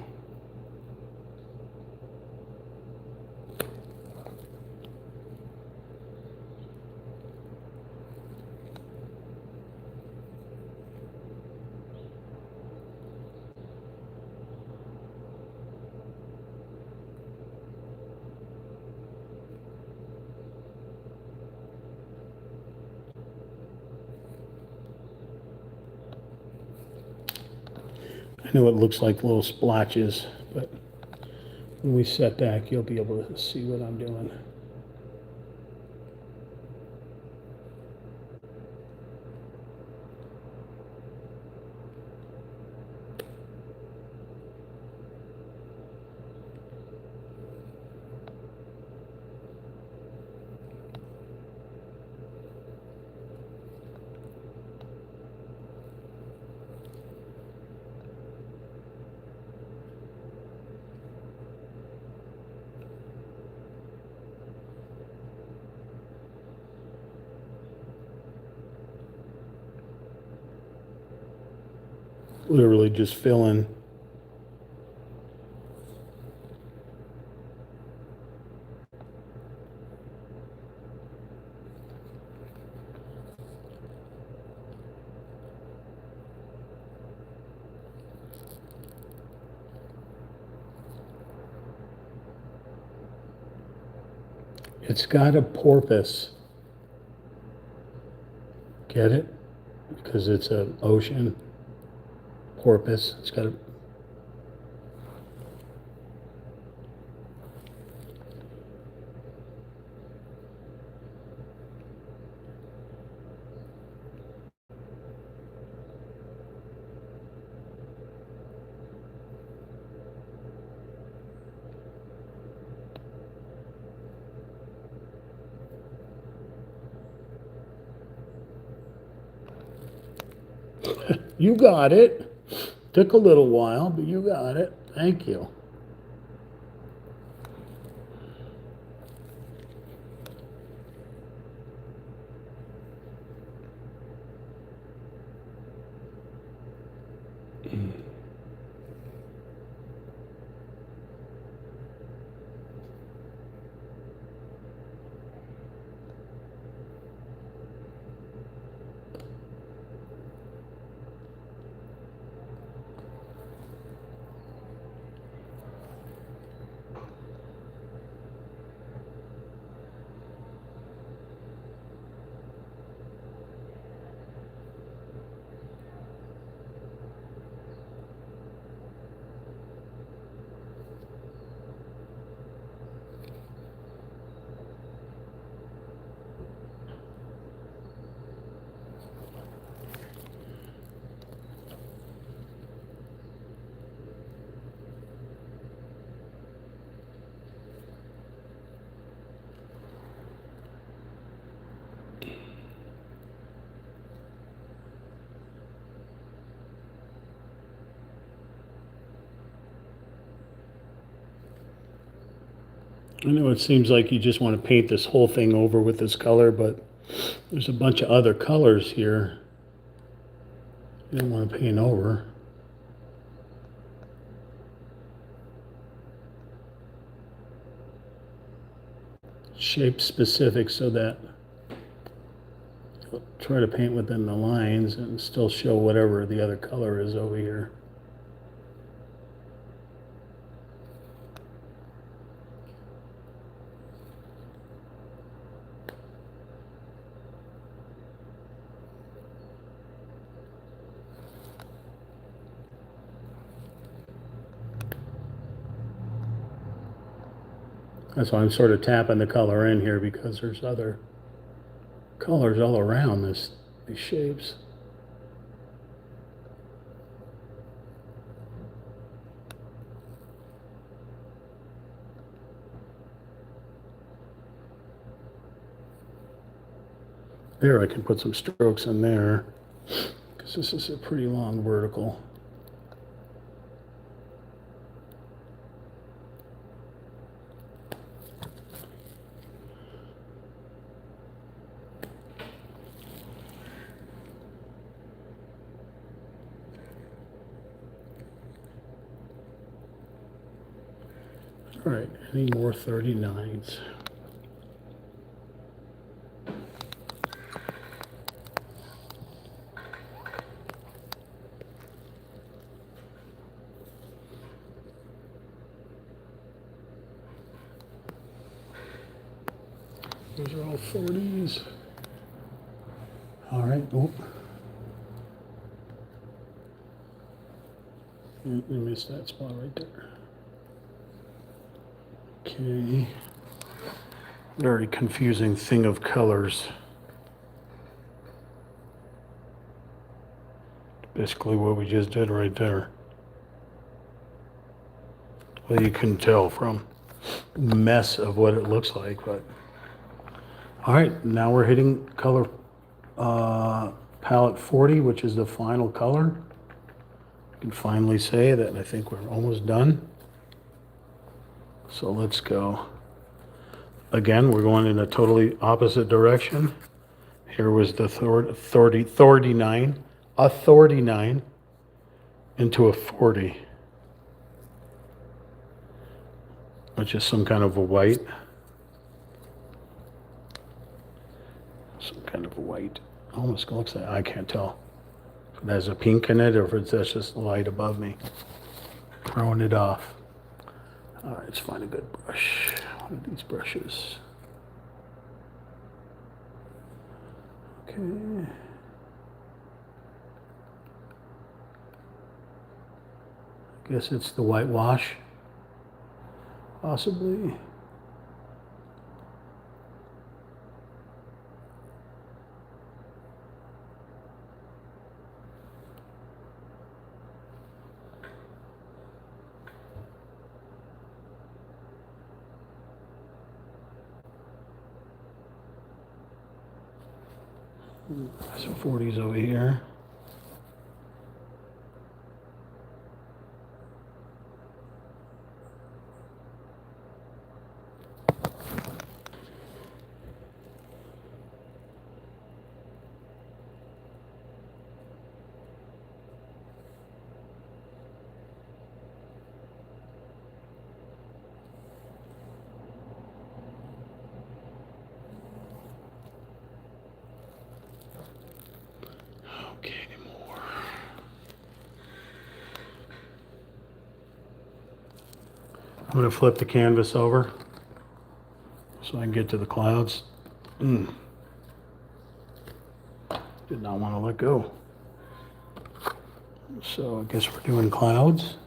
I know it looks like little splotches, but when we set back, you'll be able to see what I'm doing. Literally just fill in. It's got a porpoise. Get it? Because it's an ocean porpoise. It's got a. You got it. Took a little while, but you got it. Thank you. I know it seems like you just want to paint this whole thing over with this color, but there's a bunch of other colors here you don't want to paint over. Shape specific so that you'll try to paint within the lines and still show whatever the other color is over here. That's why I'm sort of tapping the color in here, because there's other colors all around these shapes. There, I can put some strokes in there, because this is a pretty long vertical. All right, any more 39s? Those are all 40s. All right, oh. I missed that spot right there. Okay. Very confusing thing of colors. Basically what we just did right there. Well, you can tell from the mess of what it looks like, but. All right, now we're hitting color palette 40, which is the final color. I can finally say that I think we're almost done. So let's go. Again, we're going in a totally opposite direction. Here was the 39, a 39 into a 40, which is some kind of a white. Some kind of a white. Almost looks like, I can't tell if it has a pink in it or if it's just the light above me throwing it off. All right, let's find a good brush. One of these brushes. Okay. I guess it's the whitewash, possibly. Some 40s over here. Okay, anymore. I'm going to flip the canvas over so I can get to the clouds. Did not want to let go. So I guess we're doing clouds.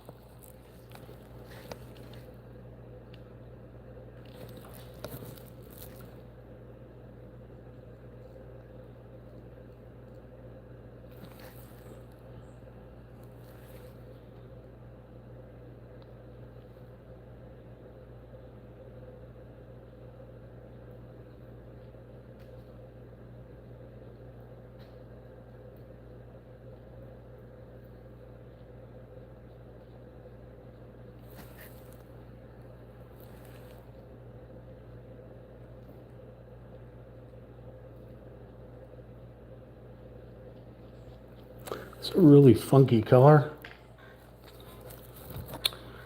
It's a really funky color.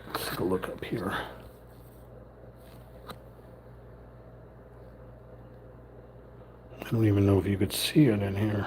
Let's take a look up here. I don't even know if you could see it in here.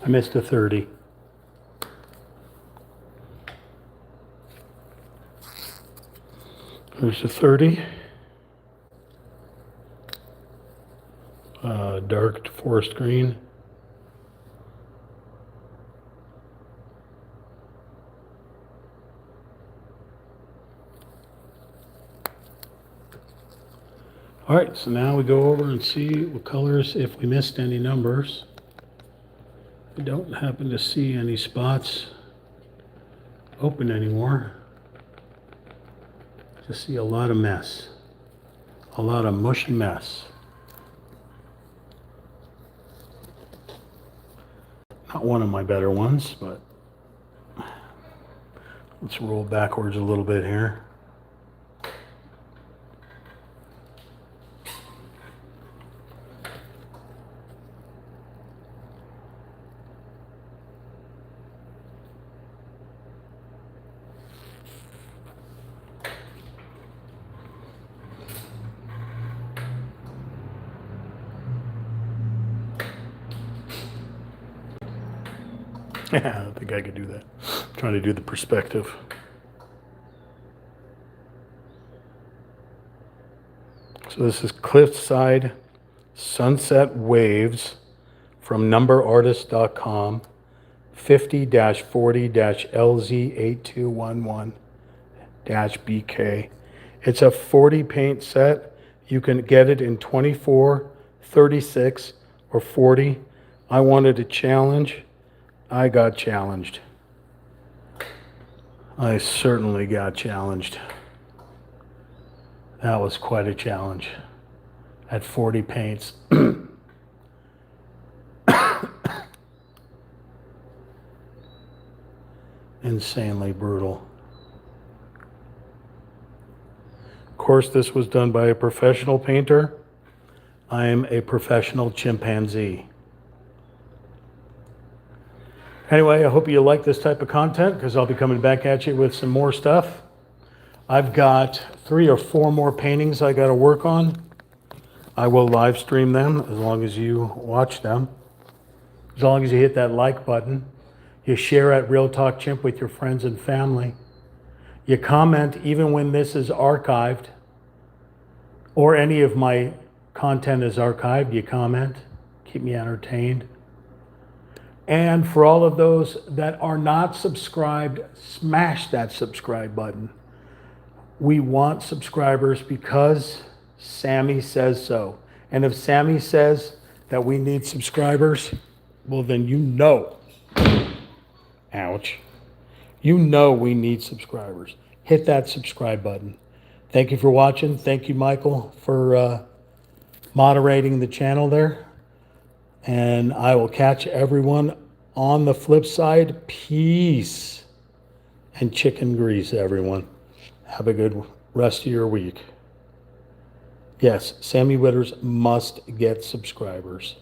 I missed a 30. There's a 30. Dark forest green. All right, so now we go over and see what colors, if we missed any numbers. We don't happen to see any spots open anymore. Just see a lot of mess. A lot of mushy mess. Not one of my better ones, but let's roll backwards a little bit here. Yeah, I don't think I could do that. I'm trying to do the perspective. So this is Cliffside Sunset Waves from numberartist.com, 50-40-LZ8211-BK. It's a 40 paint set. You can get it in 24, 36, or 40. I wanted a challenge. I got challenged. I certainly got challenged. That was quite a challenge. At 40 paints. Insanely brutal. Of course, this was done by a professional painter. I am a professional chimpanzee. Anyway, I hope you like this type of content because I'll be coming back at you with some more stuff. I've got 3 or 4 more paintings I got to work on. I will live stream them as long as you watch them. As long as you hit that like button. You share at Real Talk Chimp with your friends and family. You comment even when this is archived or any of my content is archived. You comment. Keep me entertained. And for all of those that are not subscribed, smash that subscribe button. We want subscribers because Sammy says so. And if Sammy says that we need subscribers, well then you know, ouch, you know we need subscribers. Hit that subscribe button. Thank you for watching. Thank you, Michael, for moderating the channel there. And I will catch everyone on the flip side. Peace and chicken grease, everyone. Have a good rest of your week. Yes, Sammy Witters must get subscribers.